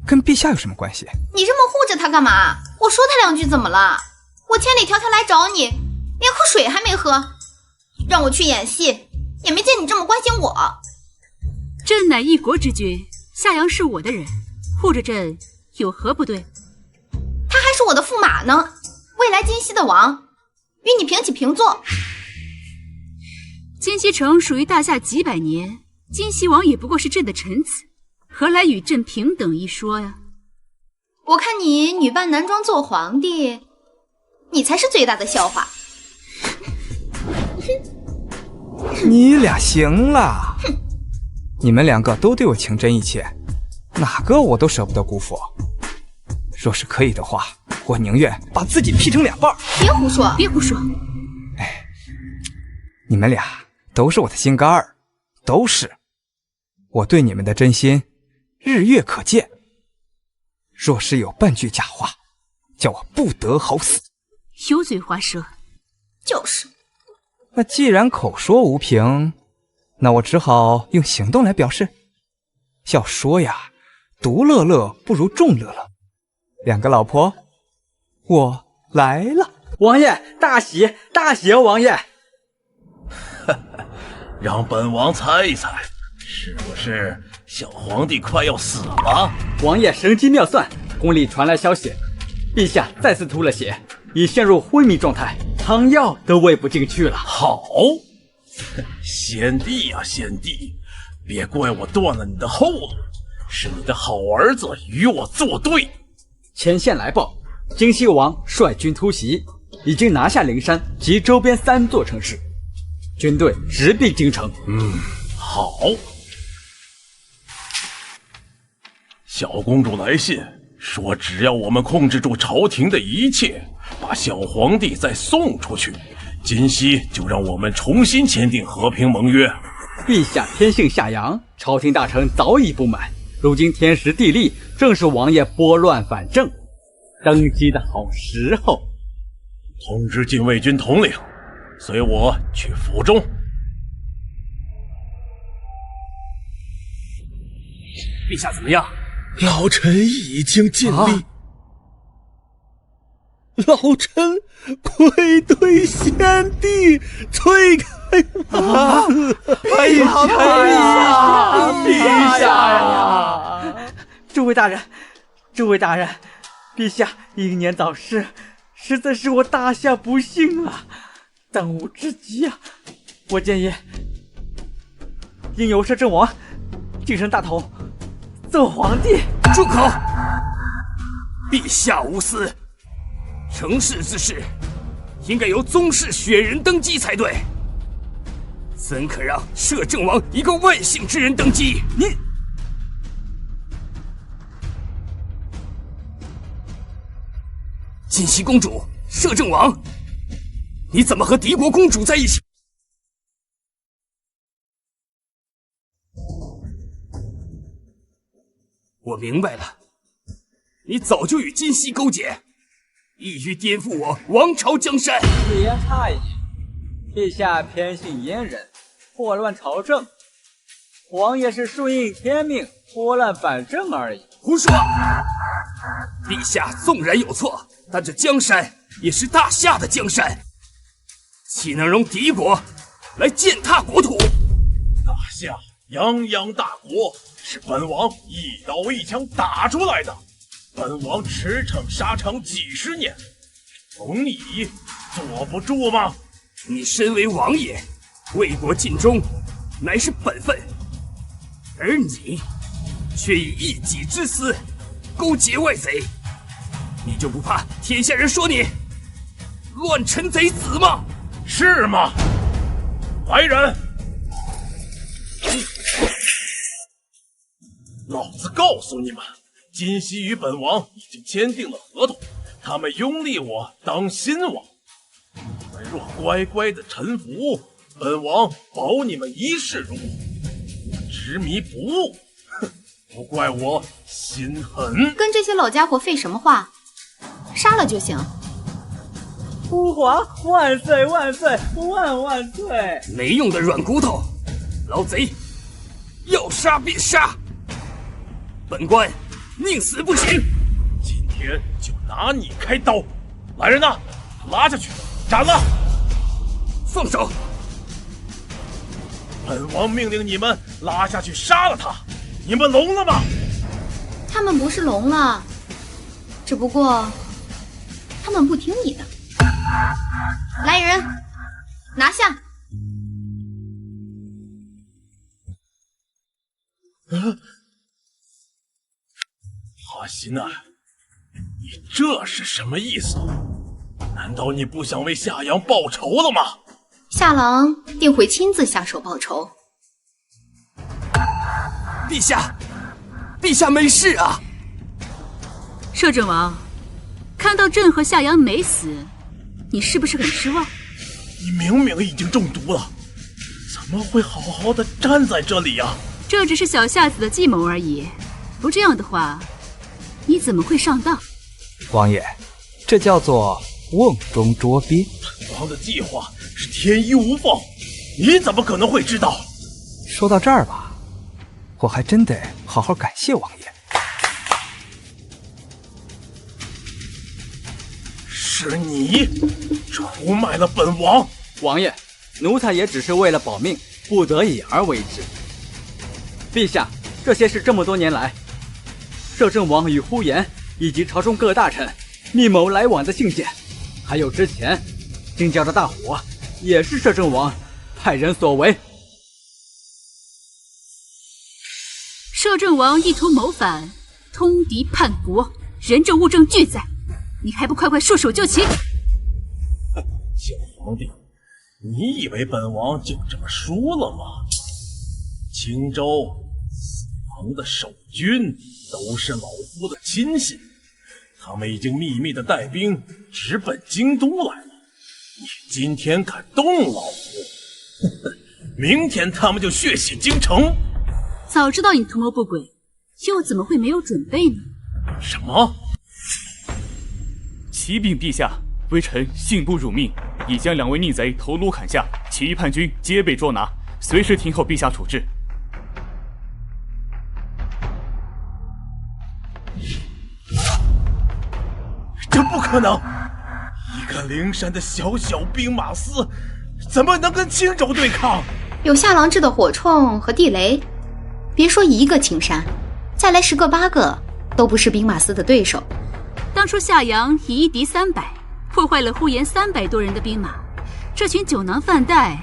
跟陛下有什么关系？你这么护着他干嘛？我说他2句怎么了？我千里迢迢来找你，连口水还没喝，让我去演戏，也没见你这么关心我。朕乃一国之君，夏阳是我的人，护着朕有何不对？他还是我的驸马呢，未来金西的王，与你平起平坐。金西城属于大夏几百年，金西王也不过是朕的臣子，何来与朕平等一说呀？我看你女扮男装做皇帝，你才是最大的笑话。你俩行了，你们2个都对我情真意切，哪个我都舍不得辜负。若是可以的话，我宁愿把自己劈成2半。别胡说，别胡说！哎，你们俩都是我的心肝儿，都是。我对你们的真心，日月可见。若是有半句假话，叫我不得好死。油嘴滑舌。就是。那既然口说无凭，那我只好用行动来表示。要说呀，独乐乐不如众乐乐。2个老婆，我来了。王爷，大喜大喜啊！王爷，让本王猜一猜，是不是小皇帝快要死了？王爷神机妙算，宫里传来消息，陛下再次吐了血，已陷入昏迷状态，汤药都喂不进去了。好，先帝呀，先帝，别怪我断了你的后路，是你的好儿子与我作对。前线来报，金西王率军突袭，已经拿下灵山及周边3座城市，军队直逼京城。好。小公主来信说，只要我们控制住朝廷的一切，把小皇帝再送出去，今夕就让我们重新签订和平盟约。陛下天性夏阳，朝廷大臣早已不满，如今天时地利，正是王爷拨乱反正、登基的好时候。通知禁卫军统领，随我去府中。陛下怎么样？老臣已经尽力。老臣愧对先帝，罪该万死。陛下呀！诸位大人，陛下英年早逝，实在是我大夏不幸啊，当务之急啊！我建议应由摄政王晋升大统，奏皇帝。住口！陛下无私，成事之事应该由宗室选人登基才对，怎可让摄政王一个外姓之人登基？你锦汐公主，摄政王，你怎么和敌国公主在一起？我明白了，你早就与金熙勾结，意欲颠覆我王朝江山。一言差矣，陛下偏信阉人，祸乱朝政。王爷是顺应天命，拨乱反正而已。胡说！陛下纵然有错，但这江山也是大夏的江山，岂能容敌国来践踏国土？大夏泱泱大国，是本王一刀一枪打出来的。本王驰骋沙场几十年，冯夷坐不住吗？你身为王爷，为国尽忠乃是本分，而你却以一己之私勾结外贼，你就不怕天下人说你乱臣贼子吗？是吗？来人！老子告诉你们，金熙与本王已经签订了合同，他们拥立我当新王。你们若乖乖的臣服，本王保你们一世荣华；执迷不悟，哼，不怪我心狠。跟这些老家伙废什么话？杀了就行。父皇万岁万岁万万岁！没用的软骨头，老贼，要杀便杀！本官宁死不行！今天就拿你开刀！来人呐，拉下去，斩了！放手！本王命令你们拉下去杀了他！你们聋了吗？他们不是聋了，只不过他们不听你的。来人，拿下！华西奈，你这是什么意思？难道你不想为夏阳报仇了吗？夏郎定会亲自下手报仇。陛下，陛下没事啊！摄政王，看到朕和夏阳没死，你是不是很失望？你明明已经中毒了，怎么会好好的站在这里呀？这只是小夏子的计谋而已，不这样的话，你怎么会上当？王爷，这叫做瓮中捉鳖。本王的计划是天衣无缝，你怎么可能会知道？说到这儿吧，我还真得好好感谢王爷。是你出卖了本王。王爷，奴才也只是为了保命，不得已而为之。陛下，这些是这么多年来摄政王与呼延以及朝中各大臣密谋来往的信件，还有之前京郊的大火，也是摄政王派人所为。摄政王意图谋反，通敌叛国，人证物证俱在，你还不快快束手就擒！小皇帝，你以为本王就这么输了吗？青州死亡的守军都是老夫的亲信，他们已经秘密的带兵直奔京都来了。你今天敢动老夫，明天他们就血洗京城。早知道你图谋不轨，又怎么会没有准备呢？什么？启禀陛下，微臣信不辱命，已将2位逆贼头颅砍下，其余叛军皆被捉拿，随时听候陛下处置。这不可能！一个灵山的小兵马司，怎么能跟青州对抗？有夏郎制的火铳和地雷，别说一个青山，再来10个8个，都不是兵马司的对手。当初夏阳以1敌300，破坏了呼延300多人的兵马，这群酒囊饭袋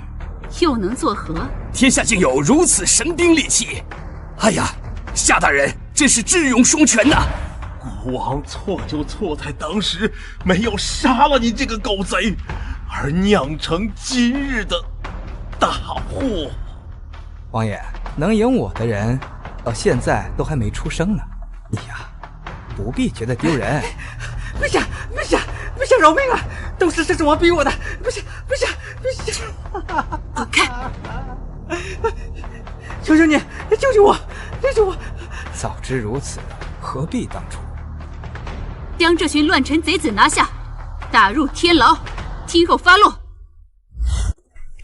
又能作何？天下竟有如此神兵利器！哎呀，夏大人真是智勇双全呐！孤王错就错在当时没有杀了你这个狗贼，而酿成今日的大祸。王爷，能赢我的人到现在都还没出生呢，你呀，不必觉得丢人。陛下，饶命啊！都是圣王逼我的，陛下！滚开！求求你，救救我！早知如此，何必当初？将这群乱臣贼子拿下，打入天牢，听候发落。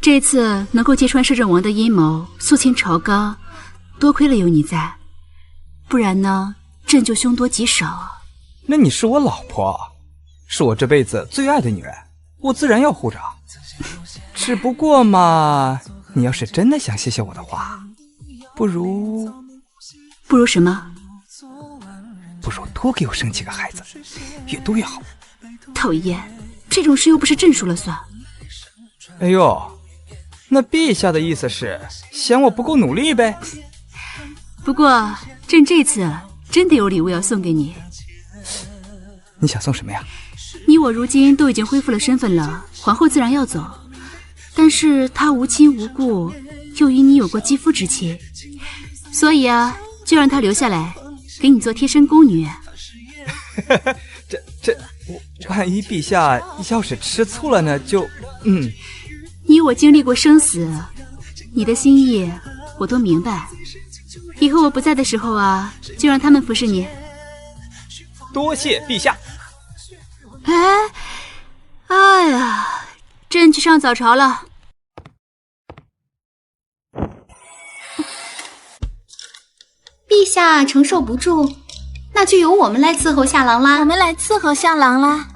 这次能够揭穿摄政王的阴谋，肃清朝纲，多亏了有你在，不然呢，朕就凶多吉少啊。那你是我老婆，是我这辈子最爱的女人，我自然要护着。只不过嘛，你要是真的想谢谢我的话，不如什么？不如多给我生几个孩子，越多越好。讨厌，这种事又不是朕说了算。哎呦，那陛下的意思是嫌我不够努力呗？不过朕这次真的有礼物要送给你。你想送什么呀？你我如今都已经恢复了身份了，皇后自然要走，但是她无亲无故，又与你有过肌肤之亲，所以啊，就让她留下来，给你做贴身宫女。这，万一陛下要是吃醋了呢？你我经历过生死，你的心意我都明白。以后我不在的时候啊，就让他们服侍你。多谢陛下。哎呀，朕去上早朝了。陛下承受不住，那就由我们来伺候下郎啦。我们来伺候下郎啦。